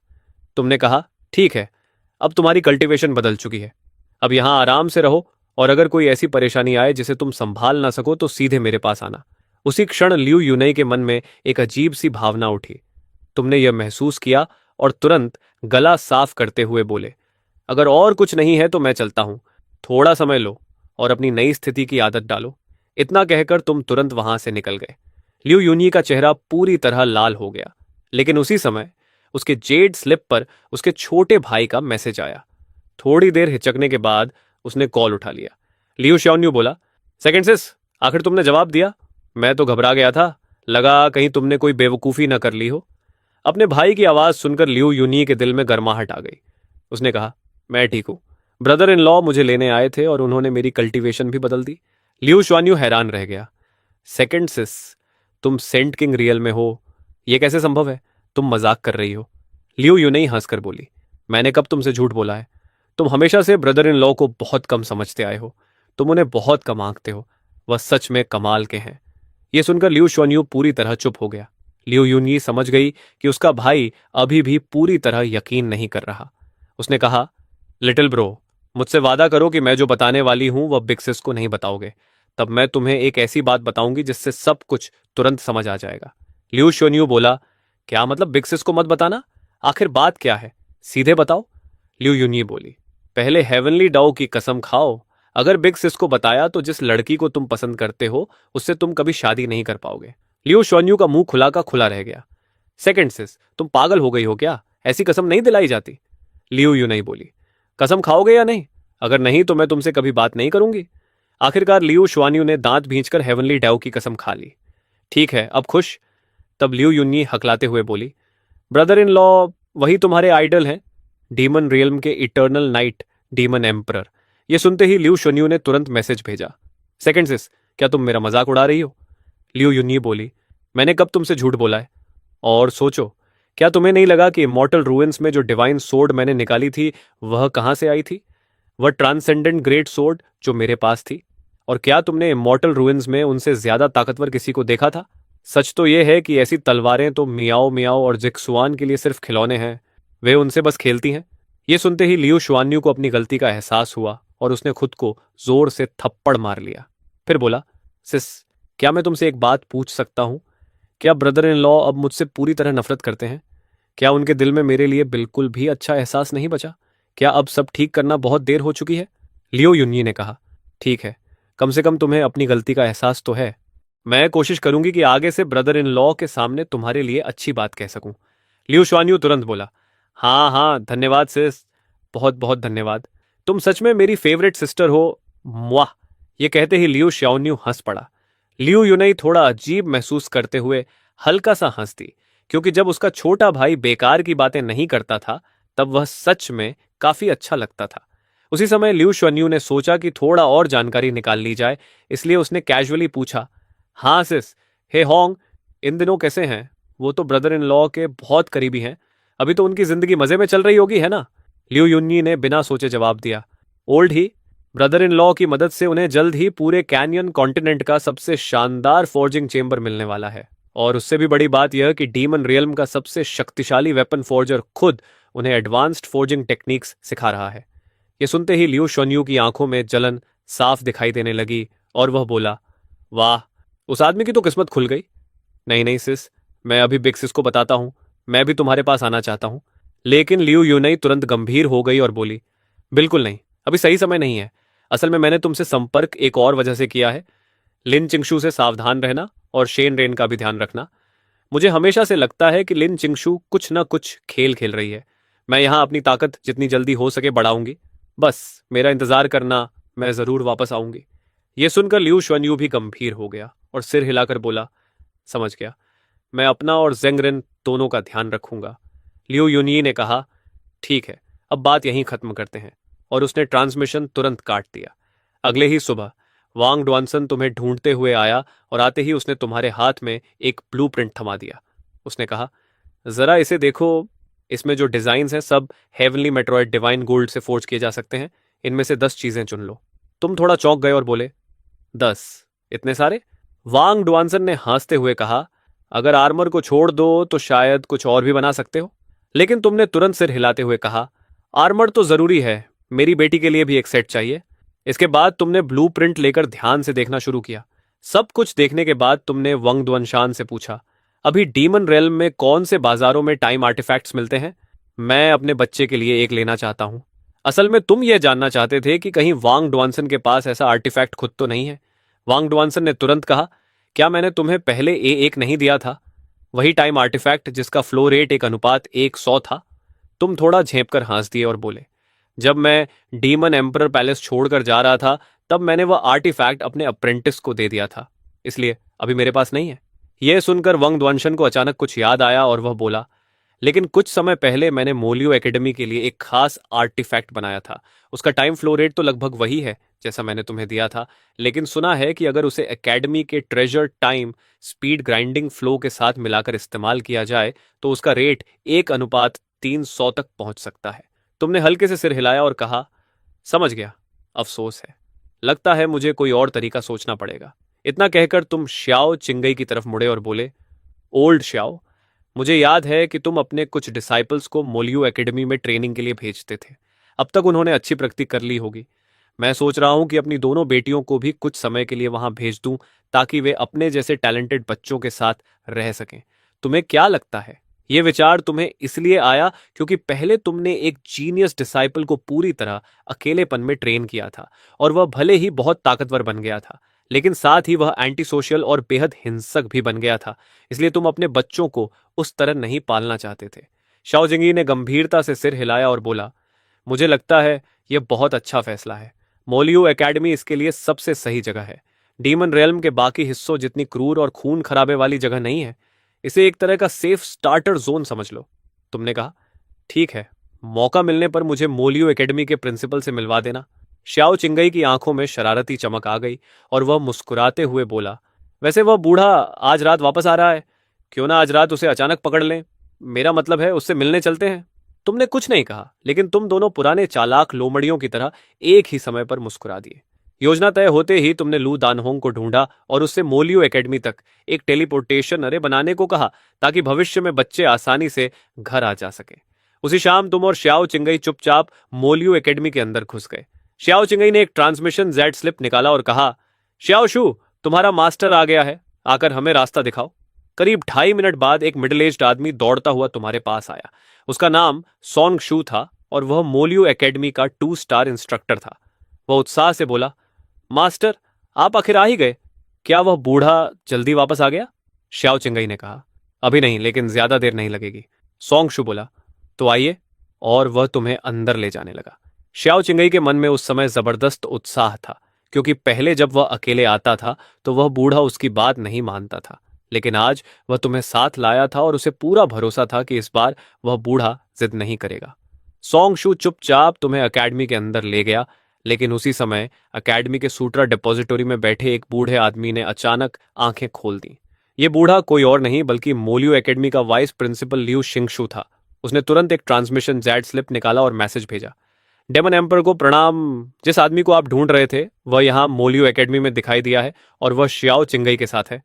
तुमने कहा, ठीक है, अब तुम्हारी कल्टीवेशन बदल चुकी है, अब यहां आराम से रहो, और अगर कोई ऐसी परेशानी आए जिसे तुम संभाल ना सको तो सीधे मेरे पास आना। उसी क्षण लियू यूनई के मन में एक अजीब सी भावना उठी। तुमने यह महसूस किया और तुरंत गला साफ करते हुए बोले, अगर और कुछ नहीं है तो मैं चलता हूं, थोड़ा समय लो और अपनी नई स्थिति की आदत डालो। इतना कहकर तुम तुरंत वहां से निकल गए। लियू यूनी का चेहरा पूरी तरह लाल हो गया, लेकिन उसी समय उसके जेड स्लिप पर उसके छोटे भाई का मैसेज आया। थोड़ी देर हिचकने के बाद उसने कॉल उठा लिया। लियू श्योन्यू बोला, सेकंड सिस, आखिर तुमने जवाब दिया? मैं तो घबरा गया था, लगा कहीं तुमने कोई बेवकूफी न कर ली हो। अपने भाई की आवाज सुनकर लियू यूनी के दिल में गर्माहट आ गई। उसने कहा, मैं ठीक हूं, ब्रदर इन लॉ मुझे लेने आए थे और उन्होंने मेरी कल्टीवेशन भी बदल दी। लियू श्वान्यू हैरान रह गया। सेकंड सिस, तुम सेंट किंग रियल में हो, यह कैसे संभव है? तुम मजाक कर रही हो। लियू यूनी हंसकर बोली, मैंने कब तुमसे झूठ बोला है? तुम हमेशा से ब्रदर इन लॉ को बहुत कम समझते आए हो, तुम उन्हें बहुत कम आंकते हो, वह सच में कमाल के हैं। यह सुनकर लियू श्वान्यू पूरी तरह चुप हो गया। लियू यूनी समझ गई कि उसका भाई अभी भी पूरी तरह यकीन नहीं कर रहा। उसने कहा, लिटिल ब्रो, मुझसे वादा करो कि मैं जो बताने वाली हूं वह बिग सिस को नहीं बताओगे, तब मैं तुम्हें एक ऐसी बात बताऊंगी जिससे सब कुछ तुरंत समझ आ जाएगा। लियू श्योन्यू बोला, क्या मतलब बिग सिस को मत बताना? आखिर बात क्या है, सीधे बताओ। लियू यूनी बोली, पहले हेवनली डाओ की कसम खाओ, अगर बिग सिस को बताया तो जिस लड़की को तुम पसंद करते हो उससे तुम कभी शादी नहीं कर पाओगे। लियू श्योन्यू का मुंह खुला का खुला रह गया। सेकंड सिस, तुम पागल हो गई हो क्या? ऐसी कसम नहीं दिलाई जाती। लियू यूनी बोली, कसम खाओगे या नहीं? अगर नहीं तो मैं तुमसे कभी बात नहीं करूंगी। आखिरकार लियू श्वान्यू ने दांत भींचकर हेवनली डाओ की कसम खा ली। ठीक है, अब खुश? तब लियू यूनी हकलाते हुए बोली, ब्रदर इन लॉ वही तुम्हारे आइडल हैं, डीमन रियल्म के इटर्नल नाइट डीमन एम्परर। यह सुनते ही लियू श्योन्यू ने तुरंत मैसेज भेजा, सेकंड सिस, क्या तुम मेरा मजाक उड़ा रही हो? लियू यूनी बोली, मैंने कब तुमसे झूठ बोला है? और सोचो, क्या तुम्हें नहीं लगा कि इमॉर्टल रूइंस में जो डिवाइन सोर्ड मैंने निकाली थी वह कहां से आई थी? वह ट्रांसेंडेंट ग्रेट सोर्ड जो मेरे पास थी। और क्या तुमने इमॉर्टल रूइंस में उनसे ज्यादा ताकतवर किसी को देखा था? सच तो यह है कि ऐसी तलवारें तो मियाओ मियाओ और जिक्सुआन के लिए सिर्फ खिलौने हैं। वे उनसे बस खेलती हैं। ये सुनते ही लियू शुआन्यू को अपनी गलती का एहसास हुआ और उसने खुद को जोर से थप्पड़ मार लिया। फिर बोला, सिस, क्या मैं तुमसे एक बात पूछ सकता हूं? क्या ब्रदर इन लॉ अब मुझसे पूरी तरह नफरत करते हैं? क्या उनके दिल में मेरे लिए बिल्कुल भी अच्छा एहसास नहीं बचा? क्या अब सब ठीक करना बहुत देर हो चुकी है? लियो युन्यी ने कहा, ठीक है, कम से कम तुम्हें अपनी गलती का एहसास तो है। मैं कोशिश करूंगी कि आगे से ब्रदर इन लॉ के सामने तुम्हारे लिए अच्छी बात कह सकूं। लियो शुआन्यू तुरंत बोला, हाँ हाँ, धन्यवाद सिस, बहुत बहुत धन्यवाद। तुम सच में मेरी फेवरेट सिस्टर हो। वाह! ये कहते ही लियो श्याओन्यू हंस पड़ा। लियो युनई थोड़ा अजीब महसूस करते हुए हल्का सा हंस दी, क्योंकि जब उसका छोटा भाई बेकार की बातें नहीं करता था तब वह सच में काफी अच्छा लगता था। उसी समय लियू शुआन्यू ने सोचा कि थोड़ा और जानकारी निकाल ली जाए, इसलिए उसने कैजुअली पूछा, हाँ सिस, हे होंग, इन दिनों कैसे हैं? वो तो ब्रदर इन लॉ के बहुत करीबी हैं। अभी तो उनकी जिंदगी मजे में चल रही होगी, है ना? लियू युन्नी ने बिना सोचे जवाब दिया, old he. Brother in law की मदद से उन्हें जल्द ही पूरे कैनियन कॉन्टिनेंट का सबसे शानदार फोर्जिंग चेंबर मिलने वाला है। और उससे भी बड़ी बात यह कि डीमन रियल्म का सबसे शक्तिशाली वेपन फोर्जर खुद उन्हें एडवांस्ड फोर्जिंग टेक्निक्स सिखा रहा है। ये सुनते ही लियू शुआन्यू की आंखों में जलन साफ दिखाई देने लगी और वह बोला, वाह, उस आदमी की तो किस्मत खुल गई। नहीं नहीं सिस, मैं अभी बिग सिस को बताता हूं, मैं भी तुम्हारे पास आना चाहता हूं। लेकिन लियू यूनई तुरंत गंभीर हो गई और बोली, बिल्कुल नहीं, अभी सही समय नहीं है। असल में मैंने तुमसे संपर्क एक और वजह से किया है। लिन चिंगशू से सावधान रहना और शेन रेन का भी ध्यान रखना। मुझे हमेशा से लगता है कि लिन चिंगशू कुछ न कुछ खेल खेल रही है। मैं यहां अपनी ताकत जितनी जल्दी हो सके बढ़ाऊंगी। बस मेरा इंतजार करना, मैं जरूर वापस आऊंगी। यह सुनकर लियू शुआन्यू भी गंभीर हो गया और सिर हिलाकर बोला, समझ गया, मैं अपना और जेंगरेन दोनों का ध्यान रखूंगा। लियू युनई ने कहा, ठीक है, अब बात यहीं खत्म करते हैं। और उसने ट्रांसमिशन तुरंत काट दिया। अगले ही सुबह वांग डुआनसन तुम्हें ढूंढते हुए आया और आते ही उसने तुम्हारे हाथ में एक ब्लूप्रिंट थमा दिया। उसने कहा, जरा इसे देखो, इसमें जो डिजाइन्स हैं सब हेवनली मेट्रॉयड डिवाइन गोल्ड से फोर्ज किए जा सकते हैं। इनमें से 10 चीजें चुन लो। तुम थोड़ा चौंक गए और बोले, 10? इतने सारे? वांग डुआनसन ने हंसते हुए कहा, अगर आर्मर को छोड़ दो तो शायद कुछ और भी बना सकते हो। लेकिन तुमने तुरंत सिर हिलाते हुए कहा, आर्मर तो जरूरी है, मेरी बेटी के लिए भी एक सेट चाहिए। इसके बाद तुमने ब्लूप्रिंट लेकर ध्यान से देखना शुरू किया। सब कुछ देखने के बाद तुमने वंग दुआनशान से पूछा, अभी डीमन रेल्म में कौन से बाजारों में टाइम आर्टिफैक्ट्स मिलते हैं? मैं अपने बच्चे के लिए एक लेना चाहता हूं। असल में तुम यह जानना चाहते थे कि कहीं वांग डुआनसन के पास ऐसा आर्टिफैक्ट खुद तो नहीं है। वांग डुआनसन ने तुरंत कहा, क्या मैंने तुम्हें पहले A1 नहीं दिया था? वही टाइम आर्टिफैक्ट जिसका फ्लो रेट 1:100 था। तुम थोड़ा झेंप कर हंस दिए और बोले, जब मैं डीमन एम्परर पैलेस छोड़कर जा रहा था तब मैंने वह आर्टिफैक्ट अपने अप्रेंटिस को दे दिया था, इसलिए अभी मेरे पास नहीं है। यह सुनकर वंग द्वानशन को अचानक कुछ याद आया और वह बोला, लेकिन कुछ समय पहले मैंने मोलियो एकेडमी के लिए एक खास आर्टिफैक्ट बनाया था। उसका टाइम फ्लो रेट तो लगभग वही है जैसा मैंने तुम्हें दिया था, लेकिन सुना है कि अगर उसे एकेडमी के treasure time speed grinding flow के साथ मिलाकर इस्तेमाल किया जाए तो उसका रेट 1:300 तक पहुंच सकता है। तुमने हल्के से सिर हिलाया और कहा, समझ गया, अफसोस है, लगता है मुझे कोई और तरीका सोचना पड़ेगा। इतना कहकर तुम श्याओ चिंगई की तरफ मुड़े और बोले, ओल्ड श्याओ, मुझे याद है कि तुम अपने कुछ डिसाइपल्स को मोलियो एकेडमी में ट्रेनिंग के लिए भेजते थे। अब तक उन्होंने अच्छी प्रगति कर ली होगी। मैं सोच रहा हूं कि अपनी दोनों बेटियों को भी कुछ समय के लिए वहां भेज दूं ताकि वे अपने जैसे टैलेंटेड बच्चों के साथ रह सकें। तुम्हें क्या लगता है, यह विचार तुम्हें इसलिए आया क्योंकि पहले तुमने एक जीनियस डिसाइपल को पूरी तरह अकेलेपन में ट्रेन किया था और वह भले ही बहुत ताकतवर बन गया था, लेकिन साथ ही वह एंटी सोशल और बेहद हिंसक भी बन गया था। इसलिए तुम अपने बच्चों को उस तरह नहीं पालना चाहते थे। शाओ जिंगी ने गंभीरता से सिर हिलाया और बोला, मुझे लगता है यह बहुत अच्छा फैसला है। मोलियो एकेडमी इसके लिए सबसे सही जगह है। डीमन रेल्म के बाकी हिस्सों जितनी क्रूर और खून खराबे वाली जगह नहीं है। इसे एक तरह का सेफ स्टार्टर जोन समझ लो। तुमने कहा, ठीक है, मौका मिलने पर मुझे मोलियो एकेडमी के प्रिंसिपल से मिलवा देना। श्याओ चिंगई की आंखों में शरारती चमक आ गई और वह मुस्कुराते हुए बोला, वैसे वह बूढ़ा आज रात वापस आ रहा है, क्यों ना आज रात उसे अचानक पकड़ लें। मेरा मतलब है उससे मिलने चलते हैं। तुमने कुछ नहीं कहा, लेकिन तुम दोनों पुराने चालाक लोमड़ियों की तरह एक ही समय पर मुस्कुरा दिए। योजना तय होते ही तुमने लू दानहोंग को ढूंढा और उससे मोलियो एकेडमी तक एक टेलीपोर्टेशन अरे बनाने को कहा, ताकि भविष्य में बच्चे आसानी से घर आ जा सके। उसी शाम तुम और श्याओ चिंगई चुपचाप मोलियो एकेडमी के अंदर घुस गए। श्याओ चिंगई ने एक ट्रांसमिशन जेड स्लिप निकाला और कहा, श्याओ शू, तुम्हारा मास्टर आ गया है, आकर हमें रास्ता दिखाओ। करीब 2.5 मिनट बाद एक मिडिल एज्ड आदमी दौड़ता हुआ तुम्हारे पास आया। उसका नाम सॉन्ग शू था और वह मोलियो एकेडमी का 2 स्टार इंस्ट्रक्टर था। वह उत्साह से बोला, मास्टर, आप आखिर आ ही गए। क्या वह बूढ़ा जल्दी वापस आ गया? श्याओ चिंगई ने कहा, अभी नहीं, लेकिन ज्यादा देर नहीं लगेगी। सॉन्ग शू बोला, तो आइए। और वह तुम्हें अंदर ले जाने लगा। श्याओ चिंगई के मन में उस समय जबरदस्त उत्साह था, क्योंकि पहले जब वह अकेले आता था तो वह बूढ़ा उसकी बात नहीं मानता था, लेकिन आज वह तुम्हें साथ लाया था और उसे पूरा भरोसा था कि इस बार वह बूढ़ा जिद नहीं करेगा। सॉन्ग शू चुपचाप तुम्हें अकेडमी के अंदर ले गया, लेकिन उसी समय अकेडमी के सूट्रा डिपॉजिटरी में बैठे एक बूढ़े आदमी ने अचानक आंखें खोल दी। ये बूढ़ा कोई और नहीं बल्कि मोलियो एकेडमी का वाइस प्रिंसिपल लियू शिंगशू था। उसने तुरंत एक ट्रांसमिशन जेड स्लिप निकाला और मैसेज भेजा, डेमन एम्पर को प्रणाम। जिस आदमी को आप ढूंढ रहे थे वह यहाँ मोलियो एकेडमी में दिखाई दिया है और वह श्याओ चिंगई के साथ है।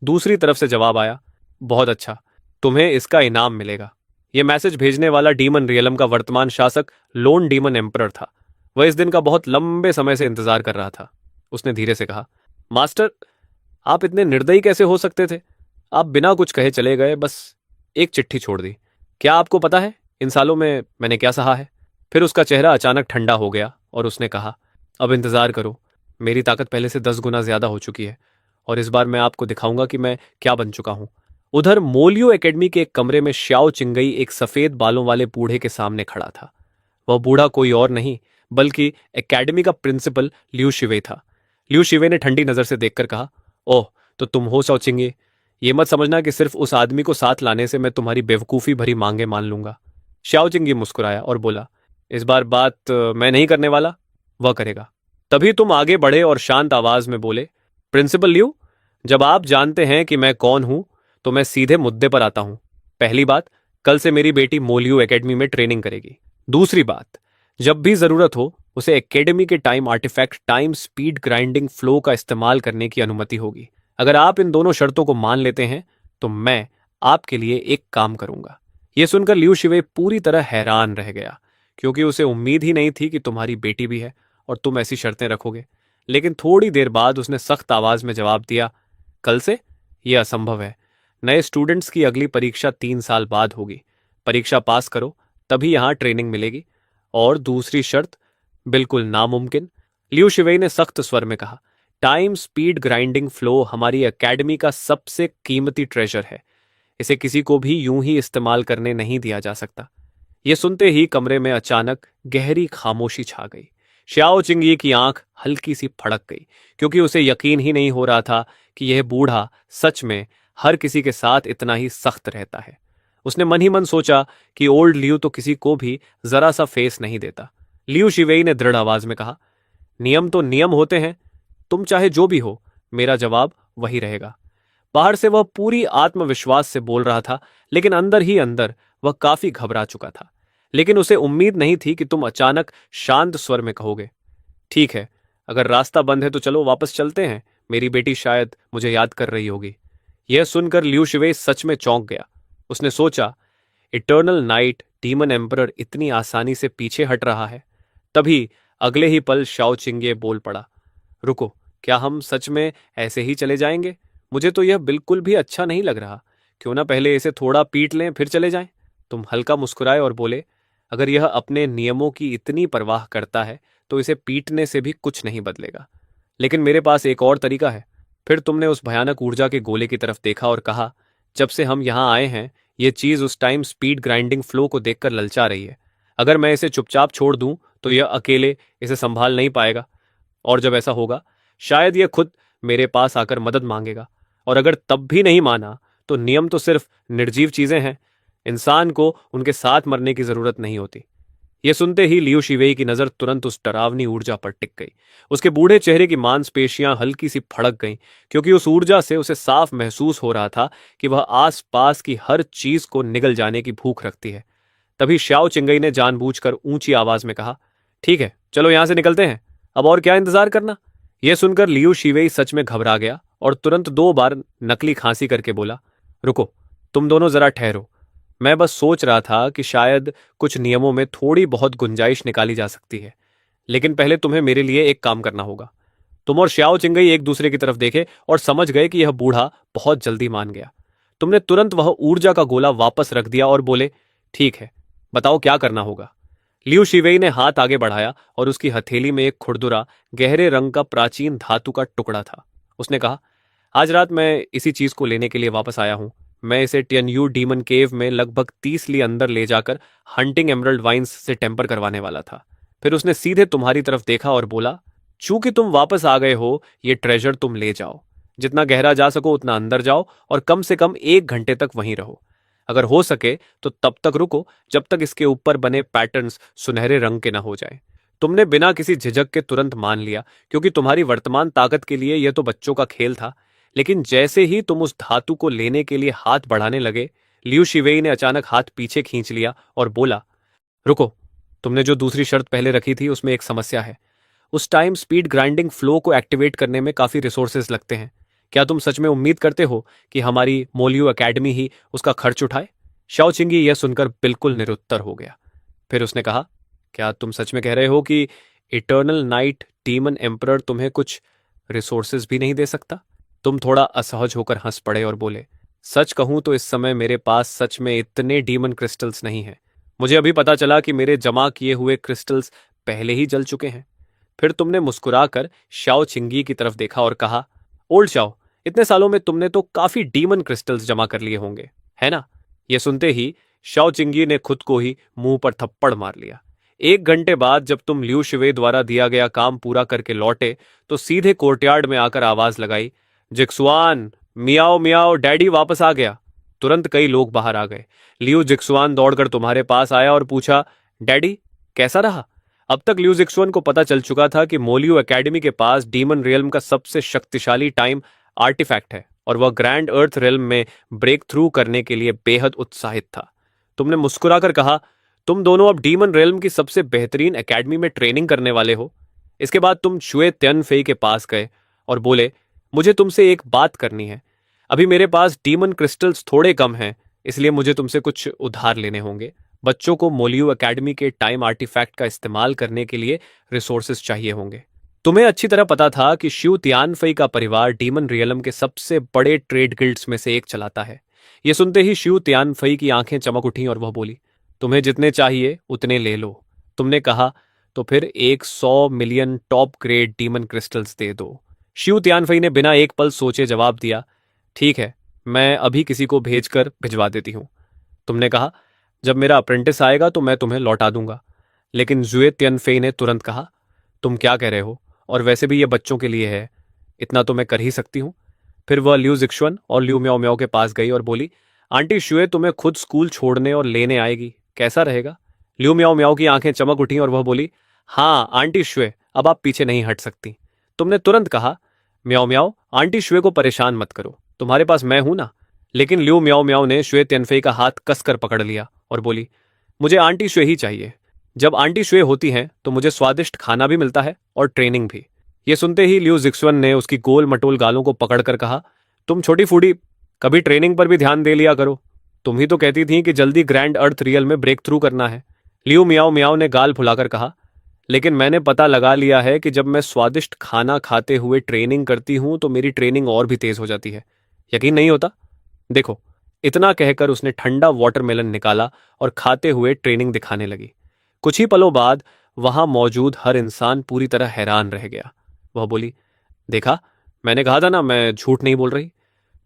दूसरी तरफ से जवाब आया, बहुत अच्छा, तुम्हें इसका इनाम मिलेगा। यह मैसेज भेजने वाला डीमन रियलम का वर्तमान शासक लोन डीमन एम्परर था। वह इस दिन का बहुत लंबे समय से इंतजार कर रहा था। उसने धीरे से कहा, मास्टर, आप इतने निर्दयी कैसे हो सकते थे? आप बिना कुछ कहे चले गए, बस एक चिट्ठी छोड़ दी। क्या आपको पता है इन सालों में मैंने क्या सहा है? फिर उसका चेहरा अचानक ठंडा हो गया और उसने कहा, अब इंतजार करो, मेरी ताकत पहले से 10 गुना ज्यादा हो चुकी है और इस बार मैं आपको दिखाऊंगा कि मैं क्या बन चुका हूं। उधर मोलियो एकेडमी के एक कमरे में श्याओ चिंगई एक सफेद बालों वाले बूढ़े के सामने खड़ा था। वह बूढ़ा कोई और नहीं बल्कि एकेडमी का प्रिंसिपल लियू शिवे था। लियू शिवे ने ठंडी नजर से देखकर कहा, ओह, तो तुम हो श्याओ चिंगे। ये मत समझना कि सिर्फ उस आदमी को साथ लाने से मैं तुम्हारी बेवकूफी भरी मांगे मान लूंगा। श्याओ चिंगी मुस्कुराया और बोला, इस बार बात मैं नहीं करने वाला, वह करेगा। तभी तुम आगे बढ़े और शांत आवाज में बोले, प्रिंसिपल लियू, जब आप जानते हैं कि मैं कौन हूं तो मैं सीधे मुद्दे पर आता हूं। पहली बात, कल से मेरी बेटी मोलियो एकेडमी में ट्रेनिंग करेगी। दूसरी बात, जब भी जरूरत हो उसे एकेडमी के time artifact time speed grinding flow का इस्तेमाल करने की अनुमति होगी। अगर आप इन दोनों शर्तों को मान लेते हैं तो मैं आपके लिए एक काम करूंगा। यह सुनकर लियू शिवे पूरी तरह हैरान रह गया, क्योंकि उसे उम्मीद ही नहीं थी कि तुम्हारी बेटी भी है और तुम ऐसी शर्तें रखोगे। लेकिन थोड़ी देर बाद उसने सख्त आवाज में जवाब दिया, कल से? यह असंभव है। नए स्टूडेंट्स की अगली परीक्षा 3 साल बाद होगी। परीक्षा पास करो तभी यहां ट्रेनिंग मिलेगी। और दूसरी शर्त? बिल्कुल नामुमकिन, लियू शिवेई ने सख्त स्वर में कहा। टाइम स्पीड ग्राइंडिंग फ्लो हमारी एकेडमी का सबसे कीमती ट्रेजर है। इसे किसी को भी यूं ही इस्तेमाल करने नहीं दिया जा सकता। यह सुनते ही कमरे में अचानक गहरी खामोशी छा गई। श्याओ चिंगी की आंख हल्की सी फड़क गई, क्योंकि उसे यकीन ही नहीं हो रहा था कि यह बूढ़ा सच में हर किसी के साथ इतना ही सख्त रहता है। उसने मन ही मन सोचा कि ओल्ड लियू तो किसी को भी जरा सा फेस नहीं देता। लियू शिवेई ने दृढ़ आवाज में कहा, नियम तो नियम होते हैं, तुम चाहे जो भी हो, मेरा जवाब वही रहेगा। बाहर से वह पूरी आत्मविश्वास से बोल रहा था, लेकिन अंदर ही अंदर वह काफी घबरा चुका था। लेकिन उसे उम्मीद नहीं थी कि तुम अचानक शांत स्वर में कहोगे, ठीक है, अगर रास्ता बंद है तो चलो वापस चलते हैं, मेरी बेटी शायद मुझे याद कर रही होगी। यह सुनकर लियू शिवे सच में चौंक गया। उसने सोचा, इटर्नल नाइट डीमन एम्परर इतनी आसानी से पीछे हट रहा है। तभी अगले ही पल शाओ चिंगे बोल पड़ा, रुको, क्या हम सच में ऐसे ही चले जाएंगे? मुझे तो यह बिल्कुल भी अच्छा नहीं लग रहा। क्यों ना पहले इसे थोड़ा पीट लें फिर चले जाएं? तुम हल्का मुस्कुराए और बोले, अगर यह अपने नियमों की इतनी परवाह करता है तो इसे पीटने से भी कुछ नहीं बदलेगा। लेकिन मेरे पास एक और तरीका है। फिर तुमने उस भयानक ऊर्जा के गोले की तरफ देखा और कहा, जब से हम यहां आए हैं यह चीज उस टाइम स्पीड ग्राइंडिंग फ्लो को देखकर ललचा रही है। अगर मैं इसे चुपचाप छोड़ दूं तो यह अकेले इसे संभाल नहीं पाएगा, और जब ऐसा होगा शायद यह खुद मेरे पास आकर मदद मांगेगा। और अगर तब भी नहीं माना तो नियम तो सिर्फ निर्जीव चीजें हैं, इंसान को उनके साथ मरने की जरूरत नहीं होती। यह सुनते ही लियू शिवेई की नजर तुरंत उस डरावनी ऊर्जा पर टिक गई। उसके बूढ़े चेहरे की मांसपेशियां हल्की सी फड़क गईं, क्योंकि उस ऊर्जा से उसे साफ महसूस हो रहा था कि वह आस पास की हर चीज को निगल जाने की भूख रखती है। तभी श्याओ चिंगई ने जानबूझकर ऊंची आवाज में कहा, ठीक है, चलो यहां से निकलते हैं, अब और क्या इंतजार करना। यह सुनकर लियू शिवेई सच में घबरा गया और तुरंत 2 बार नकली खांसी करके बोला, रुको, तुम दोनों जरा ठहरो। मैं बस सोच रहा था कि शायद कुछ नियमों में थोड़ी बहुत गुंजाइश निकाली जा सकती है, लेकिन पहले तुम्हें मेरे लिए एक काम करना होगा। तुम और श्याओ चिंगई एक दूसरे की तरफ देखे और समझ गए कि यह बूढ़ा बहुत जल्दी मान गया। तुमने तुरंत वह ऊर्जा का गोला वापस रख दिया और बोले, ठीक है, बताओ क्या करना होगा। लियू शिवेई ने हाथ आगे बढ़ाया और उसकी हथेली में एक खुरदुरा गहरे रंग का प्राचीन धातु का टुकड़ा था। उसने कहा, आज रात मैं इसी चीज को लेने के लिए वापस आया हूं। मैं इसे टियनयू डीमन केव में लगभग 30 ली अंदर ले जाकर हंटिंग एमरल्ड वाइन्स से टेम्पर करवाने वाला था। फिर उसने सीधे तुम्हारी तरफ देखा और बोला, चूंकि तुम वापस आ गए हो, ये ट्रेजर तुम ले जाओ। जितना गहरा जा सको उतना अंदर जाओ और कम से कम 1 घंटे तक वहीं रहो। अगर हो सके तो तब तक रुको जब तक इसके ऊपर बने पैटर्न्स सुनहरे रंग के न हो जाए। तुमने बिना किसी झिझक के तुरंत मान लिया, क्योंकि तुम्हारी वर्तमान ताकत के लिए यह तो बच्चों का खेल था। लेकिन जैसे ही तुम उस धातु को लेने के लिए हाथ बढ़ाने लगे, लियू शिवेई ने अचानक हाथ पीछे खींच लिया और बोला, रुको, तुमने जो दूसरी शर्त पहले रखी थी उसमें एक समस्या है। उस टाइम स्पीड ग्राइंडिंग फ्लो को एक्टिवेट करने में काफी रिसोर्सेज लगते हैं। क्या तुम सच में उम्मीद करते हो कि हमारी मोलियो एकेडमी ही उसका खर्च उठाए? शाओ चिंगी यह सुनकर बिल्कुल निरुत्तर हो गया। फिर उसने कहा, क्या तुम सच में कह रहे हो कि इटर्नल नाइट डीमन एम्परर तुम्हें कुछ रिसोर्सेज भी नहीं दे सकता? तुम थोड़ा असहज होकर हंस पड़े और बोले, सच कहूं तो इस समय मेरे पास सच में इतने डीमन क्रिस्टल्स नहीं हैं। मुझे अभी पता चला कि मेरे जमा किए हुए क्रिस्टल्स पहले ही जल चुके हैं। फिर तुमने मुस्कुराकर शाओ चिंगी की तरफ देखा और कहा, ओल्ड शाओ, इतने सालों में तुमने तो काफी डीमन क्रिस्टल्स जमा कर लिए होंगे, है ना? यह सुनते ही शाओ चिंगी ने खुद को ही मुंह पर थप्पड़ मार लिया। 1 घंटे बाद जब तुम लियू शिवे द्वारा दिया गया काम पूरा करके लौटे तो सीधे कोर्टयार्ड में आकर आवाज लगाई, जिक्सुआन, मियाओ मियाओ, डैडी वापस आ गया। तुरंत कई लोग बाहर आ गए। लियू जिक्सुआन दौड़कर तुम्हारे पास आया और पूछा, डैडी कैसा रहा? अब तक लियू जिक्सुआन को पता चल चुका था कि मोलियो एकेडमी के पास डीमन रियल्म का सबसे शक्तिशाली टाइम आर्टिफैक्ट है और वह ग्रैंड अर्थ रियल्म में ब्रेक थ्रू करने के लिए बेहद उत्साहित था। तुमने मुस्कुराकर कहा, तुम दोनों अब डीमन रियल्म की सबसे बेहतरीन एकेडमी में ट्रेनिंग करने वाले हो। इसके बाद तुम शुए त्यनफेई के पास गए और बोले, मुझे तुमसे एक बात करनी है। अभी मेरे पास डीमन क्रिस्टल्स थोड़े कम हैं, इसलिए मुझे तुमसे कुछ उधार लेने होंगे। बच्चों को मोलियो एकेडमी के टाइम आर्टिफैक्ट का इस्तेमाल करने के लिए रिसोर्सेज चाहिए होंगे। तुम्हें अच्छी तरह पता था कि श्यू तियानफई का परिवार डीमन रियलम के सबसे बड़े ट्रेड गिल्ड्स में से एक चलाता है। यह सुनते ही श्यू तियानफई की आंखें चमक उठी और वह बोली, तुम्हें जितने चाहिए उतने ले लो। तुमने कहा, तो फिर 100 million top grade demon crystals दे दो। श्यू तियानफई ने बिना एक पल सोचे जवाब दिया, ठीक है, मैं अभी किसी को भेजकर भिजवा देती हूं। तुमने कहा, जब मेरा अप्रेंटिस आएगा तो मैं तुम्हें लौटा दूंगा। लेकिन जुए तियानफई ने तुरंत कहा, तुम क्या कह रहे हो? और वैसे भी ये बच्चों के लिए है, इतना तो मैं कर ही सकती हूँ। फिर वह लियू जिक्सुआन और लियू म्याओ म्याओ के पास गई और बोली, आंटी शुए तुम्हें खुद स्कूल छोड़ने और लेने आएगी, कैसा रहेगा? लियू म्याओ म्याओ की आंखें चमक उठी और वह बोली, हाँ आंटी शुए, अब आप पीछे नहीं हट सकती। तुमने तुरंत कहा, म्याओ म्याओ, आंटी शुए को परेशान मत करो, तुम्हारे पास मैं हूं ना। लेकिन लियू म्याओ म्याओ ने शुए तियानफई का हाथ कसकर पकड़ लिया और बोली, मुझे आंटी शुए ही चाहिए। जब आंटी शुए होती हैं तो मुझे स्वादिष्ट खाना भी मिलता है और ट्रेनिंग भी। यह सुनते ही लियू जिक्सुआन ने उसकी गोल मटोल गालों को पकड़कर कहा, तुम छोटी फूडी, कभी ट्रेनिंग पर भी ध्यान दे लिया करो। तुम ही तो कहती थी कि जल्दी ग्रैंड अर्थ रियल में ब्रेक थ्रू करना है। लियू मियाओ मियाओ ने गाल फुलाकर कहा, लेकिन मैंने पता लगा लिया है कि जब मैं स्वादिष्ट खाना खाते हुए ट्रेनिंग करती हूं तो मेरी ट्रेनिंग और भी तेज हो जाती है। यकीन नहीं होता? देखो। इतना कहकर उसने ठंडा वाटरमेलन निकाला और खाते हुए ट्रेनिंग दिखाने लगी। कुछ ही पलों बाद वहां मौजूद हर इंसान पूरी तरह हैरान रह गया। वह बोली, देखा, मैंने कहा था ना, मैं झूठ नहीं बोल रही।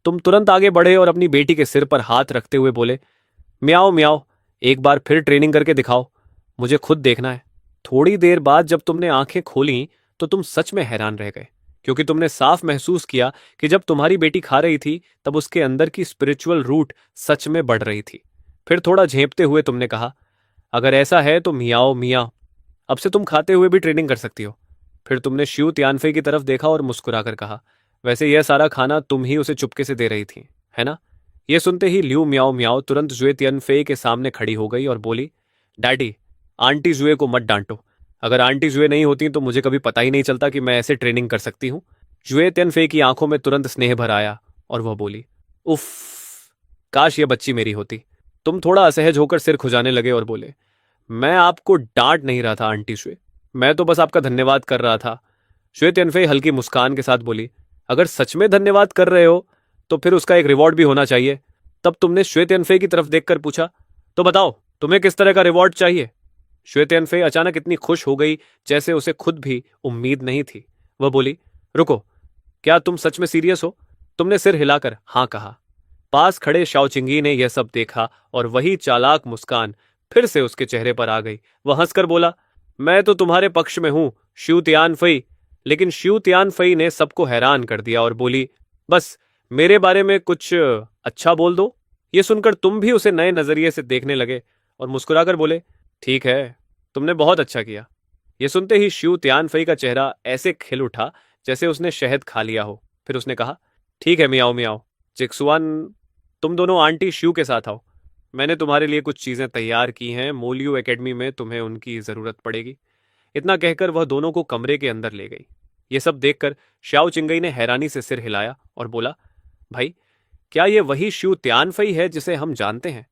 तुम तुरंत आगे बढ़े और अपनी बेटी के सिर पर हाथ रखते हुए बोले, म्याओ म्याओ, एक बार फिर ट्रेनिंग करके दिखाओ, मुझे खुद देखना है। थोड़ी देर बाद जब तुमने आंखें खोली तो तुम सच में हैरान रह गए, क्योंकि तुमने साफ महसूस किया कि जब तुम्हारी बेटी खा रही थी तब उसके अंदर की स्पिरिचुअल रूट सच में बढ़ रही थी। फिर थोड़ा झेंपते हुए तुमने कहा, अगर ऐसा है तो मियाओ मिया, अब से तुम खाते हुए भी ट्रेनिंग कर सकती हो। फिर तुमने शिव तियानफे की तरफ देखा और मुस्कुराकर कहा, वैसे यह सारा खाना तुम ही उसे चुपके से दे रही थी, है ना? यह सुनते ही लियू मियाओ मियाओ तुरंत जुए तियानफे के सामने खड़ी हो गई और बोली, डैडी, आंटी जुए को मत डांटो। अगर आंटी जुए नहीं होती तो मुझे कभी पता ही नहीं चलता कि मैं ऐसे ट्रेनिंग कर सकती हूँ। जुए तियानफे की आंखों में तुरंत स्नेह भर आया और वह बोली, उफ, काश ये बच्ची मेरी होती। तुम थोड़ा असहज होकर सिर खुजाने लगे और बोले, मैं आपको डांट नहीं रहा था आंटी शुए, मैं तो बस आपका धन्यवाद कर रहा था। शुए तियानफे हल्की मुस्कान के साथ बोली, अगर सच में धन्यवाद कर रहे हो तो फिर उसका एक रिवॉर्ड भी होना चाहिए। तब तुमने शुए तियानफे की तरफ देखकर पूछा, तो बताओ तुम्हें किस तरह का रिवॉर्ड चाहिए? शुए तियानफे अचानक इतनी खुश हो गई जैसे उसे खुद भी उम्मीद नहीं थी। वह बोली, रुको, क्या तुम सच में सीरियस हो? तुमने सिर हिलाकर हाँ कहा। पास खड़े शाओचिंगी ने यह सब देखा और वही चालाक मुस्कान फिर से उसके चेहरे पर आ गई। वह हंसकर बोला, मैं तो तुम्हारे पक्ष में हूं शिव तियानफई। लेकिन शिव तियानफई ने सबको हैरान कर दिया और बोली, बस मेरे बारे में कुछ अच्छा बोल दो। ये सुनकर तुम भी उसे नए नजरिए से देखने लगे और मुस्कुराकर बोले, ठीक है, तुमने बहुत अच्छा किया। ये सुनते ही शिव तियानफई का चेहरा ऐसे खिल उठा जैसे उसने शहद खा लिया हो। फिर उसने कहा, ठीक है मियाओ मियाओ, जिक्सुआन, तुम दोनों आंटी शिव के साथ आओ। मैंने तुम्हारे लिए कुछ चीजें तैयार की हैं, मोलियो एकेडमी में तुम्हें उनकी जरूरत पड़ेगी। इतना कहकर वह दोनों को कमरे के अंदर ले गई। ये सब देखकर श्याओ चिंगई ने हैरानी से सिर हिलाया और बोला, भाई, क्या ये वही शिव तियानफई है जिसे हम जानते हैं?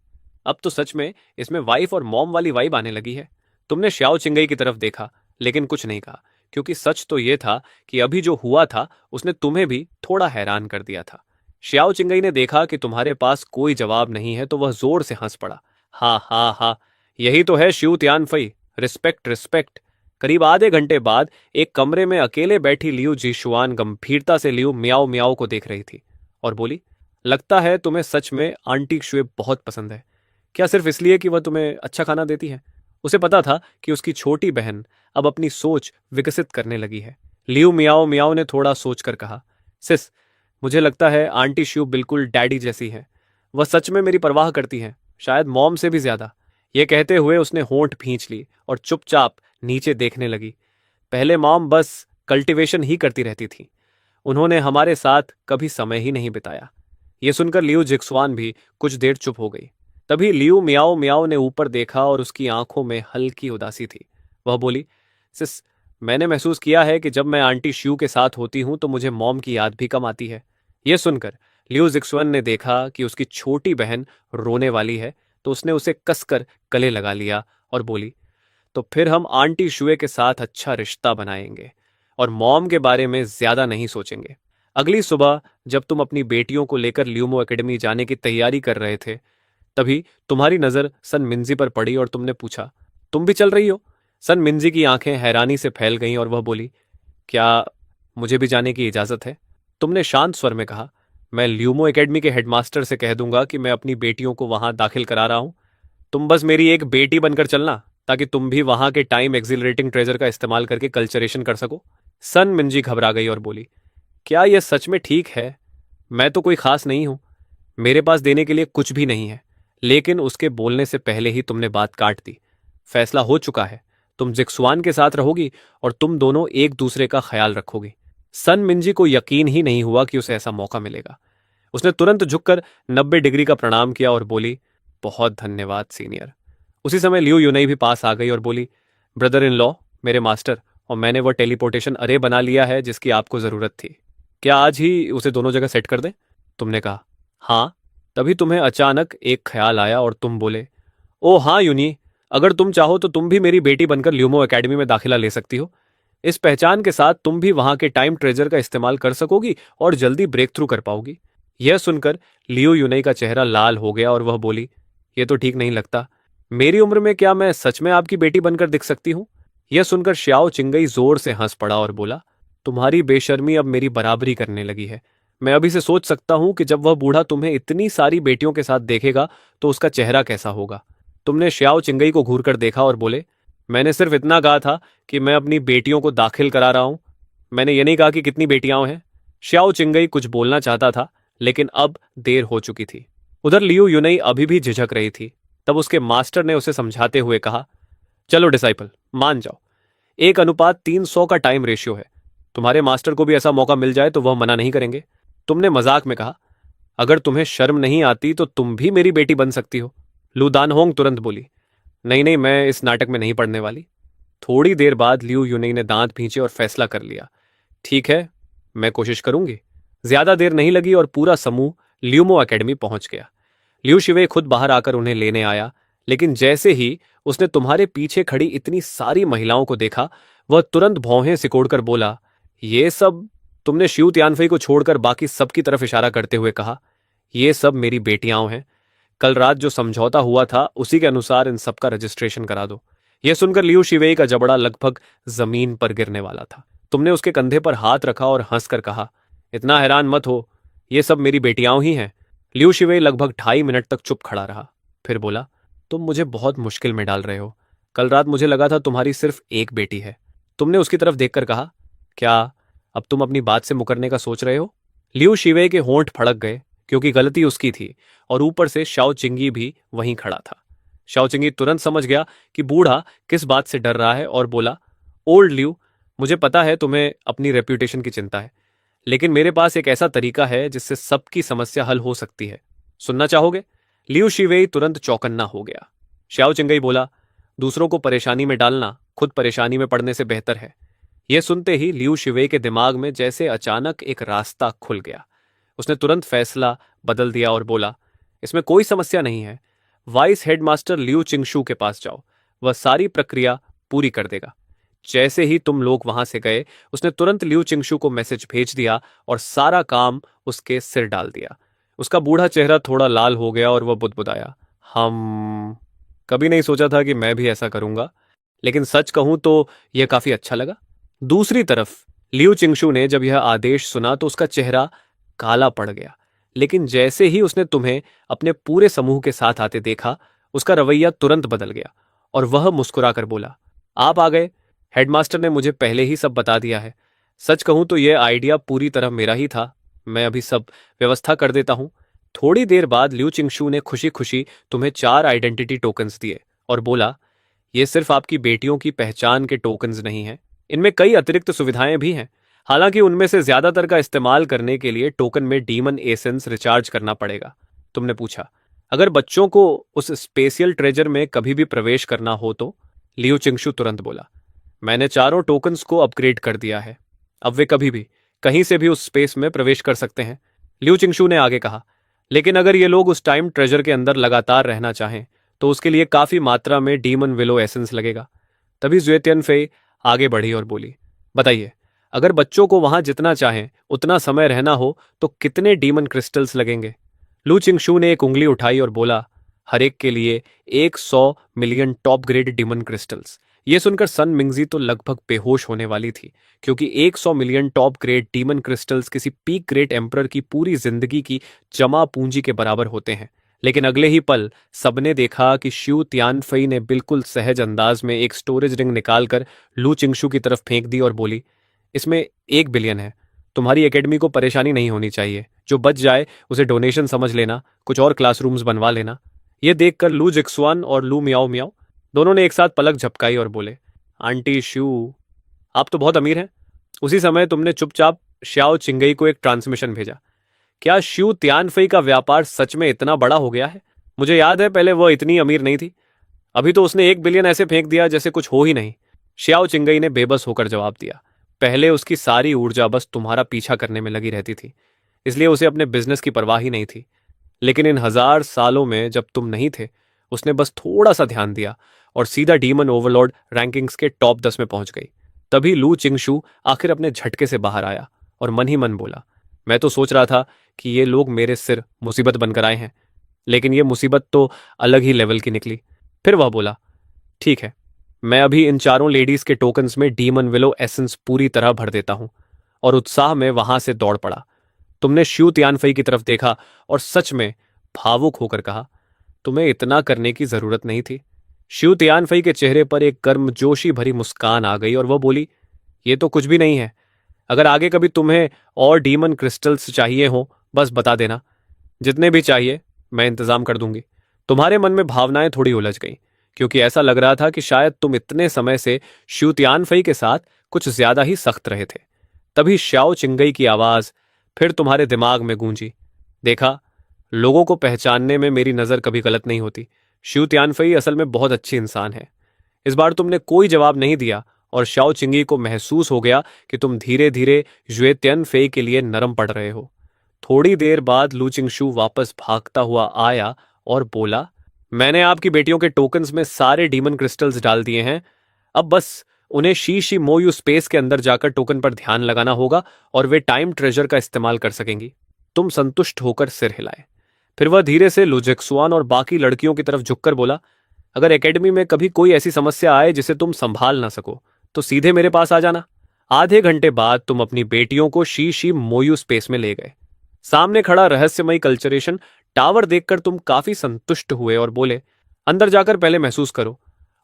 अब तो सच में इसमें वाइफ और मॉम वाली वाइब आने लगी है। तुमने श्याओ चिंगई की तरफ देखा लेकिन कुछ नहीं कहा, क्योंकि सच तो यह था कि अभी जो हुआ था उसने तुम्हें भी थोड़ा हैरान कर दिया था। श्याओ चिंगई ने देखा कि तुम्हारे पास कोई जवाब नहीं है तो वह जोर से हंस पड़ा। हा हा हा, यही तो है शिव तियानफई, रिस्पेक्ट रिस्पेक्ट। करीब आधे घंटे बाद एक कमरे में अकेले बैठी लियू जीशुआन गंभीरता से लियू मियाओ मियाओ को देख रही थी और बोली, लगता है तुम्हें सच में आंटी शुए बहुत पसंद है। क्या सिर्फ इसलिए कि वह तुम्हें अच्छा खाना देती है? उसे पता था कि उसकी छोटी बहन अब अपनी सोच विकसित करने लगी है। लियू मियाओ मियाओ ने थोड़ा सोचकर कहा, सिस, मुझे लगता है आंटी शिव बिल्कुल डैडी जैसी है। वह सच में मेरी परवाह करती हैं, शायद मॉम से भी ज्यादा। यह कहते हुए उसने होंठ भींच ली और चुपचाप नीचे देखने लगी। पहले मॉम बस कल्टीवेशन ही करती रहती थी, उन्होंने हमारे साथ कभी समय ही नहीं बिताया। यह सुनकर लियू जिक्सवान भी कुछ देर चुप हो गई। तभी लियू मियाओ मियाओ ने ऊपर देखा और उसकी आंखों में हल्की उदासी थी। वह बोली, सिस, मैंने महसूस किया है कि जब मैं आंटी शिव के साथ होती हूं तो मुझे मॉम की याद भी कम आती है। यह सुनकर लियू जिक्सवन ने देखा कि उसकी छोटी बहन रोने वाली है तो उसने उसे कसकर गले लगा लिया और बोली, तो फिर हम आंटी शुए के साथ अच्छा रिश्ता बनाएंगे और मॉम के बारे में ज्यादा नहीं सोचेंगे। अगली सुबह जब तुम अपनी बेटियों को लेकर ल्यूमो एकेडमी जाने की तैयारी कर रहे थे, तभी तुम्हारी नजर सन मिंजी पर पड़ी और तुमने पूछा, तुम भी चल रही हो? सन मिंजी की आंखें हैरानी से फैल गईं और वह बोली, क्या मुझे भी जाने की इजाजत है? तुमने शांत स्वर में कहा, मैं ल्यूमो एकेडमी के हेडमास्टर से कह दूंगा कि मैं अपनी बेटियों को वहां दाखिल करा रहा हूं। तुम बस मेरी एक बेटी बनकर चलना ताकि तुम भी वहां के टाइम एक्सिलरेटिंग ट्रेजर का इस्तेमाल करके कल्चरेशन कर सको। सन मिंजी घबरा गई और बोली, क्या यह सच में ठीक है? मैं तो कोई खास नहीं हूं, मेरे पास देने के लिए कुछ भी नहीं है। लेकिन उसके बोलने से पहले ही तुमने बात काट दी। फैसला हो चुका है, तुम जिक्सुआन के साथ रहोगी और तुम दोनों एक दूसरे का ख्याल रखोगी। सन मिंजी को यकीन ही नहीं हुआ कि उसे ऐसा मौका मिलेगा। उसने तुरंत झुककर 90 डिग्री का प्रणाम किया और बोली, बहुत धन्यवाद सीनियर। उसी समय लियू यूनई भी पास आ गई और बोली, ब्रदर इन लॉ, मेरे मास्टर, और मैंने वह टेलीपोर्टेशन अरे बना लिया है जिसकी आपको जरूरत थी। क्या आज ही उसे दोनों जगह सेट कर दें? तुमने कहा, हाँ। तभी तुम्हें अचानक एक ख्याल आया और तुम बोले, ओ हाँ यूनी, अगर तुम चाहो तो तुम भी मेरी बेटी बनकर ल्यूमो एकेडमी में दाखिला ले सकती हो। इस पहचान के साथ तुम भी वहां के टाइम ट्रेजर का इस्तेमाल कर सकोगी और जल्दी ब्रेक थ्रू कर पाओगी। यह सुनकर लियू यूनई का चेहरा लाल हो गया और वह बोली, यह तो ठीक नहीं लगता। मेरी उम्र में क्या मैं सच में आपकी बेटी बनकर दिख सकती हूं? यह सुनकर श्याओ चिंगई जोर से हंस पड़ा और बोला, तुम्हारी बेशर्मी अब मेरी बराबरी करने लगी है। मैं अभी से सोच सकता हूं कि जब वह बूढ़ा तुम्हें इतनी सारी बेटियों के साथ देखेगा तो उसका चेहरा कैसा होगा। तुमने श्याओ चिंगई को घूरकर देखा और बोले, मैंने सिर्फ इतना कहा था कि मैं अपनी बेटियों को दाखिल करा रहा हूं, मैंने ये नहीं कहा कि कितनी बेटियां हैं। श्याओ चिंगई कुछ बोलना चाहता था लेकिन अब देर हो चुकी थी। उधर लियू यूनई अभी भी झिझक रही थी। तब उसके मास्टर ने उसे समझाते हुए कहा, चलो डिसाइपल, मान जाओ, 1:300 का टाइम रेशियो है। तुम्हारे मास्टर को भी ऐसा मौका मिल जाए तो वह मना नहीं करेंगे। तुमने मजाक में कहा, अगर तुम्हें शर्म नहीं आती तो तुम भी मेरी बेटी बन सकती हो। लू दानहोंग तुरंत बोली, नहीं नहीं, मैं इस नाटक में नहीं पढ़ने वाली। थोड़ी देर बाद लियू यूनिंग ने दांत भींचे और फैसला कर लिया, ठीक है, मैं कोशिश करूंगी। ज्यादा देर नहीं लगी और पूरा समूह ल्यूमो एकेडमी पहुंच गया। लियू शिवे खुद बाहर आकर उन्हें लेने आया, लेकिन जैसे ही उसने तुम्हारे पीछे खड़ी इतनी सारी महिलाओं को देखा, वह तुरंत भौहें सिकोड़कर बोला, ये सब? तुमने शिव तियानफई को छोड़कर बाकी सबकी तरफ इशारा करते हुए कहा, ये सब मेरी बेटियां हैं। कल रात जो समझौता हुआ था उसी के अनुसार इन सबका रजिस्ट्रेशन करा दो। यह सुनकर लियू शिवेई का जबड़ा लगभग जमीन पर गिरने वाला था। तुमने उसके कंधे पर हाथ रखा और हंसकर कहा, इतना हैरान मत हो, ये सब मेरी बेटियां ही हैं। लियू शिवेई लगभग 2.5 मिनट तक चुप खड़ा रहा, फिर बोला, तुम मुझे बहुत मुश्किल में डाल रहे हो। कल रात मुझे लगा था तुम्हारी सिर्फ एक बेटी है। तुमने उसकी तरफ देखकर कहा, क्या अब तुम अपनी बात से मुकरने का सोच रहे हो? लियू शिवेई के होंठ फड़क गए, क्योंकि गलती उसकी थी और ऊपर से शाओ चिंगी भी वहीं खड़ा था। शाओ चिंगी तुरंत समझ गया कि बूढ़ा किस बात से डर रहा है और बोला, ओल्ड लियू, मुझे पता है तुम्हें अपनी रेप्यूटेशन की चिंता है, लेकिन मेरे पास एक ऐसा तरीका है जिससे सबकी समस्या हल हो सकती है। सुनना चाहोगे? लियू शिवेई तुरंत चौकन्ना हो गया। शाओ चिंगई बोला, दूसरों को परेशानी में डालना खुद परेशानी में पड़ने से बेहतर है। यह सुनते ही लियू शिवेई के दिमाग में जैसे अचानक एक रास्ता खुल गया। उसने तुरंत फैसला बदल दिया और बोला, इसमें कोई समस्या नहीं है। वाइस हेडमास्टर लियू चिंगशू के पास जाओ, वह सारी प्रक्रिया पूरी कर देगा। जैसे ही तुम लोग वहां से गए, उसने तुरंत लियू चिंगशू को मैसेज भेज दिया और सारा काम उसके सिर डाल दिया। उसका बूढ़ा चेहरा थोड़ा लाल हो गया और वह बुदबुदाया, हम कभी नहीं सोचा था कि मैं भी ऐसा करूंगा, लेकिन सच कहूं तो यह काफी अच्छा लगा। दूसरी तरफ लियू चिंगशू ने जब यह आदेश सुना तो उसका चेहरा काला पड़ गया, लेकिन जैसे ही उसने तुम्हें अपने पूरे समूह के साथ आते देखा, उसका रवैया तुरंत बदल गया और वह मुस्कुराकर बोला, आप आ गए। हेडमास्टर ने मुझे पहले ही सब बता दिया है। सच कहूं तो यह आइडिया पूरी तरह मेरा ही था। मैं अभी सब व्यवस्था कर देता हूं। थोड़ी देर बाद लियू चिंगशू ने खुशी खुशी तुम्हें 4 आइडेंटिटी टोकन्स दिए और बोला, ये सिर्फ आपकी बेटियों की पहचान के टोकन्स नहीं हैं, इनमें कई अतिरिक्त सुविधाएं भी हैं। हालांकि उनमें से ज्यादातर का इस्तेमाल करने के लिए टोकन में डीमन एसेंस रिचार्ज करना पड़ेगा। तुमने पूछा, अगर बच्चों को उस स्पेशियल ट्रेजर में कभी भी प्रवेश करना हो तो? लियू चिंगशू तुरंत बोला, मैंने चारों टोकन्स को अपग्रेड कर दिया है, अब वे कभी भी कहीं से भी उस स्पेस में प्रवेश कर सकते हैं। लियू चिंगशू ने आगे कहा, लेकिन अगर ये लोग उस टाइम ट्रेजर के अंदर लगातार रहना चाहें तो उसके लिए काफी मात्रा में डीमन विलो एसेंस लगेगा। तभी ज़ुए तियानफेई आगे बढ़ी और बोली, बताइए, अगर बच्चों को वहां जितना चाहें उतना समय रहना हो तो कितने डीमन क्रिस्टल्स लगेंगे? लू चिंगशू ने एक उंगली उठाई और बोला, हर एक के लिए 100 million top grade demon crystals. यह सुनकर सन मिंगजी तो लगभग बेहोश होने वाली थी, क्योंकि 100 million top grade demon crystals किसी पीक ग्रेट एम्परर की पूरी जिंदगी की जमा पूंजी के बराबर होते हैं। लेकिन अगले ही पल सबने देखा कि शिव तियानफई ने बिल्कुल सहज अंदाज में एक स्टोरेज रिंग निकालकर लू चिंगशू की तरफ फेंक दी और बोली, इसमें 1 बिलियन है। तुम्हारी एकेडमी को परेशानी नहीं होनी चाहिए। जो बच जाए उसे डोनेशन समझ लेना, कुछ और क्लासरूम्स बनवा लेना। यह देखकर लू जिक्सुआन और लू मियाओ मियाओ दोनों ने एक साथ पलक झपकाई और बोले, आंटी शू, आप तो बहुत अमीर हैं। उसी समय तुमने चुपचाप श्याओ चिंगई को एक ट्रांसमिशन भेजा। क्या शिव तियानफई का व्यापार सच में इतना बड़ा हो गया है? मुझे याद है पहले वह इतनी अमीर नहीं थी। अभी तो उसने 1 बिलियन ऐसे फेंक दिया जैसे कुछ हो ही नहीं। श्याओ चिंगई ने बेबस होकर जवाब दिया, पहले उसकी सारी ऊर्जा बस तुम्हारा पीछा करने में लगी रहती थी, इसलिए उसे अपने बिजनेस की परवाह ही नहीं थी। लेकिन इन 1000 सालों में जब तुम नहीं थे, उसने बस थोड़ा सा ध्यान दिया और सीधा डीमन ओवरलॉर्ड रैंकिंग्स के टॉप 10 में पहुंच गई। तभी लू चिंगशू आखिर अपने झटके से बाहर आया और मन ही मन बोला, मैं तो सोच रहा था कि ये लोग मेरे सिर मुसीबत बनकर आए हैं, लेकिन ये मुसीबत तो अलग ही लेवल की निकली। फिर वह बोला, ठीक है, मैं अभी इन चारों लेडीज के टोकन्स में डीमन विलो एसेंस पूरी तरह भर देता हूं। और उत्साह में वहां से दौड़ पड़ा। तुमने शिव तियानफई की तरफ देखा और सच में भावुक होकर कहा, तुम्हें इतना करने की जरूरत नहीं थी। शिव तियानफई के चेहरे पर एक गर्मजोशी भरी मुस्कान आ गई और वह बोली, यह तो कुछ भी नहीं है। अगर आगे कभी तुम्हें और डीमन क्रिस्टल्स चाहिए हो बस बता देना, जितने भी चाहिए मैं इंतजाम कर दूंगी। तुम्हारे मन में भावनाएं थोड़ी उलझ गईं, क्योंकि ऐसा लग रहा था कि शायद तुम इतने समय से शू तियानफई के साथ कुछ ज्यादा ही सख्त रहे थे। तभी श्याओ चिंगई की आवाज फिर तुम्हारे दिमाग में गूंजी। देखा, लोगों को पहचानने में मेरी नजर कभी गलत नहीं होती। शू तियानफई असल में बहुत अच्छी इंसान है। इस बार तुमने कोई जवाब नहीं दिया और शाओ चिंगी को महसूस हो गया कि तुम धीरे धीरे युए तियानफई के लिए नरम पड़ रहे हो। थोड़ी देर बाद लू चिंगशू वापस भागता हुआ आया और बोला, मैंने आपकी बेटियों के टोकन्स में सारे डीमन क्रिस्टल्स डाल दिए हैं। अब बस उन्हें शी शी मोयू स्पेस के अंदर जाकर टोकन पर ध्यान लगाना होगा और वे टाइम ट्रेजर का इस्तेमाल कर सकेंगी। तुम संतुष्ट होकर सिर हिलाए। फिर वह धीरे से लुजिक्सुआन और बाकी लड़कियों की तरफ झुककर बोला, अगर एकेडमी में कभी कोई ऐसी समस्या आए जिसे तुम संभाल ना सको तो सीधे मेरे पास आ जाना। आधे घंटे बाद तुम अपनी बेटियों को शी शी मोयू स्पेस में ले गए। सामने खड़ा रहस्यमयी कल्चरेशन टावर देखकर तुम काफी संतुष्ट हुए और बोले, अंदर जाकर पहले महसूस करो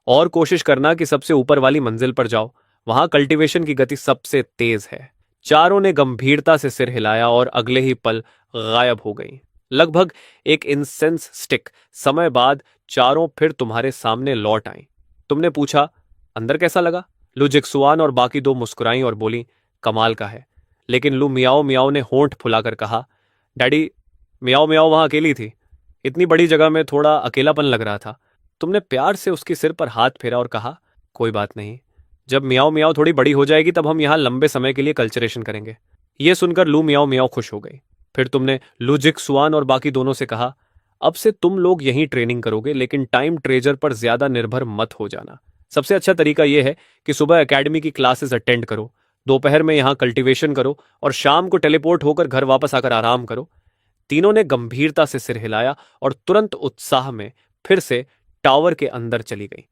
और कोशिश करना कि सबसे ऊपर वाली मंजिल पर जाओ। वहां कल्टीवेशन की गति सबसे तेज है। चारों ने गंभीरता से सिर हिलाया और अगले ही पल गायब हो गई। लगभग एक इंसेंस स्टिक समय बाद चारों फिर तुम्हारे सामने लौट आई। तुमने पूछा, अंदर कैसा लगा? लू जिक्सुआन और बाकी दो मुस्कुराई और बोली, कमाल का है। लेकिन लू मियाओ मियाओ ने होंठ फुलाकर कहा, डैडी, मियाओ मियाओ वहां अकेली थी। इतनी बड़ी जगह में थोड़ा अकेलापन लग रहा था। तुमने प्यार से उसके सिर पर हाथ फेरा और कहा, कोई बात नहीं, जब मियाओ मियाओ थोड़ी बड़ी हो जाएगी तब हम यहां लंबे समय के लिए कल्चरेशन करेंगे। यह सुनकर लू मियाओ मियाओ खुश हो गई। फिर तुमने लू जिक्सुआन और बाकी दोनों से कहा, अब से तुम लोग यहीं ट्रेनिंग करोगे, लेकिन टाइम ट्रेजर पर ज्यादा निर्भर मत हो जाना। सबसे अच्छा तरीका यह है कि सुबह एकेडमी की क्लासेस अटेंड करो, दोपहर में यहां कल्टीवेशन करो और शाम को टेलीपोर्ट होकर घर वापस आकर आराम करो। तीनों ने गंभीरता से सिर हिलाया और तुरंत उत्साह में फिर से टावर के अंदर चली गई।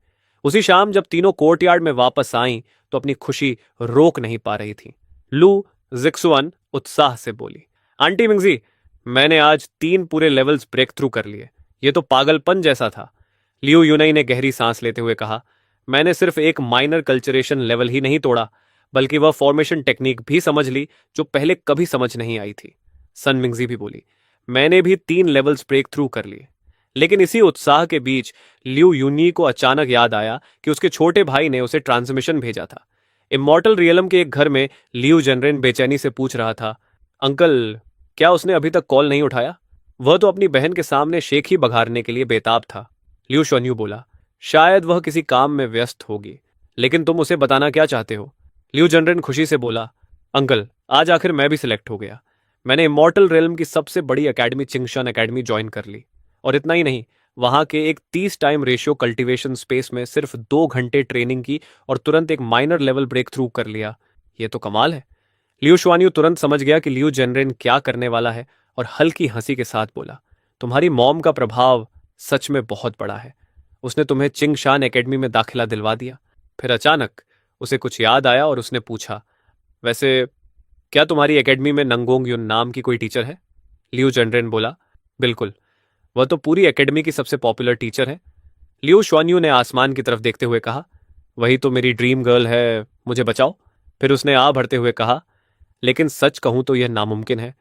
उसी शाम जब तीनों कोर्टयार्ड में वापस आईं तो अपनी खुशी रोक नहीं पा रही थी। लू जिक्सुआन उत्साह से बोली, आंटी मिंगजी, मैंने आज 3 पूरे लेवल्स ब्रेक थ्रू कर लिए। ये तो पागलपन जैसा था। लियू यूनई ने गहरी सांस लेते हुए कहा, मैंने सिर्फ एक माइनर कल्चरेशन लेवल ही नहीं तोड़ा, बल्कि वह फॉर्मेशन टेक्निक भी समझ ली जो पहले कभी समझ नहीं आई थी। सन मिंगजी भी बोली, मैंने भी 3 लेवल्स ब्रेक थ्रू कर लिए। लेकिन इसी उत्साह के बीच लियू यूनी को अचानक याद आया कि उसके छोटे भाई ने उसे ट्रांसमिशन भेजा था। इमॉर्टल रियलम के एक घर में लियू जनरेन बेचैनी से पूछ रहा था, अंकल, क्या उसने अभी तक कॉल नहीं उठाया? वह तो अपनी बहन के सामने शेख ही बघारने के लिए बेताब था। लियू शॉन्यू बोला, शायद वह किसी काम में व्यस्त होगी, लेकिन तुम उसे बताना क्या चाहते हो? लियू जनरेन खुशी से बोला, अंकल, आज आखिर मैं भी सिलेक्ट हो गया। मैंने इमॉर्टल रियलम की सबसे बड़ी एकेडमी चिंगशन एकेडमी ज्वाइन कर ली। और इतना ही नहीं, वहां के एक 30 टाइम रेशियो कल्टीवेशन स्पेस में सिर्फ 2 घंटे ट्रेनिंग की और तुरंत एक माइनर लेवल ब्रेक थ्रू कर लिया। ये तो कमाल है। लियू शुआन्यू तुरंत समझ गया कि लियू जनरेन क्या करने वाला है और हल्की हंसी के साथ बोला, तुम्हारी मॉम का प्रभाव सच में बहुत बड़ा है। उसने तुम्हें चिंगशान एकेडमी में दाखिला दिलवा दिया। फिर अचानक उसे कुछ याद आया और उसने पूछा, वैसे क्या तुम्हारी एकेडमी में नंगोंग युन नाम की कोई टीचर है? लियू जनरेन बोला, बिल्कुल, वह तो पूरी एकेडमी की सबसे पॉपुलर टीचर है। लियू शुआन्यू ने आसमान की तरफ देखते हुए कहा, वही तो मेरी ड्रीम गर्ल है, मुझे बचाओ। फिर उसने आ भरते हुए कहा, लेकिन सच कहूं तो यह नामुमकिन है।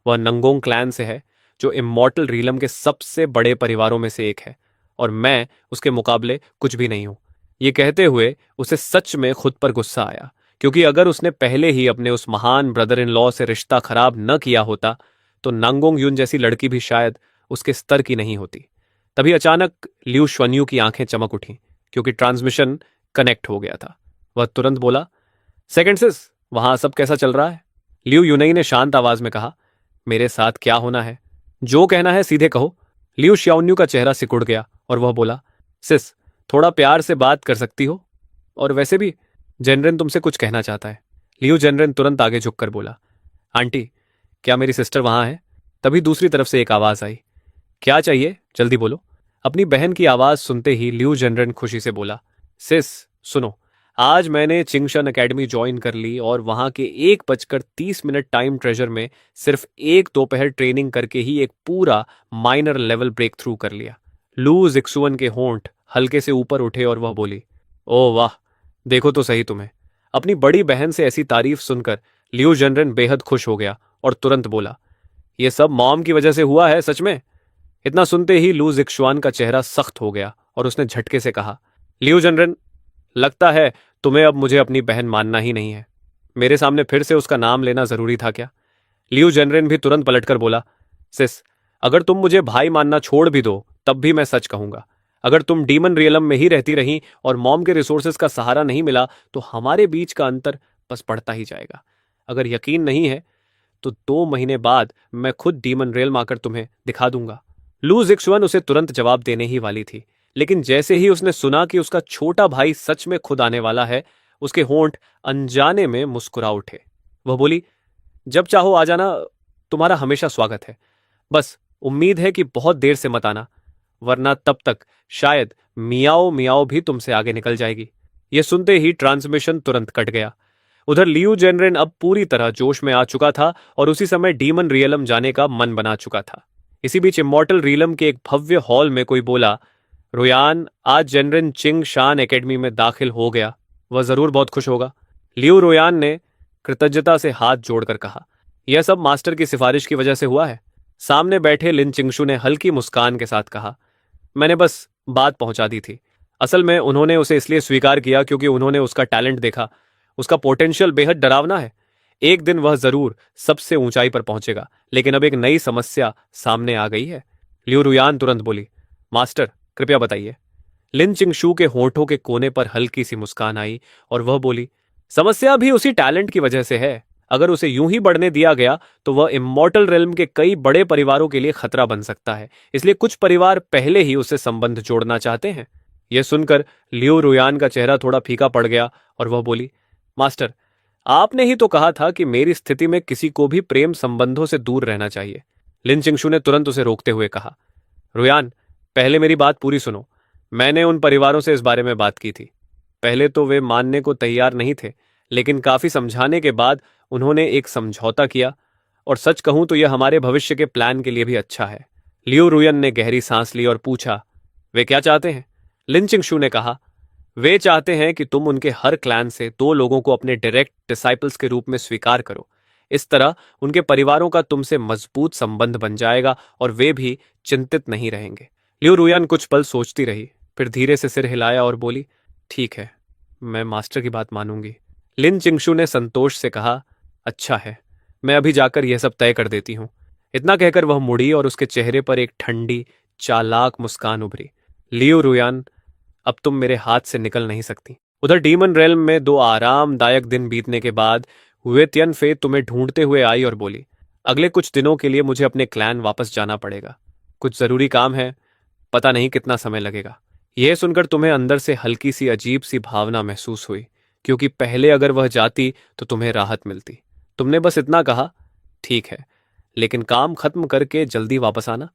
वह नंगोंग क्लैन से है, जो इमॉर्टल रीलम के सबसे बड़े परिवारों में से एक है, और मैं उसके मुकाबले कुछ भी नहीं हूं। ये कहते हुए उसे सच में खुद पर गुस्सा आया, क्योंकि अगर उसने पहले ही अपने उस महान ब्रदर इन लॉ से रिश्ता खराब न किया होता तो नंगोंग युन जैसी लड़की भी शायद उसके स्तर की नहीं होती। तभी अचानक लियू श्वन्यू की आंखें चमक उठी, क्योंकि ट्रांसमिशन कनेक्ट हो गया था। वह तुरंत बोला, सेकंड सिस, वहां सब कैसा चल रहा है? लियू यूनई ने शांत आवाज में कहा, मेरे साथ क्या होना है? जो कहना है सीधे कहो। लियू श्याओन्यू का चेहरा सिकुड़ गया और वह बोला, सिस, थोड़ा प्यार से बात कर सकती हो? और वैसे भी जनरन तुमसे कुछ कहना चाहता है। लियू जनरन तुरंत आगे झुककर बोला, आंटी, क्या मेरी सिस्टर वहां है? तभी दूसरी तरफ से एक आवाज आई, क्या चाहिए, जल्दी बोलो। अपनी बहन की आवाज सुनते ही लियू जनरन खुशी से बोला, सिस सुनो, आज मैंने चिंगशन एकेडमी ज्वाइन कर ली और वहां के 1:30 टाइम ट्रेजर में सिर्फ एक दोपहर ट्रेनिंग करके ही एक पूरा माइनर लेवल ब्रेक थ्रू कर लिया। लू जिक्सुअन के होंठ हल्के से ऊपर उठे और वह बोली, ओह वाह, देखो तो सही तुम्हें। अपनी बड़ी बहन से ऐसी तारीफ सुनकर लियू जनरन बेहद खुश हो गया और तुरंत बोला, यह सब मॉम की वजह से हुआ है सच में? इतना सुनते ही लू जिक्शुआन का चेहरा सख्त हो गया और उसने झटके से कहा, लियू जनरन, लगता है तुम्हें अब मुझे अपनी बहन मानना ही नहीं है। मेरे सामने फिर से उसका नाम लेना जरूरी था क्या? लियू जनरन भी तुरंत पलटकर बोला, सिस, अगर तुम मुझे भाई मानना छोड़ भी दो तब भी मैं सच कहूंगा। अगर तुम डीमन रियलम में ही रहती रही और मॉम के रिसोर्सेज का सहारा नहीं मिला तो हमारे बीच का अंतर बस बढ़ता ही जाएगा। अगर यकीन नहीं है तो 2 महीने बाद मैं खुद डीमन रियलम आकर तुम्हें दिखा दूंगा। लू जिक्सुअन उसे तुरंत जवाब देने ही वाली थी, लेकिन जैसे ही उसने सुना कि उसका छोटा भाई सच में खुद आने वाला है, उसके होंठ अनजाने में मुस्कुरा उठे। वह बोली, जब चाहो आ जाना, तुम्हारा हमेशा स्वागत है। बस उम्मीद है कि बहुत देर से मत आना, वरना तब तक शायद मियाओ मियाओ भी तुमसे आगे निकल जाएगी। यह सुनते ही ट्रांसमिशन तुरंत कट गया। उधर लियू जेनरेन अब पूरी तरह जोश में आ चुका था और उसी समय डीमन रियलम जाने का मन बना चुका था। इसी बीच इमॉर्टल रियलम के एक भव्य हॉल में कोई बोला, रुयान आज जेनरेन चिंग शान एकेडमी में दाखिल हो गया, वह जरूर बहुत खुश होगा। लियू रुयान ने कृतज्ञता से हाथ जोड़कर कहा, यह सब मास्टर की सिफारिश की वजह से हुआ है। सामने बैठे लिन चिंगशु ने हल्की मुस्कान के साथ कहा, मैंने बस बात पहुंचा दी थी। असल में उन्होंने उसे इसलिए स्वीकार किया क्योंकि उन्होंने उसका टैलेंट देखा। उसका पोटेंशियल बेहद डरावना है। एक दिन वह जरूर सबसे ऊंचाई पर पहुंचेगा, लेकिन अब एक नई समस्या सामने आ गई है। लियू रुयान तुरंत बोली, मास्टर कृपया बताइए। लिन चिंगशू के होंठों के कोने पर हल्की सी मुस्कान आई और वह बोली, समस्या भी उसी टैलेंट की वजह से है। अगर उसे यूं ही बढ़ने दिया गया तो वह इमॉर्टल रेल्म के कई बड़े परिवारों के लिए खतरा बन सकता है। इसलिए कुछ परिवार पहले ही उससे संबंध जोड़ना चाहते हैं। यह सुनकर लियो रुयान का चेहरा थोड़ा फीका पड़ गया और वह बोली, मास्टर, आपने ही तो कहा था कि मेरी स्थिति में किसी को भी प्रेम संबंधों से दूर रहना चाहिए। लिन चिंगशू ने तुरंत उसे रोकते हुए कहा, रुयान, पहले मेरी बात पूरी सुनो। मैंने उन परिवारों से इस बारे में बात की थी। पहले तो वे मानने को तैयार नहीं थे, लेकिन काफी समझाने के बाद उन्होंने एक समझौता किया, और सच कहूं तो यह हमारे भविष्य के प्लान के लिए भी अच्छा है। लियो रुयन ने गहरी सांस ली और पूछा, वे क्या चाहते हैं? लिन चिंगशू ने कहा, वे चाहते हैं कि तुम उनके हर क्लैन से 2 लोगों को अपने डायरेक्ट डिसाइपल्स के रूप में स्वीकार करो। इस तरह उनके परिवारों का तुमसे मजबूत संबंध बन जाएगा और वे भी चिंतित नहीं रहेंगे। लियो रुयन कुछ पल सोचती रही, फिर धीरे से सिर हिलाया और बोली, ठीक है, मैं मास्टर की बात मानूंगी। लिन चिंगशू ने संतोष से कहा, अच्छा है, मैं अभी जाकर यह सब तय कर देती हूं। इतना कहकर वह मुड़ी और उसके चेहरे पर एक ठंडी चालाक मुस्कान उभरी। लियो रुयान, अब तुम मेरे हाथ से निकल नहीं सकती। उधर डीमन रेल्म में 2 आरामदायक दिन बीतने के बाद हुए तियन फे तुम्हें ढूंढते हुए आई और बोली, अगले कुछ दिनों के लिए मुझे अपने क्लैन वापस जाना पड़ेगा। कुछ जरूरी काम है, पता नहीं कितना समय लगेगा। यह सुनकर तुम्हें अंदर से हल्की सी अजीब सी भावना महसूस हुई, क्योंकि पहले अगर वह जाती तो तुम्हें राहत मिलती। तुमने बस इतना कहा, ठीक है, लेकिन काम खत्म करके जल्दी वापस आना।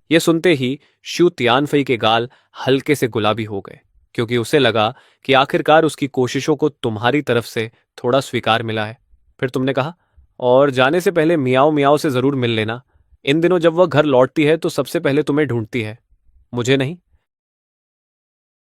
यह सुनते ही शू तियानफई के गाल हल्के से गुलाबी हो गए, क्योंकि उसे लगा कि आखिरकार उसकी कोशिशों को तुम्हारी तरफ से थोड़ा स्वीकार मिला है। फिर तुमने कहा, और जाने से पहले मियाओ मियाओ से जरूर मिल लेना। इन दिनों जब वह घर लौटती है तो सबसे पहले तुम्हें ढूंढती है, मुझे नहीं।